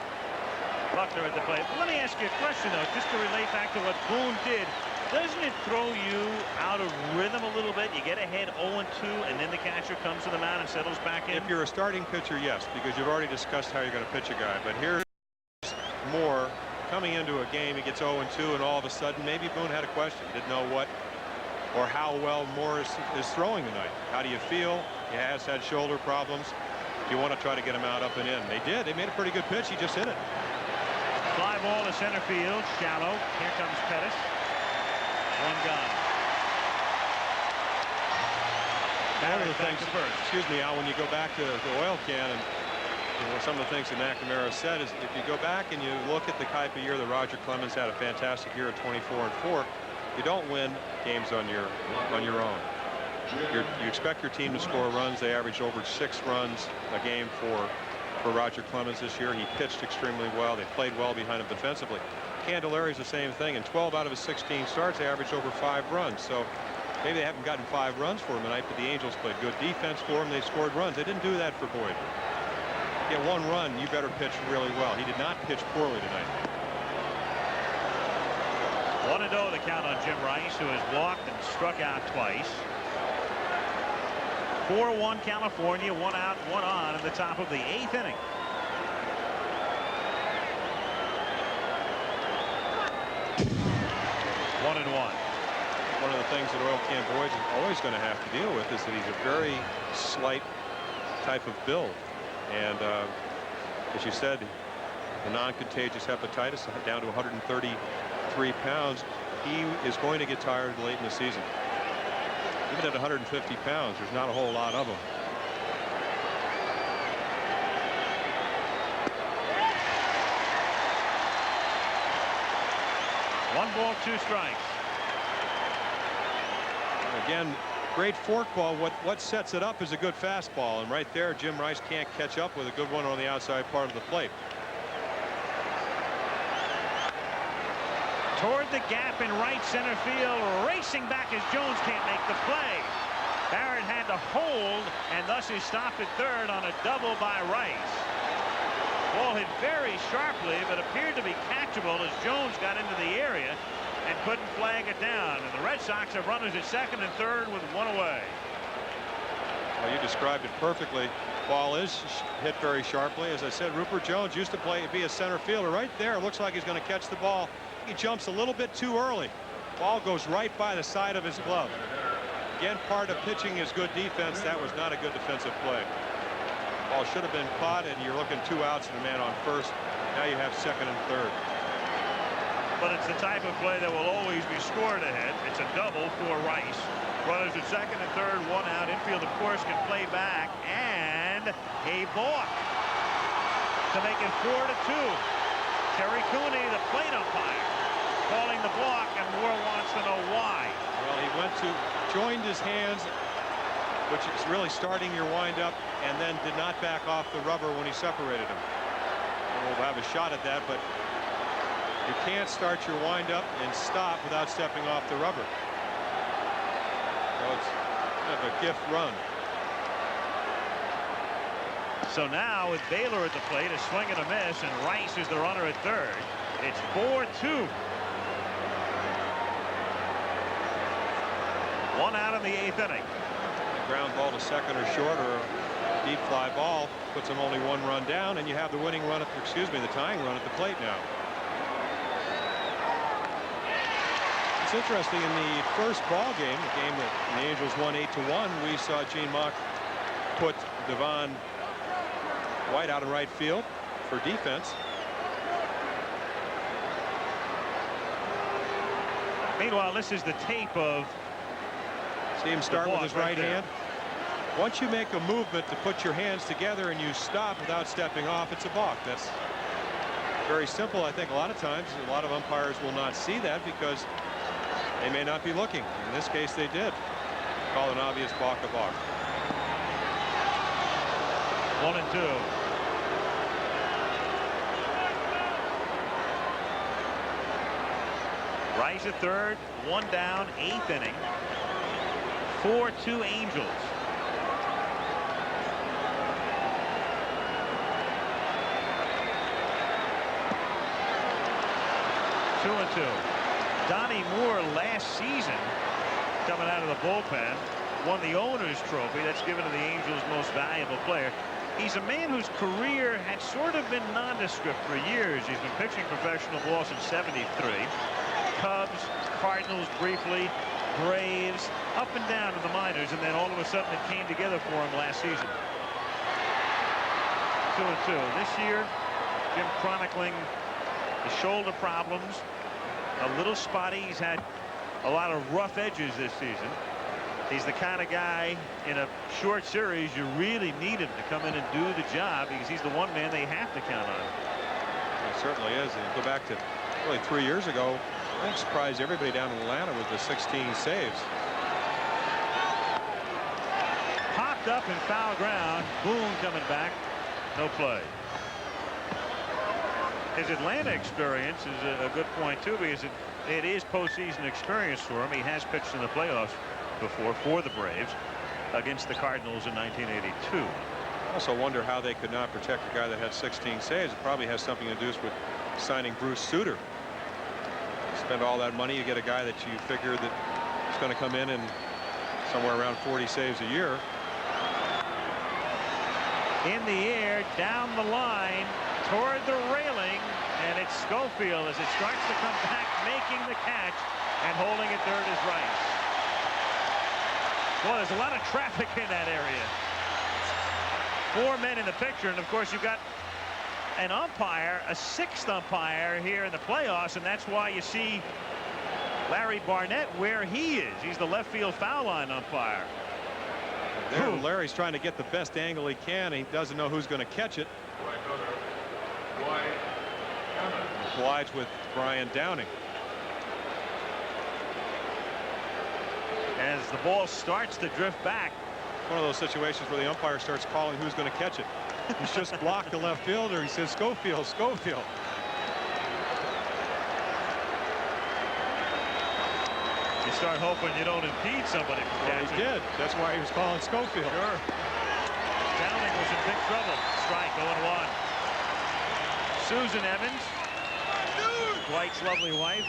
Buckner at the plate. Let me ask you a question, though, just to relate back to what Boone did. Doesn't it throw you out of rhythm a little bit? You get ahead 0-2, and then the catcher comes to the mound and settles back in? If you're a starting pitcher, yes, because you've already discussed how you're going to pitch a guy. But here's Moore coming into a game. He gets 0-2, and all of a sudden, maybe Boone had a question. He didn't know what or how well Moore is throwing tonight. How do you feel? He has had shoulder problems. You want to try to get him out, up and in. They did. They made a pretty good pitch. He just hit it. Fly ball to center field, shallow. Here comes Pettis. One gone. One of the things, excuse me, Al, when you go back to the oil can, and some of the things that McNamara said is, if you go back and you look at the type of year that Roger Clemens had, a fantastic year at 24-4, you don't win games on your own. You expect your team to score runs. They averaged over 6 runs a game for Roger Clemens this year. He pitched extremely well. They played well behind him defensively. Candelari's the same thing. In 12 out of his 16 starts, they averaged over 5 runs. So maybe they haven't gotten 5 runs for him tonight, but the Angels played good defense for him. They scored runs. They didn't do that for Boyd. Get 1 run, you better pitch really well. He did not pitch poorly tonight. 1-0 the count on Jim Rice, who has walked and struck out twice. 4-1 California, 1 out, 1 on in the top of the 8th inning. One and one. One of the things that Oil Can Boyd is always going to have to deal with is that he's a very slight type of build. And as you said, the non-contagious hepatitis down to 133 pounds. He is going to get tired late in the season. Even at 150 pounds, there's not a whole lot of them. One ball, 2 strikes. Again, great forkball. What sets it up is a good fastball, and right there, Jim Rice can't catch up with a good one on the outside part of the plate. Toward the gap in right center field, racing back as Jones can't make the play. Barrett had to hold, and thus is stopped at third on a double by Rice. Ball hit very sharply, but appeared to be catchable as Jones got into the area and couldn't flag it down. And the Red Sox have runners at second and third with 1 away. Well, you described it perfectly. Ball is hit very sharply. As I said, Rupert Jones used to be a center fielder. Right there, looks like he's going to catch the ball. He jumps a little bit too early. Ball goes right by the side of his glove. Again, part of pitching is good defense. That was not a good defensive play. Ball should have been caught, and you're looking 2 outs and a man on first. Now you have second and third. But it's the type of play that will always be scored ahead. It's a double for Rice. Runners at second and third, 1 out. Infield, of course, can play back, and a balk to make it 4-2. Terry Cooney, the plate umpire, calling the block, and Moore wants to know why. Well, he joined his hands, which is really starting your windup, and then did not back off the rubber when he separated him. We'll have a shot at that, but you can't start your windup and stop without stepping off the rubber. So it's Kind of a gift run. So now with Baylor at the plate, a swing and a miss, and Rice is the runner at third. It's 4-2. One out in the 8th inning. A ground ball to second or short, or a deep fly ball puts them only 1 run down, and you have the winning run at, the tying run at the plate now. It's interesting, in the first ball game, the game that the Angels won 8-1, we saw Gene Mauch put Devon White out in right field for defense. Meanwhile, this is the tape of. See him start with his right hand. Once you make a movement to put your hands together and you stop without stepping off, it's a balk. That's very simple. I think a lot of times a lot of umpires will not see that because they may not be looking. In this case, they did. Call an obvious balk a balk. 1-2. Rice at third, 1 down, 8th inning. 4-2 Angels. Two and two. Donnie Moore last season, coming out of the bullpen, won the owner's trophy. That's given to the Angels' most valuable player. He's a man whose career had sort of been nondescript for years. He's been pitching professional ball since '73. Cubs, Cardinals briefly, Braves, up and down in the minors, and then all of a sudden it came together for him last season. 2-2. This year, Jim chronicling the shoulder problems. A little spotty. He's had a lot of rough edges this season. He's the kind of guy in a short series you really need him to come in and do the job because he's the one man they have to count on. It certainly is. And you go back to really 3 years ago, I think surprised everybody down in Atlanta with the 16 saves. Popped up in foul ground. Boone coming back. No play. His Atlanta experience is a good point too, because it is postseason experience for him. He has pitched in the playoffs before for the Braves against the Cardinals in 1982. I also wonder how they could not protect a guy that had 16 saves. It probably has something to do with signing Bruce Sutter. Spend all that money, you get a guy that you figure that is going to come in and somewhere around 40 saves a year. In the air, down the line, toward the railing, and it's Schofield as it starts to come back, making the catch, and holding it third is Rice. Well, there's a lot of traffic in that area. 4 men in the picture, and of course you've got an umpire, a 6th umpire here in the playoffs, and that's why you see Larry Barnett where he is. He's the left field foul line umpire. There, Larry's trying to get the best angle he can. He doesn't know who's going to catch it. Collides with Brian Downing. As the ball starts to drift back. One of those situations where the umpire starts calling who's going to catch it. He's just blocked the left fielder. He says, Schofield, Schofield. You start hoping you don't impede somebody from catching. He did. That's why he was calling Schofield. Sure. Downing was in big trouble. Strike 0-1. Susan Evans, Dwight's lovely wife.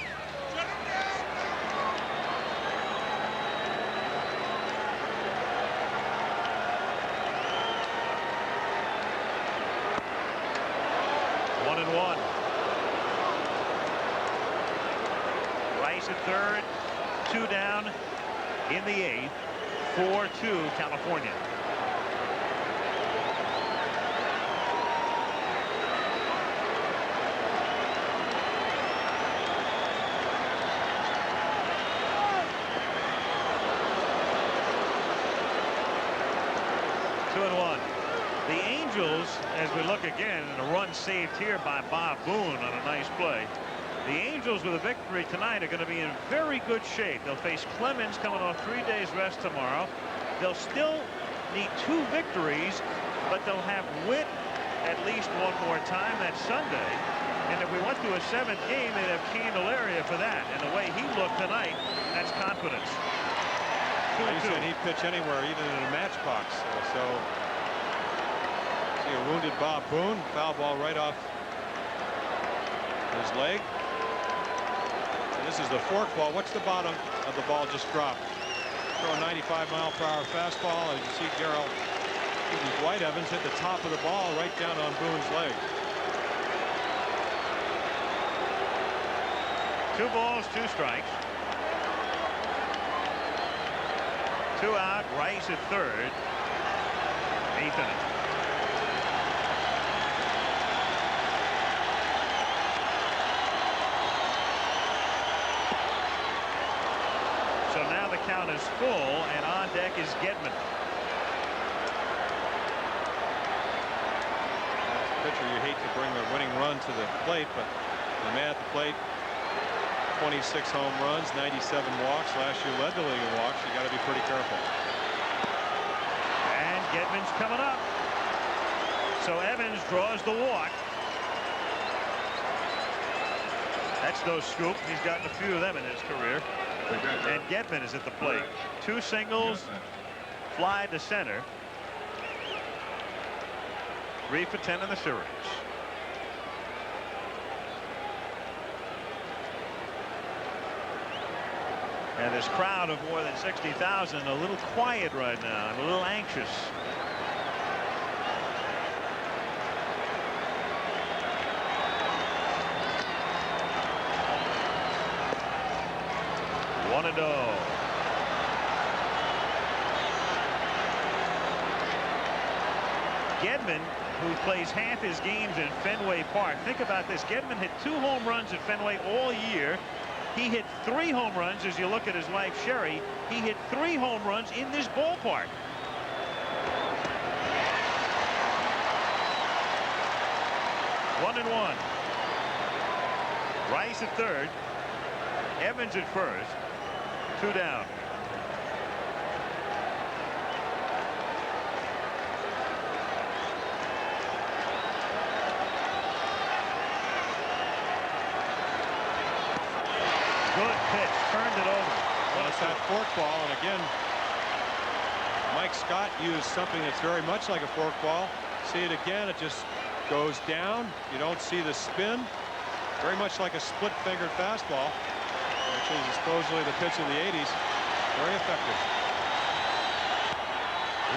One and one. Rice at third, 2 down in the 8th, 4-2 California. The Angels, as we look again, and a run saved here by Bob Boone on a nice play. The Angels with a victory tonight are going to be in very good shape. They'll face Clemens coming off 3 days rest tomorrow. They'll still need 2 victories, but they'll have Witt at least one more time. That's Sunday. And if we went to a 7th game, they'd have Candelaria for that. And the way he looked tonight, that's confidence. He said he'd pitch anywhere, even in a matchbox. So see a wounded Bob Boone. Foul ball right off his leg. And this is the fork ball. What's the bottom of the ball just dropped? Throw a 95-mile-per-hour fastball. As you see, Gerald White Evans hit the top of the ball right down on Boone's leg. 2 balls, 2 strikes. 2 out. Rice at third. 8th inning. So now the count is full, and on deck is Gedman. As a pitcher, you hate to bring the winning run to the plate, but the man at the plate, 26 home runs, 97 walks. Last year led the league in walks. You got to be pretty careful. And Gedman's coming up. So Evans draws the walk. That's no scoop. He's gotten a few of them in his career. And Gedman is at the plate. 2 singles, fly to center. 3 for 10 in the series. And this crowd of more than 60,000 a little quiet right now and a little anxious. One and oh. Gedman, who plays half his games in Fenway Park. Think about this. Gedman hit 2 home runs at Fenway all year. He hit 3 home runs. As you look at his wife Sherry, he hit 3 home runs in this ballpark. One and one. Rice at third. Evans at first. 2 down. Good pitch, turned it over. Well, it's that fork ball, and again, Mike Scott used something that's very much like a fork ball. See it again, it just goes down. You don't see the spin. Very much like a split-fingered fastball, which is supposedly the pitch of the 80s. Very effective.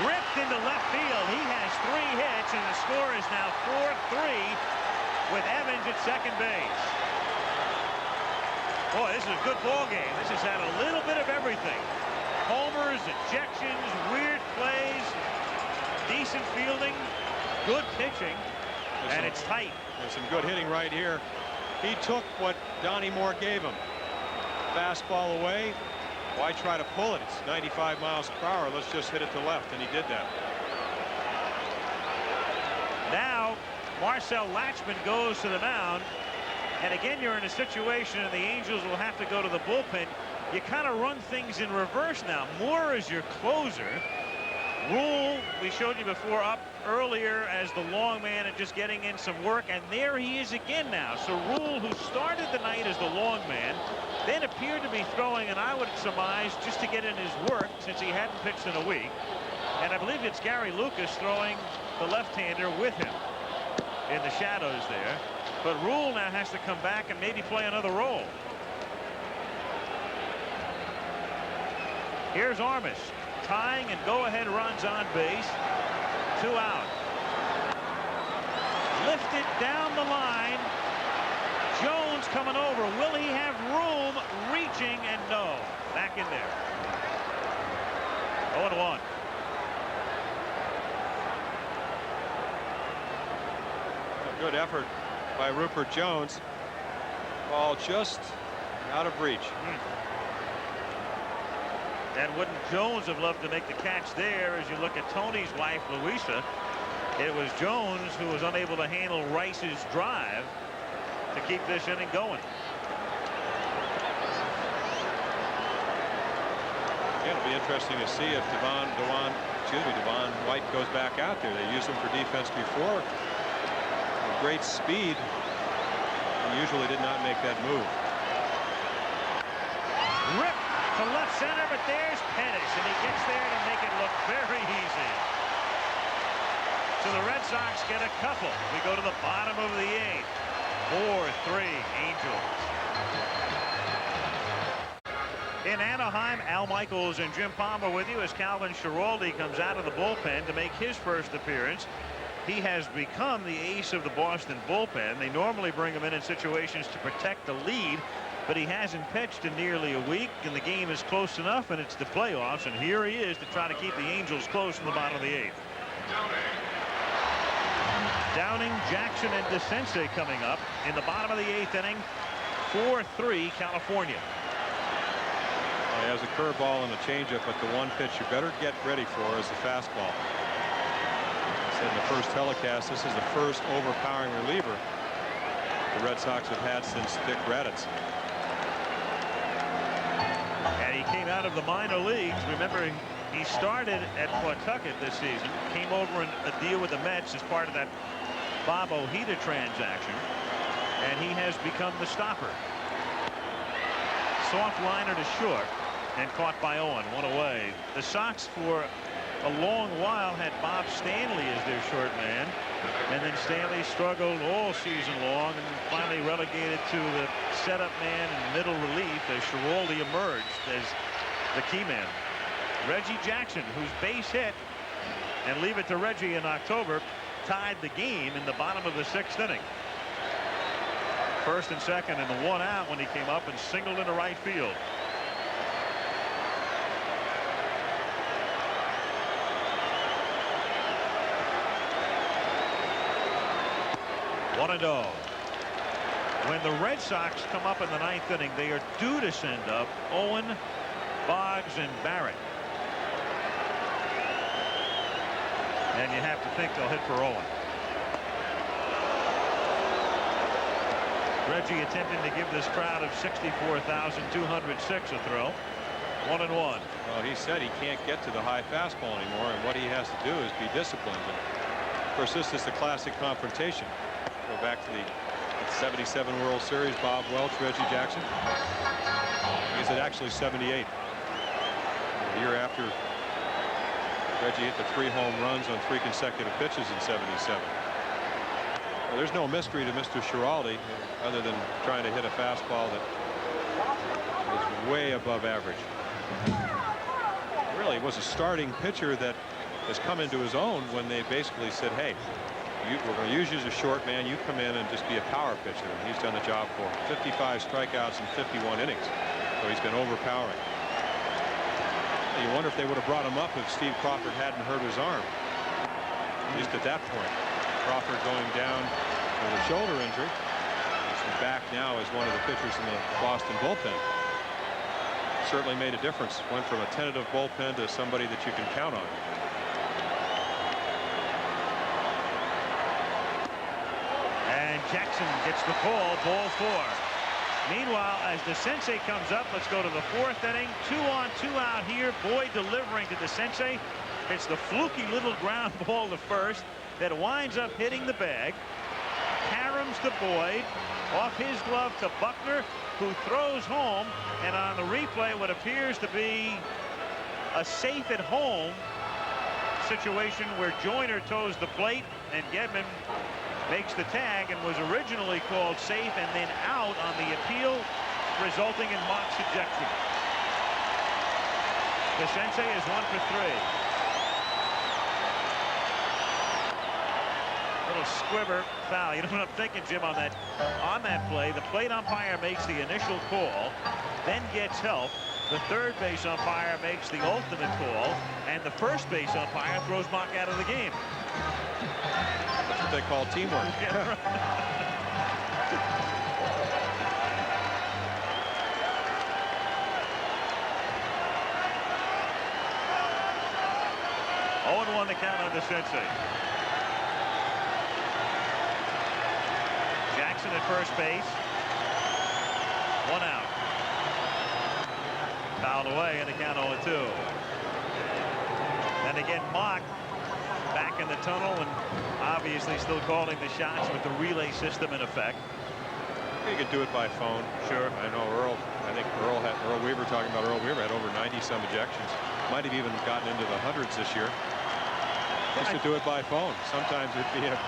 Ripped into left field. He has 3 hits, and the score is now 4-3 with Evans at second base. Boy, this is a good ball game. This has had a little bit of everything. Homers, ejections, weird plays, decent fielding, good pitching, and it's tight. There's some good hitting right here. He took what Donnie Moore gave him. Fastball away. Why try to pull it? It's 95 miles per hour. Let's just hit it to left, and he did that. Now, Marcel Latchman goes to the mound. And again, you're in a situation, and the Angels will have to go to the bullpen. You kind of run things in reverse now. Moore is your closer. Rule, we showed you before, up earlier as the long man and just getting in some work. And there he is again now. So Rule, who started the night as the long man, then appeared to be throwing, and I would surmise, just to get in his work since he hadn't pitched in a week. And I believe it's Gary Lucas throwing the left-hander with him in the shadows there. But Rule now has to come back and maybe play another role. Here's Armas tying and go-ahead runs on base. 2 out. Lifted down the line. Jones coming over. Will he have room? Reaching, and no. Back in there. 0-1. A good effort by Rupert Jones. Ball just out of reach. And wouldn't Jones have loved to make the catch there? As you look at Tony's wife, Louisa, it was Jones who was unable to handle Rice's drive to keep this inning going. Yeah, it'll be interesting to see if Devon White goes back out there. They used him for defense before. With great speed. He usually did not make that move. Rip to left center, but there's Pettis, and he gets there to make it look very easy. So the Red Sox get a couple. We go to the bottom of the 8th. 4-3 Angels. In Anaheim, Al Michaels and Jim Palmer with you as Calvin Schiraldi comes out of the bullpen to make his first appearance. He has become the ace of the Boston bullpen. They normally bring him in situations to protect the lead, but he hasn't pitched in nearly a week, and the game is close enough, and it's the playoffs, and here he is to try to keep the Angels close in the bottom of the 8th. Downing, Jackson, and DeCinces coming up in the bottom of the 8th inning. 4-3 California. Well, he has a curveball and a changeup, but the one pitch you better get ready for is the fastball. I said in the first telecast, this is the first overpowering reliever the Red Sox have had since Dick Raditz. And he came out of the minor leagues. Remember, he started at Pawtucket this season, came over in a deal with the Mets as part of that Bob Ojeda transaction, and he has become the stopper. Soft liner to short and caught by Owen. One away. The Sox for a long while had Bob Stanley as their short man, and then Stanley struggled all season long and finally relegated to the setup man and middle relief as Schiraldi emerged as the key man. Reggie Jackson, whose base hit and leave it to Reggie in October, tied the game in the bottom of the 6th inning. First and second and the one out when he came up and singled into right field. One and oh. When the Red Sox come up in the 9th inning, they are due to send up Owen, Boggs, and Barrett. And you have to think they'll hit for Owen. Reggie attempting to give this crowd of 64,206 a throw. 1-1. Well, he said he can't get to the high fastball anymore, and what he has to do is be disciplined. And of course, this is the classic confrontation. Go back to the 77 World Series, Bob Welch, Reggie Jackson. Is it actually 78? The year after Reggie hit the 3 home runs on 3 consecutive pitches in 77. Well, there's no mystery to Mr. Schiraldi other than trying to hit a fastball that is way above average. Really was a starting pitcher that has come into his own when they basically said, hey, we're going to use you as a short man. You come in and just be a power pitcher. And he's done the job for him. 55 strikeouts in 51 innings. So he's been overpowering. You wonder if they would have brought him up if Steve Crawford hadn't hurt his arm. At least at that point. Crawford going down with a shoulder injury. He's back now as one of the pitchers in the Boston bullpen. Certainly made a difference. Went from a tentative bullpen to somebody that you can count on. And Jackson gets the call, ball 4. Meanwhile, as DeCinces comes up, let's go to the 4th inning. 2 on, 2 out here. Boyd delivering to DeCinces. It's the fluky little ground ball to first that winds up hitting the bag. Caroms to Boyd. Off his glove to Buckner, who throws home. And on the replay, what appears to be a safe at home situation where Joyner toes the plate and Gedman makes the tag and was originally called safe and then out on the appeal, resulting in Mock's ejection. DeCinces is 1 for 3. Little squibber foul. You know what I'm thinking, Jim, on that play? The plate umpire makes the initial call, then gets help. The third base umpire makes the ultimate call, and the first base umpire throws Mock out of the game. That's what they call teamwork. Yeah, right. 0-1 the count on DeCinces. Jackson at first base. 1 out. Fouled away and the count 0-2. And again, Mock back in the tunnel and obviously still calling the shots with the relay system in effect. You could do it by phone. Sure. I know Earl. I think Earl Weaver were talking about earlier, we had over 90-some ejections. Might have even gotten into the hundreds this year. Used to do it by phone. Sometimes it'd be a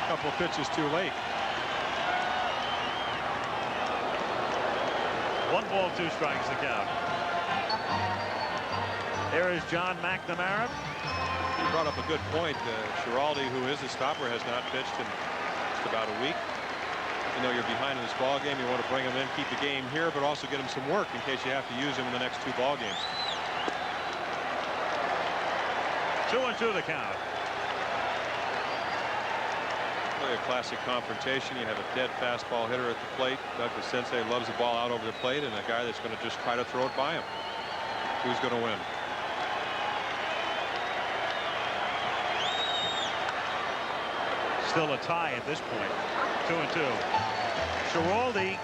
couple pitches too late. 1 ball, 2 strikes the count. There is John McNamara. He brought up a good point. Schiraldi, who is a stopper, has not pitched in just about a week. You know you're behind in this ball game. You want to bring him in, keep the game here, but also get him some work in case you have to use him in the next 2 ball games. 2-2 the count. Really a classic confrontation. You have a dead fastball hitter at the plate. Doug DeCinces loves the ball out over the plate, and a guy that's going to just try to throw it by him. Who's going to win? Still a tie at this point. 2-2. Schiraldi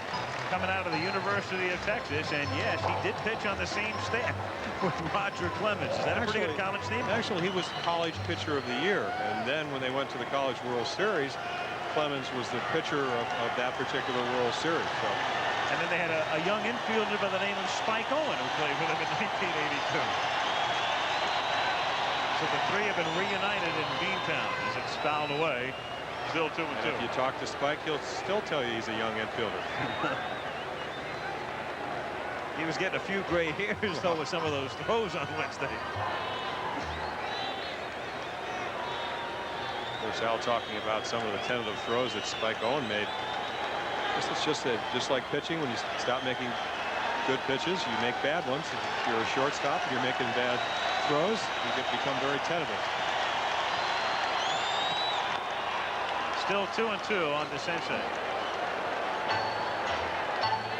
coming out of the University of Texas, and yes, he did pitch on the same staff with Roger Clemens. Is that a pretty good college team? Actually, he was college pitcher of the year, and then when they went to the College World Series, Clemens was the pitcher of that particular World Series. So. And then they had a young infielder by the name of Spike Owen who played with him in 1982. So the three have been reunited in Beantown as it's fouled away. Still 2-2. If you talk to Spike, he'll still tell you he's a young infielder. He was getting a few gray hairs, though, with some of those throws on Wednesday. There's Al talking about some of the tentative throws that Spike Owen made. It's just like pitching. When you stop making good pitches, you make bad ones. If you're a shortstop and you're making bad throws, you become very tentative. Still 2-2 on DeCinces.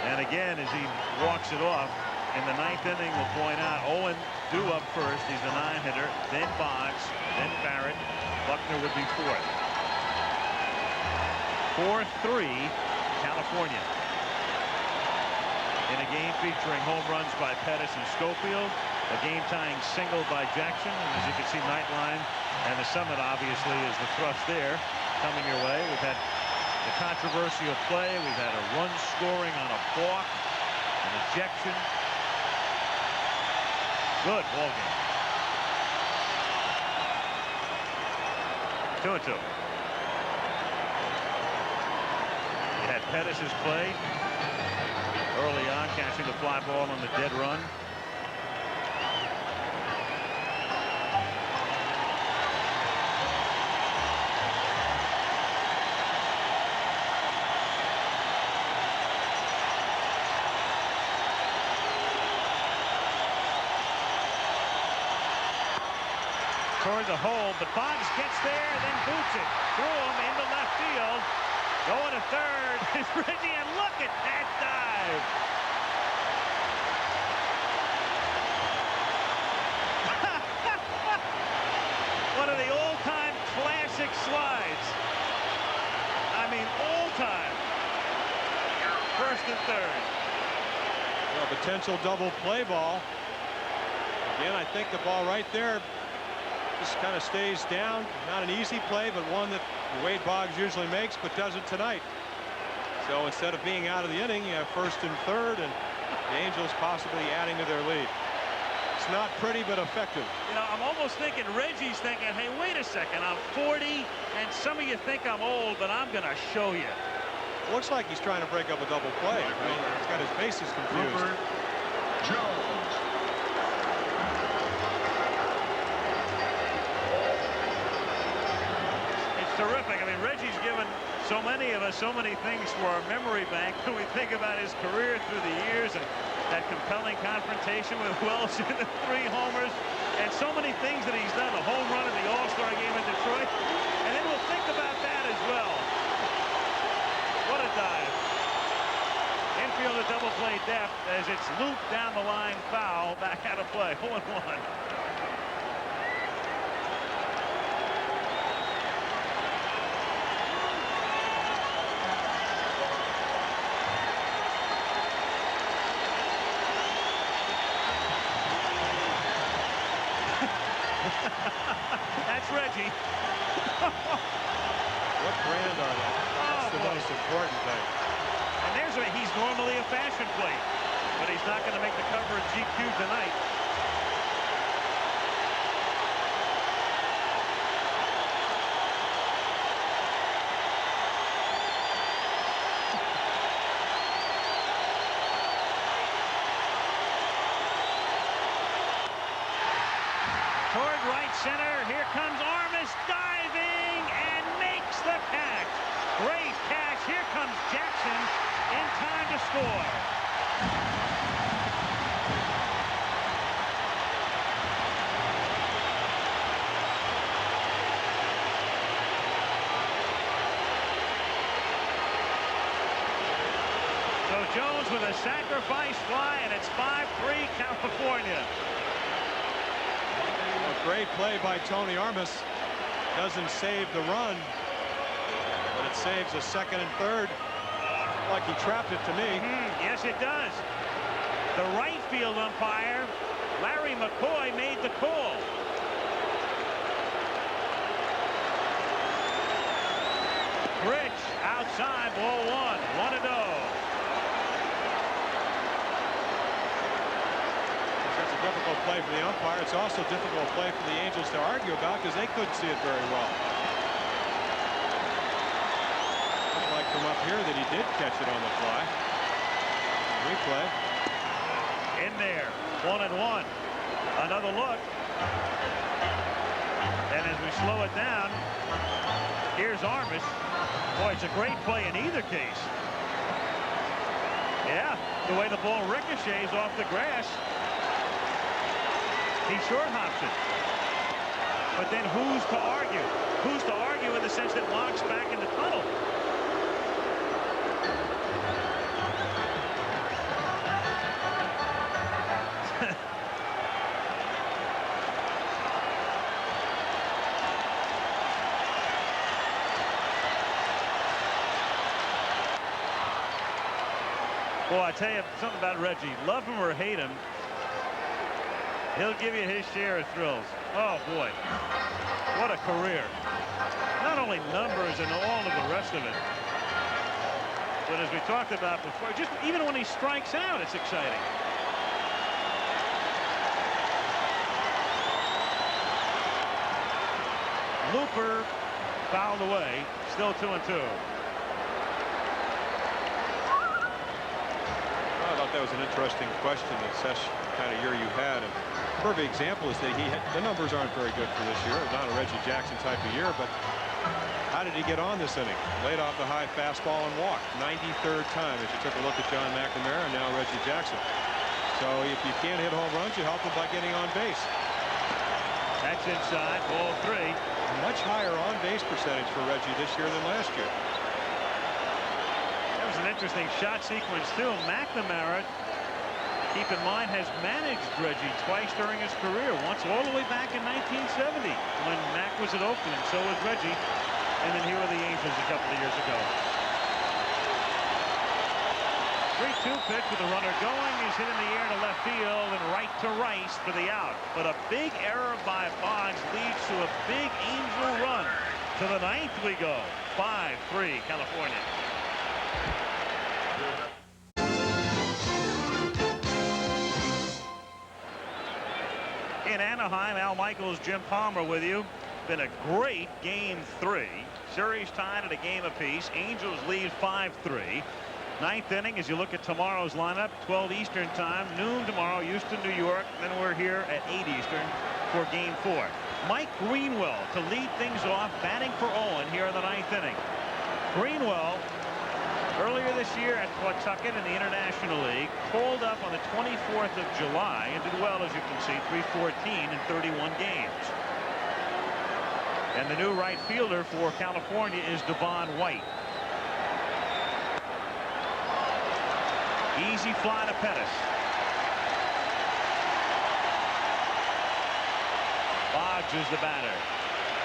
And again, as he walks it off in the 9th inning, we'll point out Owen due up first. He's the 9-hitter, then Boggs, then Barrett. Buckner would be 4th. 4-3 California. In a game featuring home runs by Pettis and Schofield, a game-tying single by Jackson, and as you can see, Nightline and the Summit obviously is the thrust there coming your way. We've had the controversial play. We've had a run scoring on a balk, an ejection. Good ball game. 2-2. You had Pettis' play early on, catching the fly ball on the dead run. Toward the hole, but Boggs gets there, then boots it through him into left field. Going to third is Reggie, and look at that dive. One of the all-time classic slides. I mean, all-time. First and third. Well, potential double play ball. Again, I think the ball right there just kind of stays down. Not an easy play, but one that Wade Boggs usually makes, but doesn't tonight. So instead of being out of the inning, you have first and third, and the Angels possibly adding to their lead. It's not pretty, but effective. You know, I'm almost thinking Reggie's thinking, hey, wait a second, I'm 40, and some of you think I'm old, but I'm going to show you. Looks like he's trying to break up a double play. He's got his bases confused. Jones. Terrific. I mean, Reggie's given so many of us so many things for our memory bank when we think about his career through the years, and that compelling confrontation with Welsh in the 3 homers, and so many things that he's done, the home run at the All-Star game in Detroit, and then we'll think about that as well. What a dive. Infielder double play depth as it's looped down the line, foul, back out of play. 0-1. That's Reggie. What brand are they? That's the most important thing. And there's where he's normally a fashion plate. but he's not going to make the cover of GQ tonight. Toward right center, here comes Armas diving and makes the catch. Great catch. Here comes Jackson in time to score. So Jones with a sacrifice fly, and it's 5-3 California. A great play by Tony Armas. Doesn't save the run, but it saves a second and third. Like he trapped it to me. Yes, it does. The right field umpire, Larry McCoy, made the call. Rich outside, ball one. 1-0. That's a difficult play for the umpire. It's also a difficult play for the Angels to argue about because they couldn't see it very well. Looked like from up here that he did catch it on the fly. Replay. In there, 1-1. Another look. And as we slow it down, here's Armas. Boy, it's a great play in either case. Yeah, the way the ball ricochets off the grass. He short hops it. But then who's to argue? Who's to argue in the sense that Locke's back in the tunnel? Boy, I tell you something about Reggie. Love him or hate him, he'll give you his share of thrills. Oh, boy. What a career. Not only numbers and all of the rest of it, but as we talked about before, just even when he strikes out, it's exciting. Looper fouled away. Still 2-2. I thought that was an interesting question that says kind of year you had. And a perfect example is that the numbers aren't very good for this year. Not a Reggie Jackson type of year, but how did he get on this inning? Laid off the high fastball and walked. 93rd time as you took a look at John McNamara and now Reggie Jackson. So if you can't hit home runs, you help him by getting on base. That's inside, ball three. A much higher on base percentage for Reggie this year than last year. That was an interesting shot sequence too. McNamara, keep in mind, has managed Reggie twice during his career. Once all the way back in 1970 when Mac was at Oakland. So was Reggie. And then here were the Angels a couple of years ago. 3-2 pitch with the runner going. He's hit in the air to left field and right to Rice for the out. But a big error by Boggs leads to a big Angel run. To the ninth we go. 5-3 California. In Anaheim, Al Michaels, Jim Palmer with you. Been a great game three. Series tied at a game apiece. Angels lead 5-3. Ninth inning as you look at tomorrow's lineup. 12 Eastern time, noon tomorrow, Houston, New York. Then we're here at 8 Eastern for game 4. Mike Greenwell to lead things off, batting for Owen here in the ninth inning. Greenwell, earlier this year at Pawtucket in the International League, called up on the 24th of July and did well, as you can see, 314 in 31 games. And the new right fielder for California is Devon White. Easy fly to Pettis. Boggs is the batter.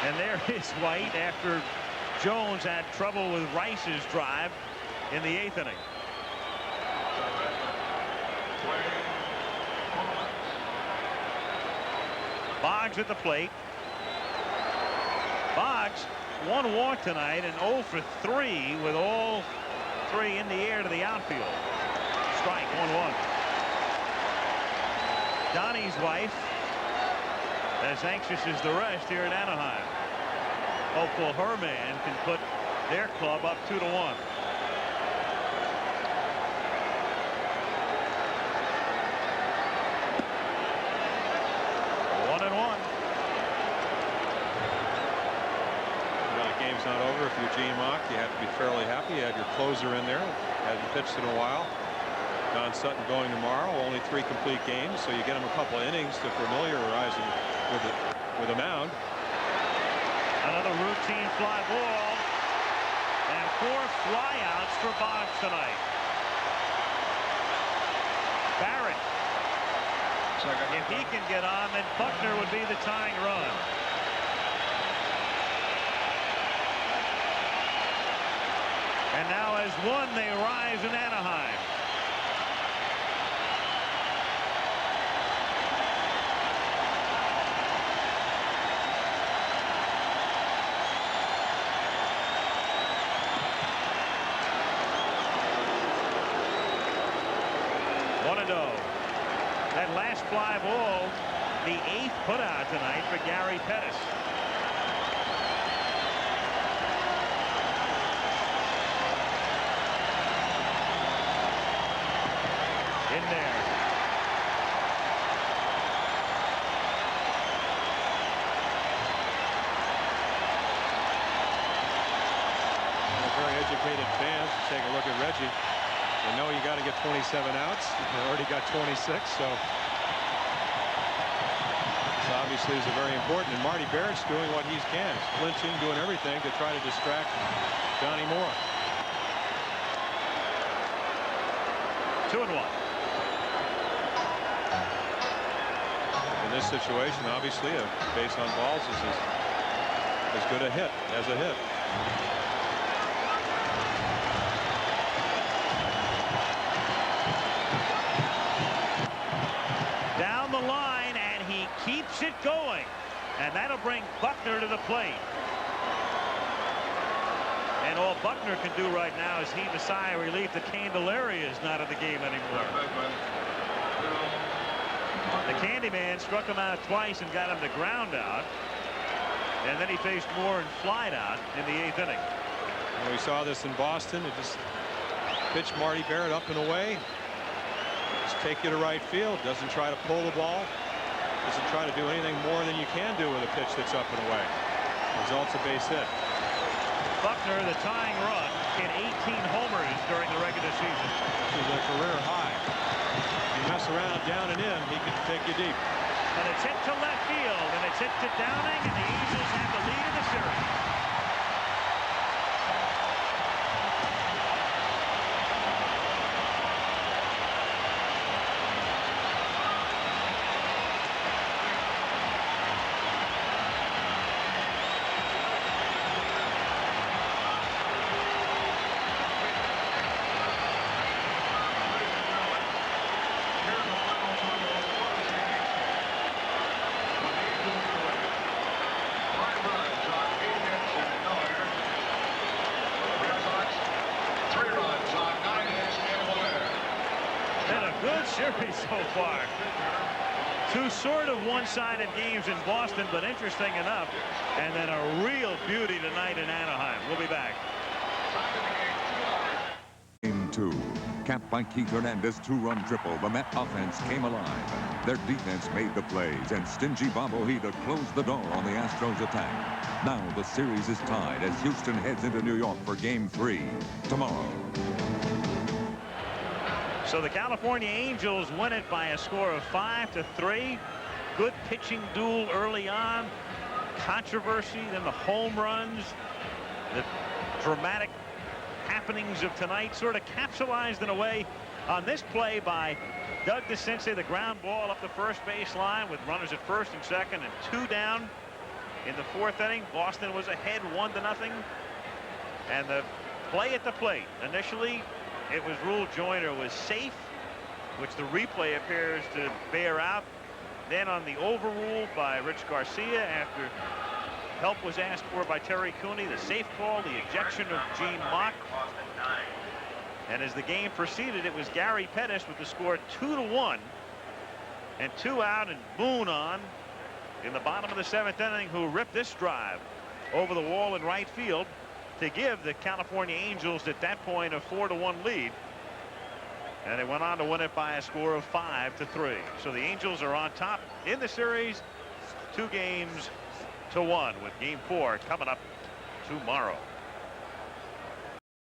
And there is White after Jones had trouble with Rice's drive in the 8th inning. Boggs at the plate. Boggs, 1 walk tonight and 0 for 3 with all 3 in the air to the outfield. Strike, 1-1. Donnie's wife, as anxious as the rest here in Anaheim. Hopeful her man can put their club up 2-1. 1-1. Game's not over. If you're Gene Mock, you have to be fairly happy. You have your closer in there. Hasn't pitched in a while. Don Sutton going tomorrow. Only 3 complete games, so you get him a couple of innings to familiarize him with the mound. Another routine fly ball, and 4 flyouts for Boggs tonight. Barrett. If he can get on, then Buckner would be the tying run. And now as one, they rise in Anaheim. That last fly ball, the 8th putout tonight for Gary Pettis. In there. Very educated fans take a look at Reggie. They know you got to get 27 outs. They already got 26, so this obviously is a very important. And Marty Barrett's doing what he can, flinching, doing everything to try to distract Donnie Moore. 2-1. In this situation, obviously, a base on balls is as good a hit as a hit. Down the line, and he keeps it going, and that'll bring Buckner to the plate. And all Buckner can do right now is heave a sigh of relief that Candelaria is not in the game anymore. The Candyman struck him out twice and got him to ground out, and then he faced Moore and flied out in the 8th inning. When we saw this in Boston, it just pitched Marty Barrett up and away. Just take you to right field. Doesn't try to pull the ball. Doesn't try to do anything more than you can do with a pitch that's up and away. Results a base hit. Buckner, the tying run, hit 18 homers during the regular season. This is a career high. If you mess around down and in, he can take you deep. And it's hit to left field, and it's hit to Downing, and the Angels have the lead in the series. Series so far. 2 sort of one-sided games in Boston, but interesting enough. And then a real beauty tonight in Anaheim. We'll be back. Game 2. Capped by Keith Hernandez' 2-run triple, the Met offense came alive. Their defense made the plays, and stingy Bob Ojeda closed the door on the Astros attack. Now the series is tied as Houston heads into New York for Game 3 tomorrow. So the California Angels win it by a score of 5-3. Good pitching duel early on. Controversy, then the home runs. The dramatic happenings of tonight sort of capsulized in a way on this play by Doug DeCinces, the ground ball up the first base line with runners at first and second and 2 down in the 4th inning. Boston was ahead 1-0. And the play at the plate, initially it was ruled Joyner was safe, which the replay appears to bear out. Then on the overrule by Rich Garcia after help was asked for by Terry Cooney, the safe call, the ejection of Gene Mock. And as the game proceeded, it was Gary Pettis with the score 2-1 And 2 out and Boone on in the bottom of the 7th inning, who ripped this drive over the wall in right field to give the California Angels at that point a 4-1 lead. And they went on to win it by a score of 5-3. So the Angels are on top in the series 2-1 with game 4 coming up tomorrow.